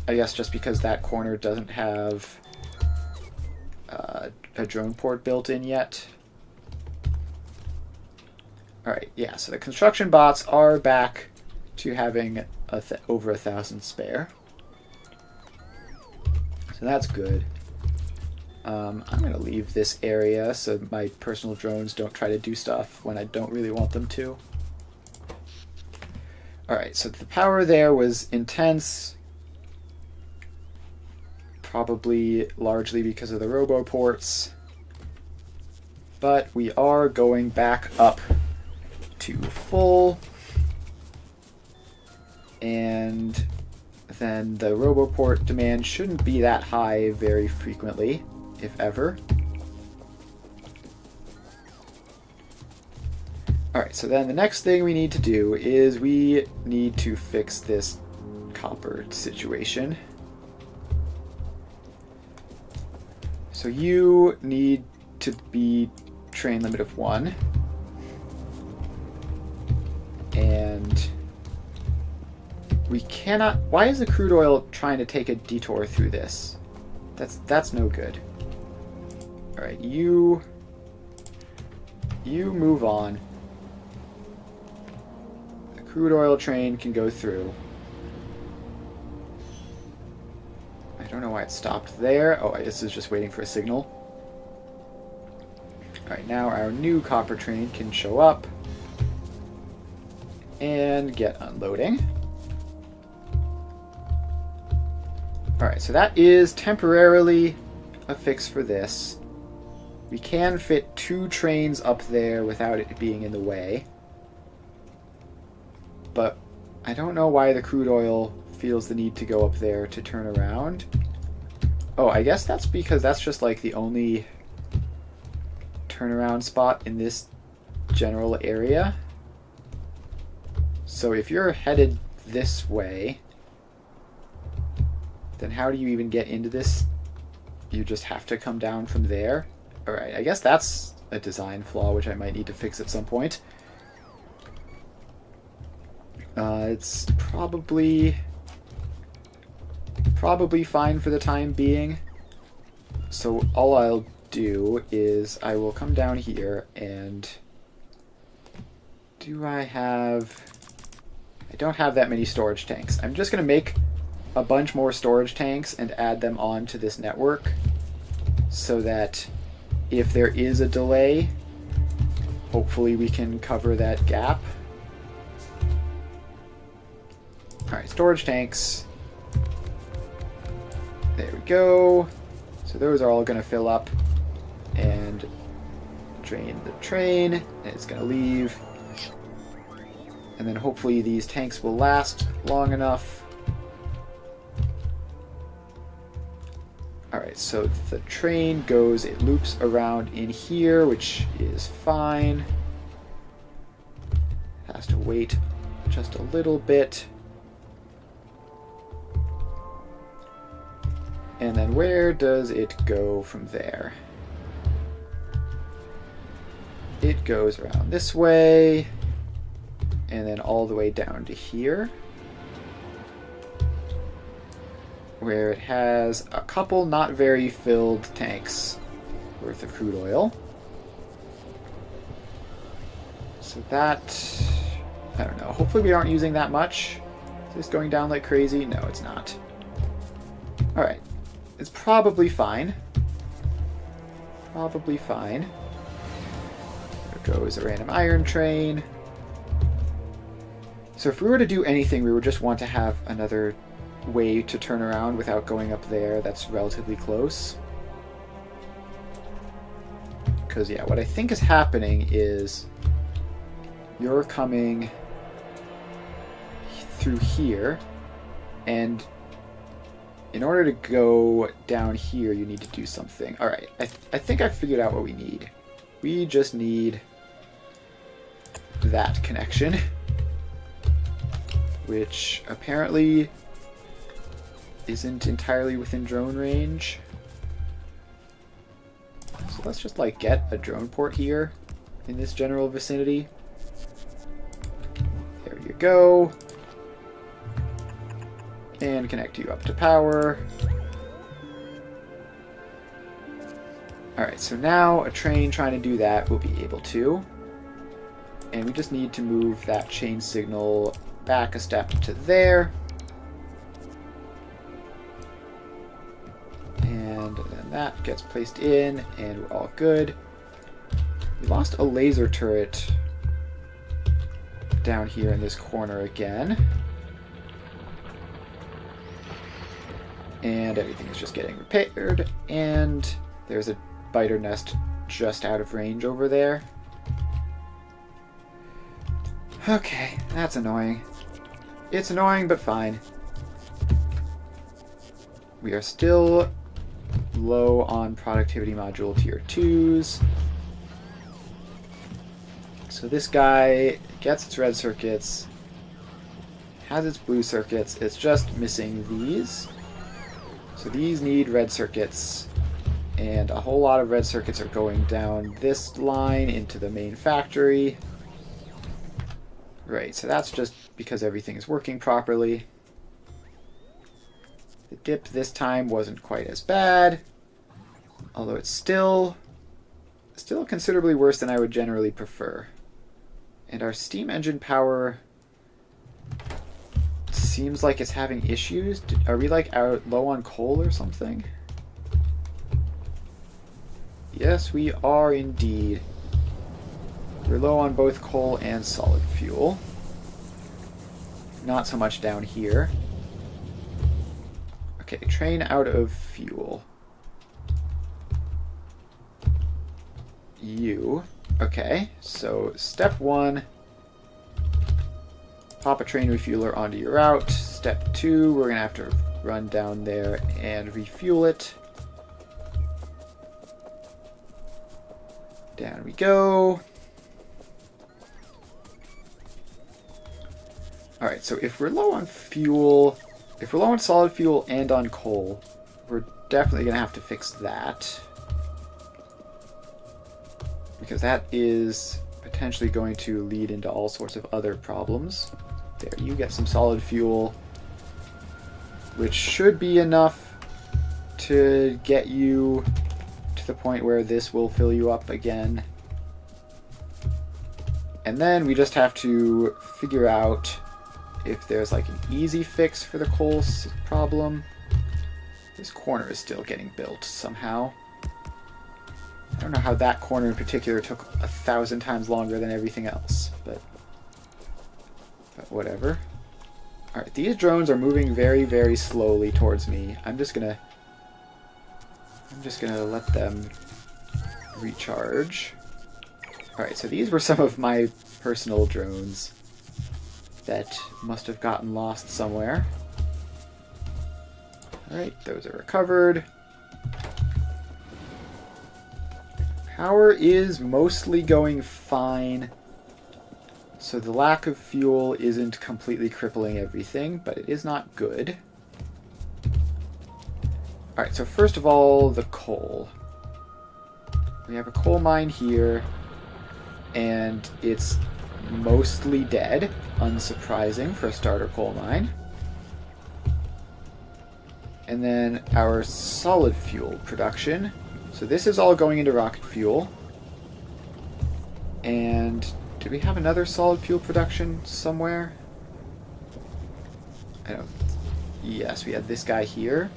I guess just because that corner doesn't have a drone port built in yet. Alright, yeah, so the construction bots are back to having over 1,000 spare. So that's good. I'm going to leave this area so my personal drones don't try to do stuff when I don't really want them to. Alright, so the power there was intense. Probably largely because of the roboports. But we are going back up to full. And then the roboport demand shouldn't be that high very frequently, if ever. Alright, so then the next thing we need to do is we need to fix this copper situation. So you need to be train limit of 1. And we cannot... Why is the crude oil trying to take a detour through this? That's no good. Alright, you move on. The crude oil train can go through. I don't know why it stopped there. Oh, this is just waiting for a signal. Alright, now our new copper train can show up and get unloading. Alright, so that is temporarily a fix for this. We can fit 2 trains up there without it being in the way. But I don't know why the crude oil feels the need to go up there to turn around. Oh, I guess that's because that's just like the only turnaround spot in this general area. So if you're headed this way, then how do you even get into this? You just have to come down from there. Alright, I guess that's a design flaw which I might need to fix at some point. It's probably fine for the time being. So all I'll do is I will come down here and... I don't have that many storage tanks. I'm just going to make a bunch more storage tanks and add them onto this network so that if there is a delay, hopefully we can cover that gap. Alright, storage tanks. There we go. So those are all going to fill up and drain the train, and it's going to leave. And then hopefully these tanks will last long enough. Alright, so the train goes, it loops around in here, which is fine. It has to wait just a little bit. And then where does it go from there? It goes around this way, and then all the way down to here, where it has a couple not very filled tanks worth of crude oil. So that, I don't know, hopefully we aren't using that much. Is this going down like crazy? No, it's not. Alright, it's probably fine. Probably fine. There goes a random iron train. So if we were to do anything, we would just want to have another way to turn around without going up there that's relatively close. Because, yeah, what I think is happening is you're coming through here, and in order to go down here, you need to do something. Alright, I think I figured out what we need. We just need that connection, which apparently isn't entirely within drone range. So let's just, like, get a drone port here in this general vicinity. There you go. And connect you up to power. Alright, so now a train trying to do that will be able to. And we just need to move that chain signal back a step to there. And then that gets placed in, and we're all good. We lost a laser turret down here in this corner again. And everything is just getting repaired, and there's a biter nest just out of range over there. Okay, that's annoying. It's annoying, but fine. We are still low on productivity module tier 2s. So this guy gets its red circuits, has its blue circuits, it's just missing these. So these need red circuits, and a whole lot of red circuits are going down this line into the main factory. Right, so that's just because everything is working properly. The dip this time wasn't quite as bad, although it's still considerably worse than I would generally prefer. And our steam engine power seems like it's having issues. Are we like out low on coal or something? Yes, we are indeed. We're low on both coal and solid fuel. Not so much down here. Okay, train out of fuel. You. Okay, so step 1. Pop a train refueler onto your route. Step 2, we're going to have to run down there and refuel it. Down we go. Alright, so if we're low on fuel, if we're low on solid fuel and on coal, we're definitely going to have to fix that. Because that is potentially going to lead into all sorts of other problems. There, you get some solid fuel, which should be enough to get you to the point where this will fill you up again. And then we just have to figure out if there's like an easy fix for the coal problem. This corner is still getting built somehow. I don't know how that corner in particular took 1,000 times longer than everything else, but whatever. Alright, these drones are moving very, very slowly towards me. I'm just gonna let them recharge. Alright, so these were some of my personal drones that must have gotten lost somewhere. Alright, those are recovered. Power is mostly going fine, so the lack of fuel isn't completely crippling everything, but it is not good. Alright, so first of all, the coal. We have a coal mine here, and it's mostly dead. Unsurprising for a starter coal mine. And then our solid fuel production. So this is all going into rocket fuel. And did we have another solid fuel production somewhere? I don't... Yes, we had this guy here.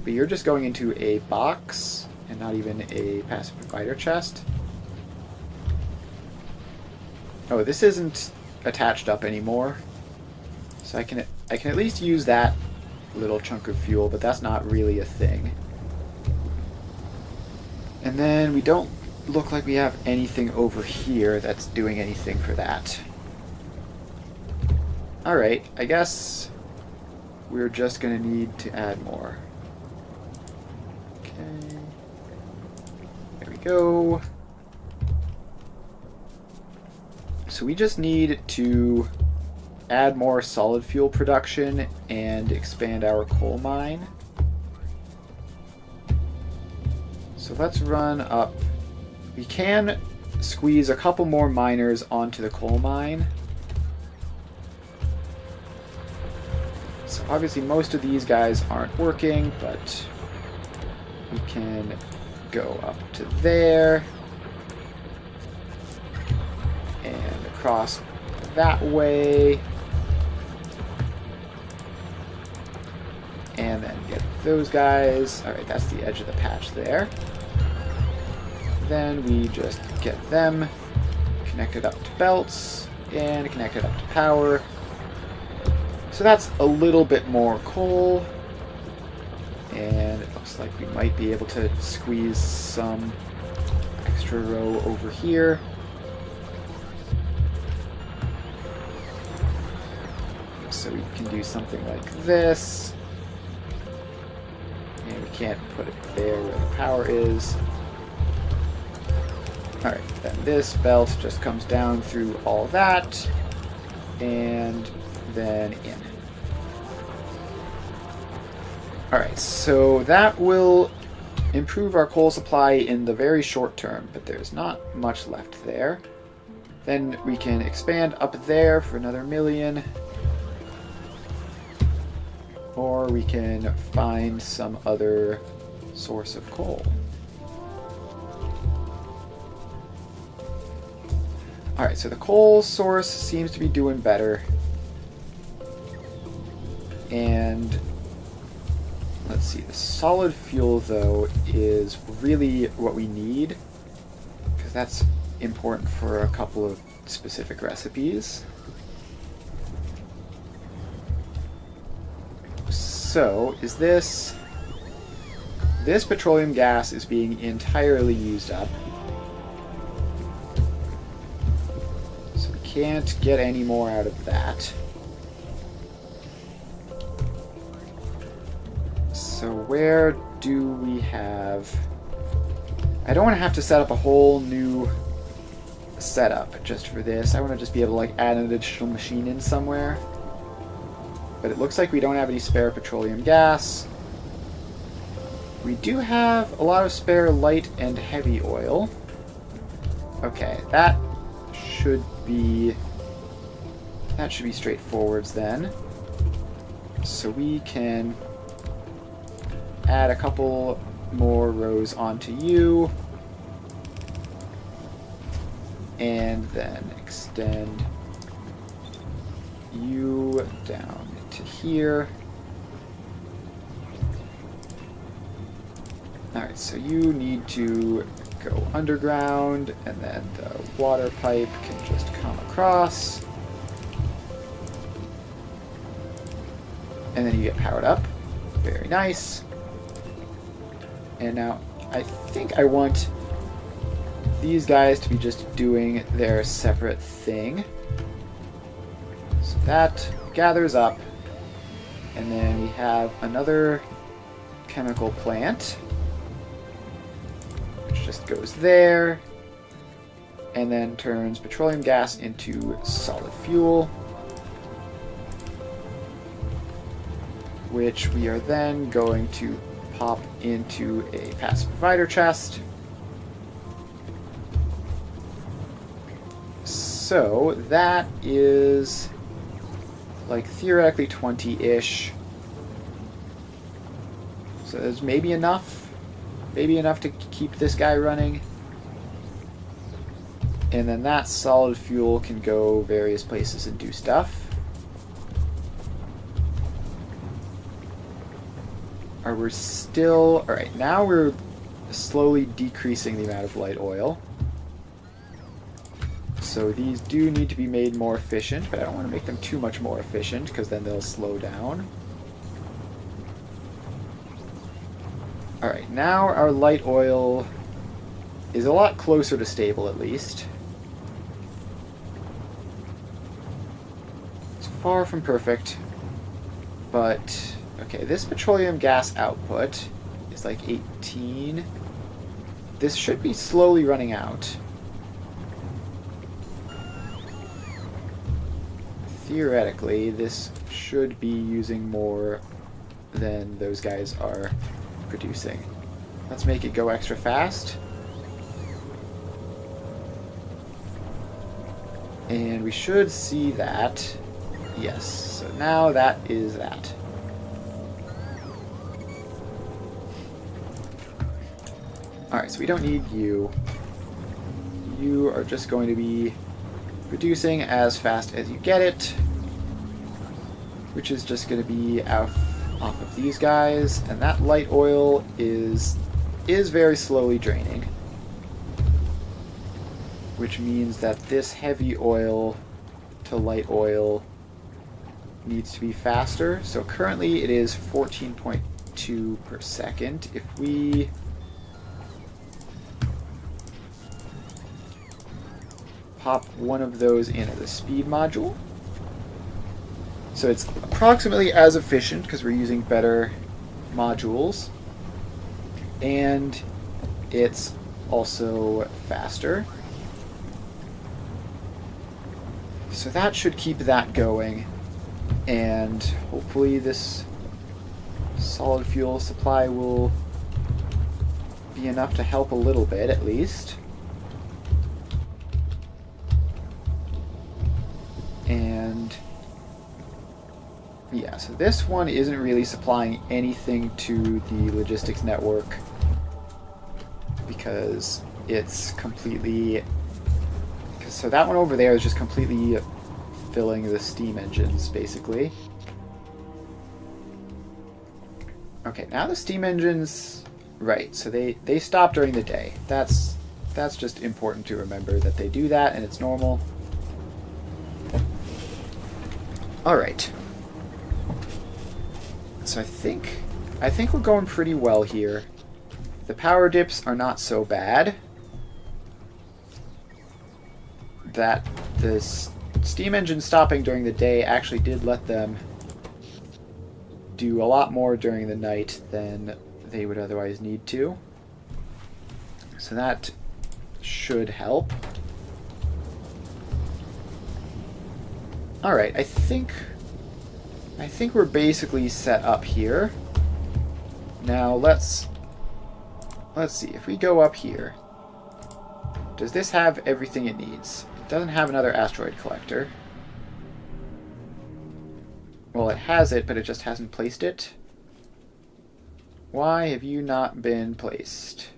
But you're just going into a box and not even a passive provider chest. Oh, this isn't attached up anymore. So I can at least use that little chunk of fuel, but that's not really a thing. And then we don't look like we have anything over here that's doing anything for that. Alright, I guess we're just going to need to add more. Okay. There we go. So we just need to add more solid fuel production and expand our coal mine. So let's run up. We can squeeze a couple more miners onto the coal mine. So obviously most of these guys aren't working, but we can go up to there and across that way. And then get those guys. Alright, that's the edge of the patch there. Then we just get them connected up to belts and connected up to power. So that's a little bit more coal. And it looks like we might be able to squeeze some extra row over here. So we can do something like this. And we can't put it there where the power is. Alright, then this belt just comes down through all that. And then in. Alright, so that will improve our coal supply in the very short term, but there's not much left there. Then we can expand up there for another 1,000,000. Or we can find some other source of coal. Alright, so the coal source seems to be doing better. And let's see, the solid fuel, though, is really what we need, because that's important for a couple of specific recipes. So, is this petroleum gas is being entirely used up. So we can't get any more out of that. So where do we have... I don't want to have to set up a whole new setup just for this. I want to just be able to like add an additional machine in somewhere. But it looks like we don't have any spare petroleum gas. We do have a lot of spare light and heavy oil. Okay, that should be straightforwards then. So we can add a couple more rows onto you. And then extend you down to here. Alright, so you need to go underground, and then the water pipe can just come across. And then you get powered up. Very nice. And now, I think I want these guys to be just doing their separate thing. So that gathers up. And then we have another chemical plant, which just goes there, and then turns petroleum gas into solid fuel, which we are then going to pop into a passive provider chest. So that is like theoretically 20-ish. So there's maybe enough to keep this guy running. And then that solid fuel can go various places and do stuff. Are we still... Alright, now we're slowly decreasing the amount of light oil. So these do need to be made more efficient, but I don't want to make them too much more efficient because then they'll slow down. Alright, now our light oil is a lot closer to stable at least. It's far from perfect, but... Okay, this petroleum gas output is like 18. This should be slowly running out. Theoretically, this should be using more than those guys are producing. Let's make it go extra fast. And we should see that. Yes, so now that is that. Alright, so we don't need you. You are just going to be reducing as fast as you get it, which is just going to be off of these guys, and that light oil is very slowly draining, which means that this heavy oil to light oil needs to be faster. So currently it is 14.2 per second. If we pop one of those into the speed module. So it's approximately as efficient because we're using better modules. And it's also faster. So that should keep that going. And hopefully this solid fuel supply will be enough to help a little bit at least. And yeah, so this one isn't really supplying anything to the logistics network because it's completely... So that one over there is just completely filling the steam engines, basically. Okay, now the steam engines... Right, so they stop during the day. That's just important to remember that they do that, and it's normal. Alright. So I think we're going pretty well here. The power dips are not so bad. That the steam engine stopping during the day actually did let them do a lot more during the night than they would otherwise need to. So that should help. Alright, I think we're basically set up here. Now let's see, if we go up here, does this have everything it needs? It doesn't have another asteroid collector. Well, it has it, but it just hasn't placed it. Why have you not been placed?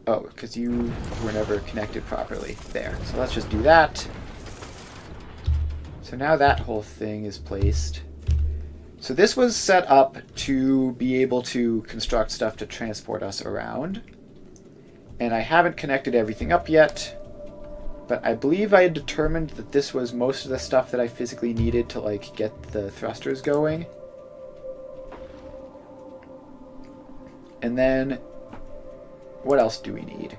Oh, because you were never connected properly. There. So let's just do that. So now that whole thing is placed. So this was set up to be able to construct stuff to transport us around. And I haven't connected everything up yet. But I believe I had determined that this was most of the stuff that I physically needed to like get the thrusters going. And then what else do we need?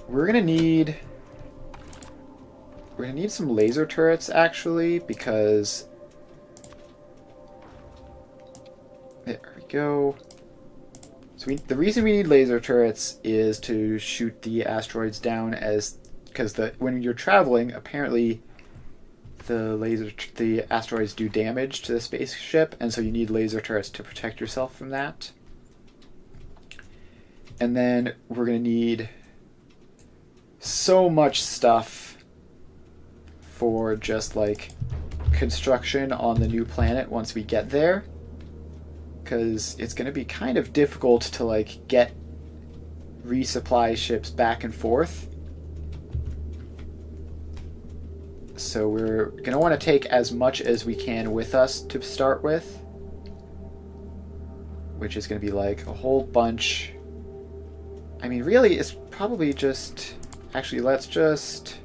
We're gonna need some laser turrets actually, because there we go. So the reason we need laser turrets is to shoot the asteroids down, as because when you're traveling, apparently the asteroids do damage to the spaceship, and so you need laser turrets to protect yourself from that. And then we're going to need so much stuff for just like construction on the new planet once we get there, because it's going to be kind of difficult to like get resupply ships back and forth. So we're going to want to take as much as we can with us to start with, which is going to be like a whole bunch. I mean, really, it's probably just... Actually, let's just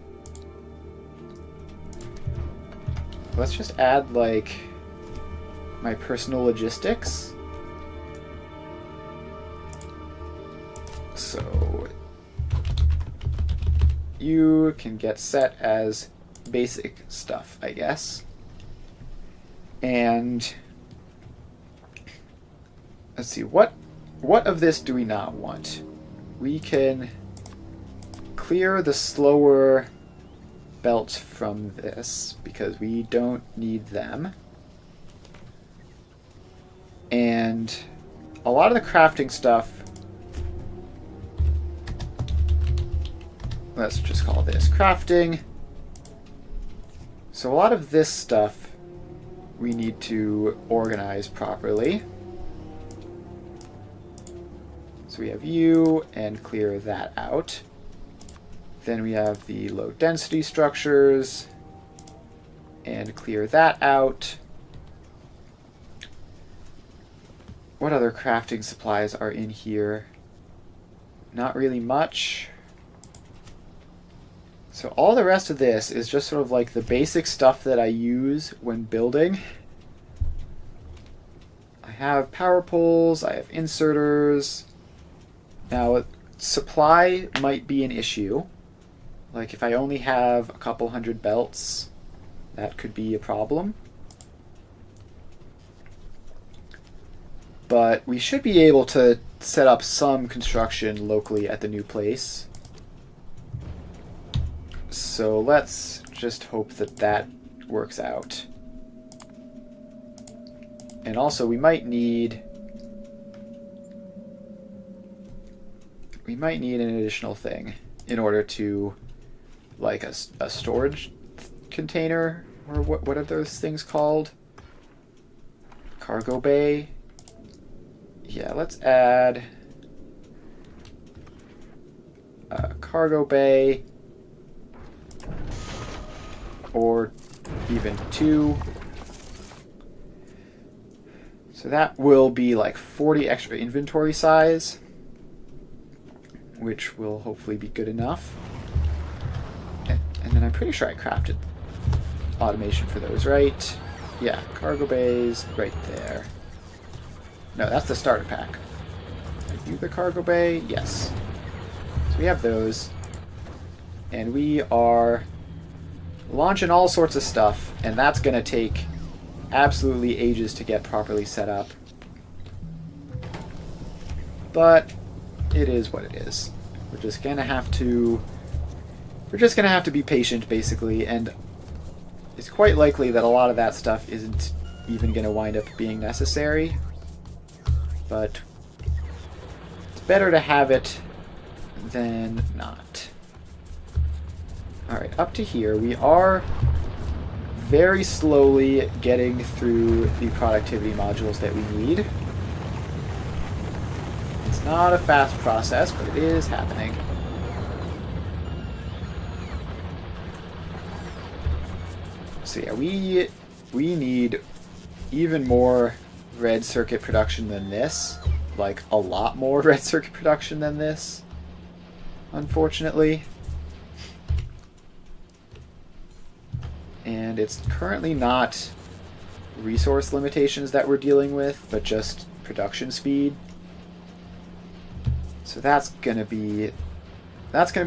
add, like, my personal logistics. So you can get set as basic stuff, I guess. And let's see, what of this do we not want? We can clear the slower belts from this because we don't need them. And a lot of the crafting stuff, let's just call this crafting. So a lot of this stuff we need to organize properly. So we have you, and clear that out. Then we have the low density structures, and clear that out. What other crafting supplies are in here? Not really much. So all the rest of this is just sort of like the basic stuff that I use when building. I have power poles, I have inserters. Now, supply might be an issue. Like if I only have a couple hundred belts, that could be a problem. But we should be able to set up some construction locally at the new place. So let's just hope that that works out. And also we might need an additional thing in order to, like a storage container, or what are those things called? Cargo bay. Yeah, let's add a cargo bay, or even 2. So that will be like 40 extra inventory size, which will hopefully be good enough. And then I'm pretty sure I crafted automation for those, right? Yeah, cargo bays right there. No, that's the starter pack. Are you the cargo bay? Yes. So we have those. And we are launching all sorts of stuff, and that's going to take absolutely ages to get properly set up. But it is what it is. We're just going to have to be patient, basically, and it's quite likely that a lot of that stuff isn't even going to wind up being necessary. But it's better to have it than not. Alright, up to here, we are very slowly getting through the productivity modules that we need. It's not a fast process, but it is happening. So yeah, we need even more red circuit production than this. Like, a lot more red circuit production than this, unfortunately. And it's currently not resource limitations that we're dealing with, but just production speed. So that's gonna be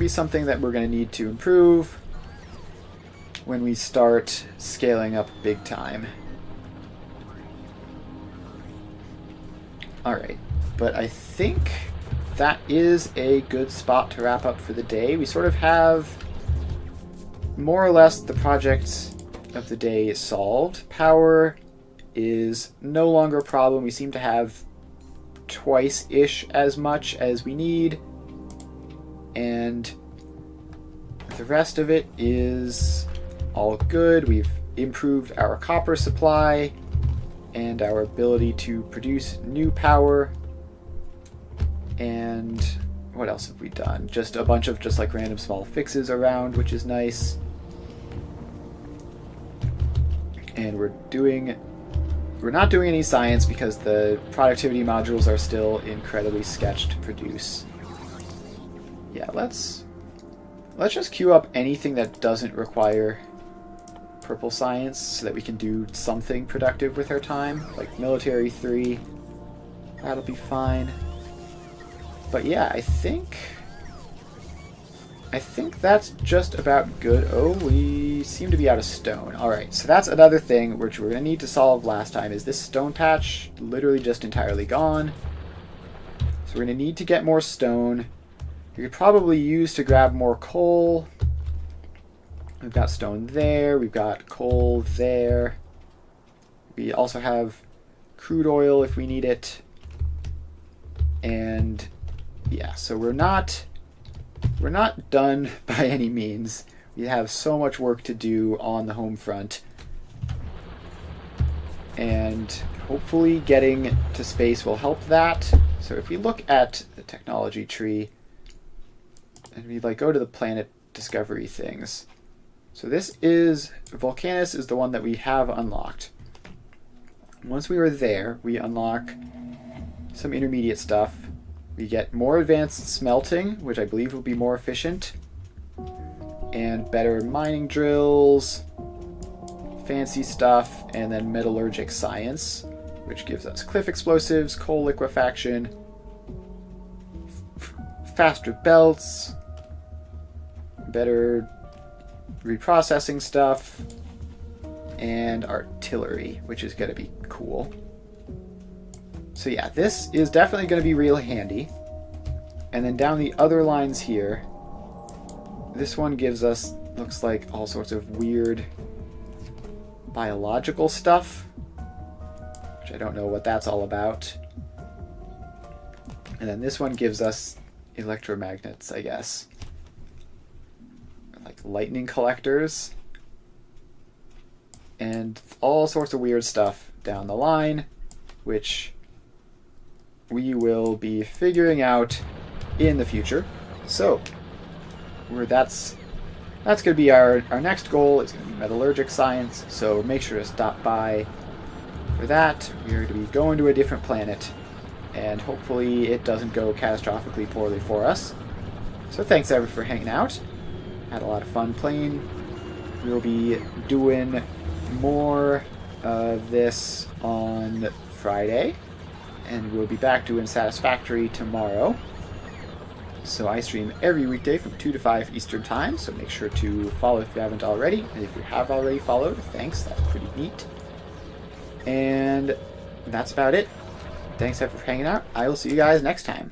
something that we're gonna need to improve when we start scaling up big time. Alright, but I think that is a good spot to wrap up for the day. We sort of have more or less the project of the day solved. Power is no longer a problem. We seem to have twice-ish as much as we need. And the rest of it is all good. We've improved our copper supply and our ability to produce new power. And what else have we done? Just a bunch of just like random small fixes around, which is nice. And we're not doing any science because the productivity modules are still incredibly sketched to produce. Yeah, let's just queue up anything that doesn't require purple science so that we can do something productive with our time. Like military 3. That'll be fine. But yeah, I think that's just about good. Oh, we seem to be out of stone. Alright, so that's another thing which we're going to need to solve last time. Is this stone patch literally just entirely gone? So we're going to need to get more stone. We could probably use to grab more coal. We've got stone there. We've got coal there. We also have crude oil if we need it. And yeah, so we're not done by any means. We have so much work to do on the home front. And hopefully getting to space will help that. So if we look at the technology tree, and we like go to the planet discovery things. So this is, Volcanus is the one that we have unlocked. Once we were there, we unlock some intermediate stuff. We get more advanced smelting, which I believe will be more efficient, and better mining drills, fancy stuff, and then metallurgic science, which gives us cliff explosives, coal liquefaction, faster belts, better reprocessing stuff, and artillery, which is going to be cool. So yeah, this is definitely going to be real handy. And then down the other lines here, this one gives us, looks like, all sorts of weird biological stuff, which I don't know what that's all about. And then this one gives us electromagnets, I guess. Like lightning collectors. And all sorts of weird stuff down the line, which we will be figuring out in the future. So that's going to be our next goal. It's going to be metallurgic science, so make sure to stop by for that. We're going to be going to a different planet, and hopefully it doesn't go catastrophically poorly for us. So thanks everyone for hanging out. Had a lot of fun playing. We'll be doing more of this on Friday, and we'll be back doing Satisfactory tomorrow. So I stream every weekday from 2 to 5 Eastern Time, so make sure to follow if you haven't already. And if you have already followed, thanks, that's pretty neat. And that's about it. Thanks for hanging out. I will see you guys next time.